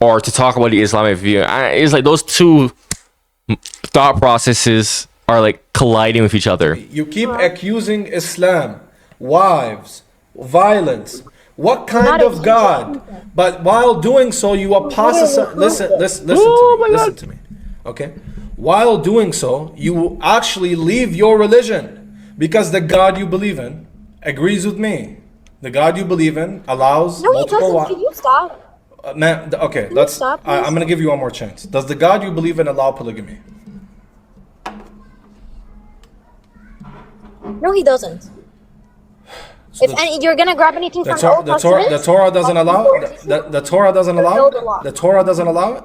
or to talk about the Islamic view? It's like those two thought processes are like colliding with each other. You keep accusing Islam, wives, violence. What kind of God? But while doing so, you apostatize. Listen to me. Okay? While doing so, you actually leave your religion because the God you believe in agrees with me. The God you believe in allows multiple wives. Can you stop? Man, okay, I'm gonna give you one more chance. Does the God you believe in allow polygamy? No, he doesn't. So you're gonna grab anything from the Old Testament, the Torah doesn't allow it. The Torah doesn't allow it. The Torah doesn't allow it.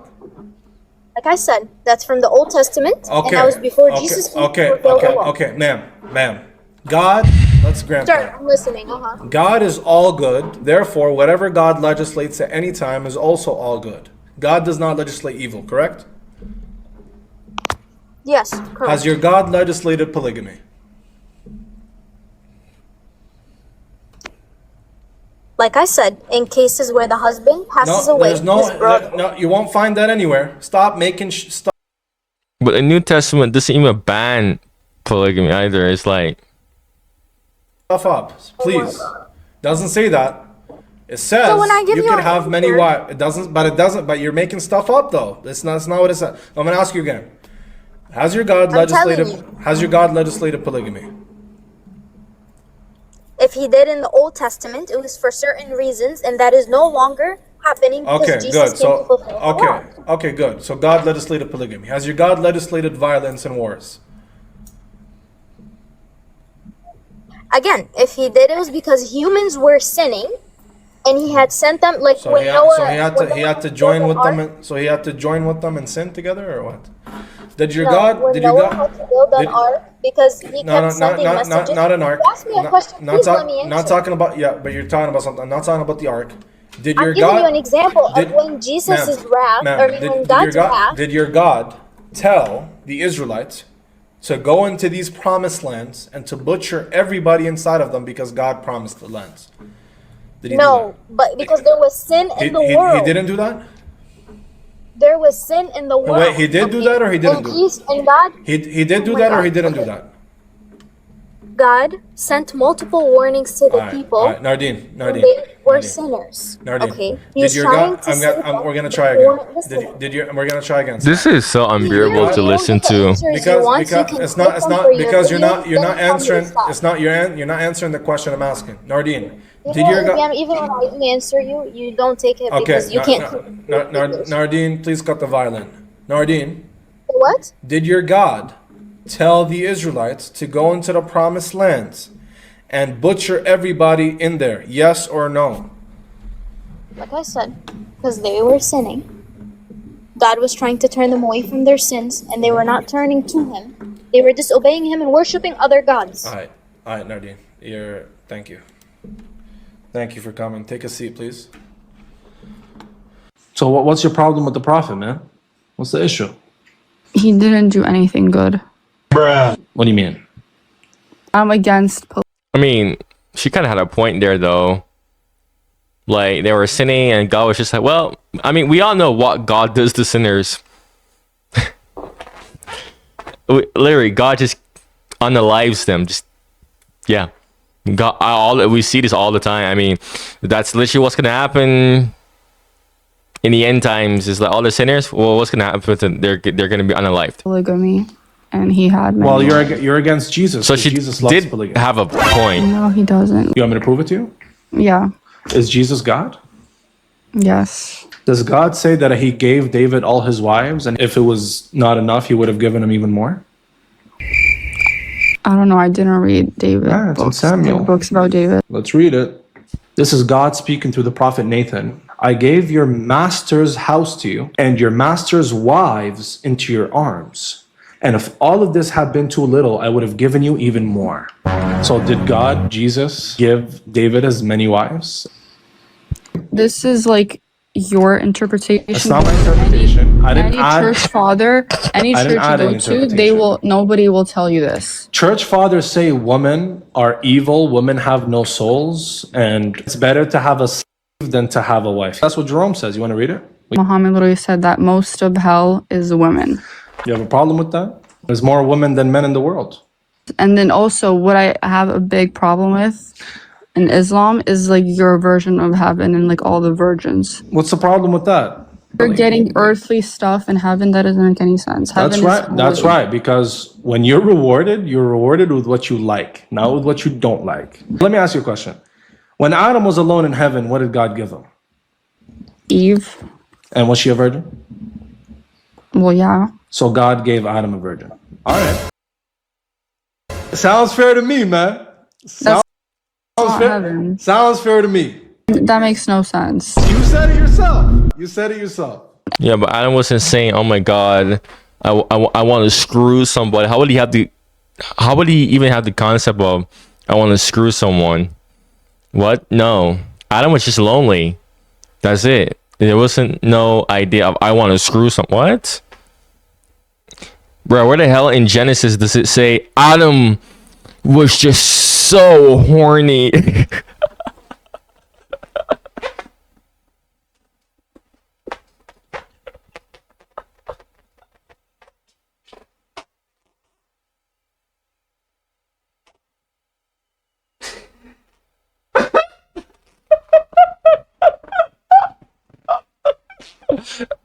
Like I said, that's from the Old Testament, and that was before Jesus. Okay, ma'am. God, let's grant that. I'm listening. God is all good. Therefore, whatever God legislates at any time is also all good. God does not legislate evil, correct? Yes, correct. Has your God legislated polygamy? Like I said, in cases where the husband passes away, no, you won't find that anywhere. Stop making stuff. But the New Testament doesn't even ban polygamy either. It's like, stuff up, please. Doesn't say that. It says so when I give you can have many wives. It doesn't. But you're making stuff up though. That's not what it says. I'm gonna ask you again. Has your God legislated polygamy? If he did in the Old Testament, it was for certain reasons, and that is no longer happening because Jesus came to fulfill the law. Okay, good. So God legislated polygamy. Has your God legislated violence and wars? Again, if he did, it was because humans were sinning, and he had sent them like when Noah. He had to join with them and sin together, or what? Did your God? When Noah had to build an ark because he kept sending messages. Not an ark. Ask me a question. Please let me answer. Not talking about but you're talking about something. I'm not talking about the ark. I'm giving you an example of when Jesus' wrath, or when God's wrath. Did your God tell the Israelites to go into these promised lands and to butcher everybody inside of them because God promised the lands? Did he do that? But because there was sin in the world. He didn't do that? There was sin in the world. Wait, he did do that or he didn't do that? He did do that or he didn't do that? God sent multiple warnings to the people. All right. Nardine. They were sinners. Nardine. Okay. We're gonna try again. We're gonna try again. This is so unbearable to listen to. Because you're not answering the question I'm asking. Nardine. Even when I do answer you, you don't take it because you can't. Nardine, please cut the violin. Nardine. What? Did your God tell the Israelites to go into the promised lands and butcher everybody in there? Yes or no? Like I said, because they were sinning. God was trying to turn them away from their sins, and they were not turning to Him. They were disobeying Him and worshiping other gods. All right, Nardine. Thank you. Thank you for coming. Take a seat, please. So what's your problem with the Prophet, man? What's the issue? He didn't do anything good. What do you mean? I'm against. I mean, she kind of had a point there, though. Like, they were sinning, and God was just like, well, I mean, we all know what God does to sinners. Literally, God just unalives them. Just, yeah. God, we see this all the time. I mean, that's literally what's going to happen in the end times, is like all the sinners, well, what's going to happen with them? They're going to be unalived. Polygamy, and he had many. Well, you're against Jesus. So she Jesus loves did polygamy. have a point. No, he doesn't. You want me to prove it to you? Yeah. Is Jesus God? Yes. Does God say that He gave David all his wives, and if it was not enough, He would have given him even more? I don't know. I didn't read David It's in books. Samuel. Books about David. Let's read it. This is God speaking through the prophet Nathan. I gave your master's house to you, and your master's wives into your arms. And if all of this had been too little, I would have given you even more. So did God, Jesus, give David as many wives? This is like your interpretation. It's not my interpretation. Any church father, any I church didn't add you an go to, interpretation. nobody will tell you this. Church fathers say women are evil, women have no souls, and it's better to have a slave than to have a wife. That's what Jerome says. You want to read it? Muhammad literally said that most of hell is women. You have a problem with that? There's more women than men in the world. And then also what I have a big problem with in Islam is like your version of heaven and like all the virgins. What's the problem with that? You're getting earthly stuff in heaven. That doesn't make any sense. That's right. That's right. Because when you're rewarded with what you like, not with what you don't like. Let me ask you a question. When Adam was alone in heaven, what did God give him? Eve. And was she a virgin? Well, yeah. So God gave Adam a virgin. All right. Sounds fair to me, man. Sounds fair. Sounds fair to me. That makes no sense. You said it yourself. You said it yourself. Yeah, but Adam wasn't saying, "Oh my God, I want to screw somebody." How would he have the? How would he even have the concept of, "I want to screw someone"? What? No. Adam was just lonely. That's it. There wasn't no idea of I want to screw some. What? Bro, where the hell in Genesis does it say Adam was just so horny?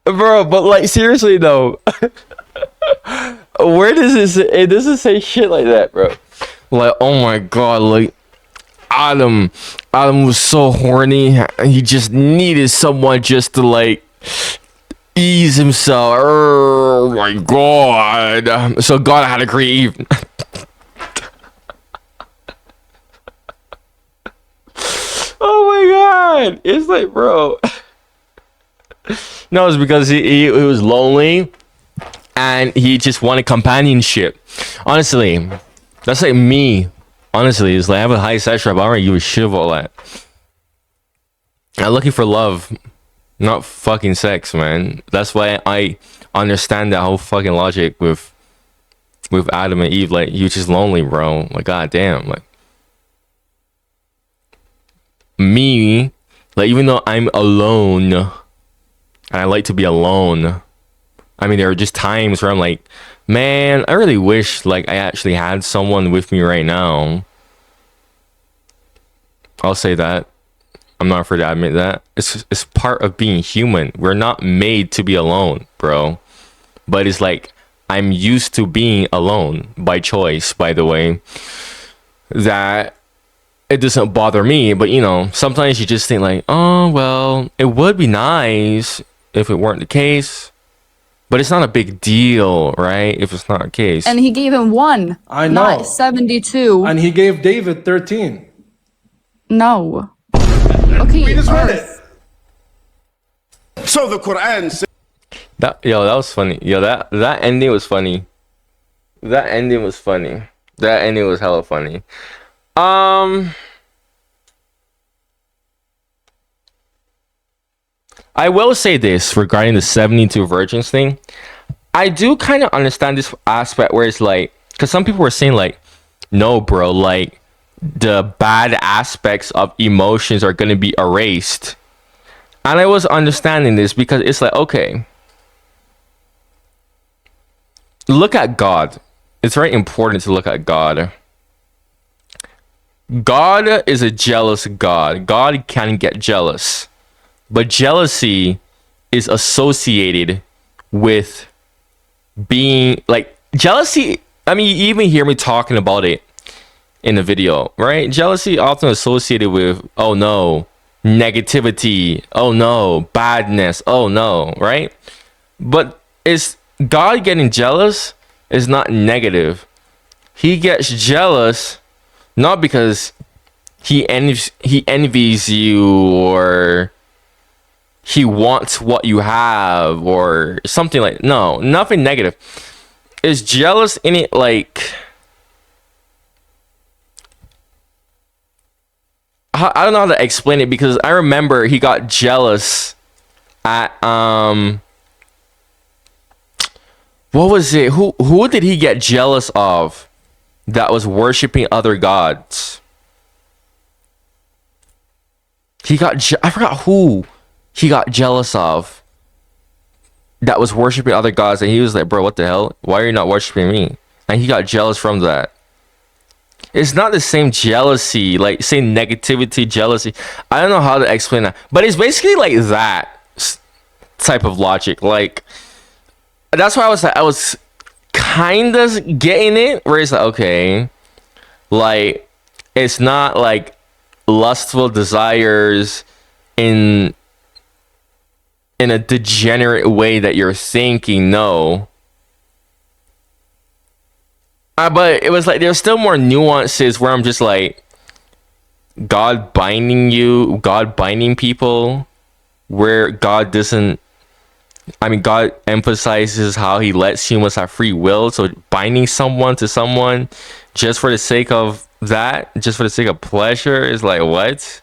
Bro, but like seriously though, where does this? It doesn't say shit like that, bro. Like, oh my God, like Adam was so horny. He just needed someone just to like ease himself. Oh my God! So God had to create Eve. Oh my God! It's like, bro. No, it's because he was lonely and he just wanted companionship. Honestly, that's like me. Honestly, it's like I have a high sex drive. I don't give a shit about that. I'm looking for love, not fucking sex, man. That's why I understand that whole fucking logic with Adam and Eve. Like, he was just lonely, bro. Like, goddamn. Like, me, like, even though I'm alone, and I like to be alone. I mean, there are just times where I'm like, man, I really wish like I actually had someone with me right now. I'll say that. I'm not afraid to admit that. It's part of being human. We're not made to be alone, bro. But it's like, I'm used to being alone by choice, by the way. That it doesn't bother me. But, you know, sometimes you just think like, oh, well, it would be nice if it weren't the case, But it's not a big deal, right? If it's not a case. And he gave him 1. I know. Not 72. And he gave David 13. No. Okay. We just read it. So the Quran says that was funny. Yo, that ending was funny. That ending was funny. That ending was hella funny. I will say this regarding the 72 virgins thing. I do kind of understand this aspect where it's like, because some people were saying like, no, bro, like the bad aspects of emotions are going to be erased. And I was understanding this because it's like, okay, look at God. It's very important to look at God. God is a jealous God. God can get jealous. But jealousy is associated with being like jealousy. I mean, you even hear me talking about it in the video, right? Jealousy often associated with, oh no, negativity. Oh no, badness. Oh no, right? But is God getting jealous is not negative. He gets jealous not because he envies you or he wants what you have or something like, no, nothing negative. Is jealous in it like, I don't know how to explain it because I remember he got jealous at what was it? Who did he get jealous of that was worshiping other gods? I forgot who he got jealous of that was worshiping other gods, and he was like, bro, what the hell? Why are you not worshiping me? And he got jealous from that. It's not the same jealousy, like same negativity, jealousy. I don't know how to explain that, but it's basically like that type of logic. Like that's why I was kind of getting it, where it's like, okay, like it's not like lustful desires in a degenerate way that you're thinking, no. But it was like there's still more nuances where I'm just like, God binding people, where God emphasizes how he lets humans have free will. So binding someone to someone just for the sake of that, just for the sake of pleasure, is like, what?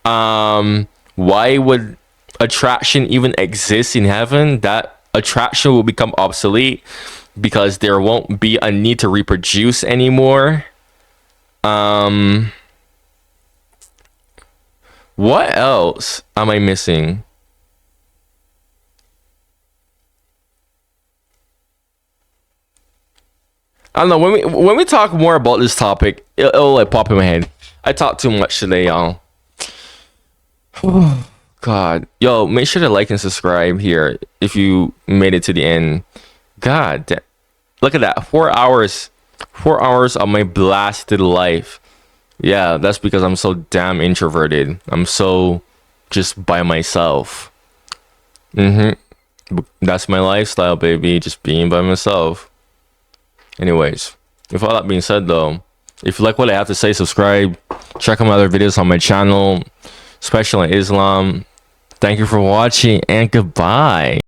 Why would attraction even exist in heaven? That attraction will become obsolete because there won't be a need to reproduce anymore. What else am I missing? I don't know. When we talk more about this topic, it'll like pop in my head. I talked too much today, y'all. God, yo, make sure to like and subscribe here if you made it to the end. God, look at that. 4 hours of my blasted life. Yeah, that's because I'm so damn introverted. I'm so just by myself. That's my lifestyle, baby. Just being by myself. Anyways, with all that being said, though, if you like what I have to say, subscribe. Check out my other videos on my channel, especially on Islam. Thank you for watching, and goodbye.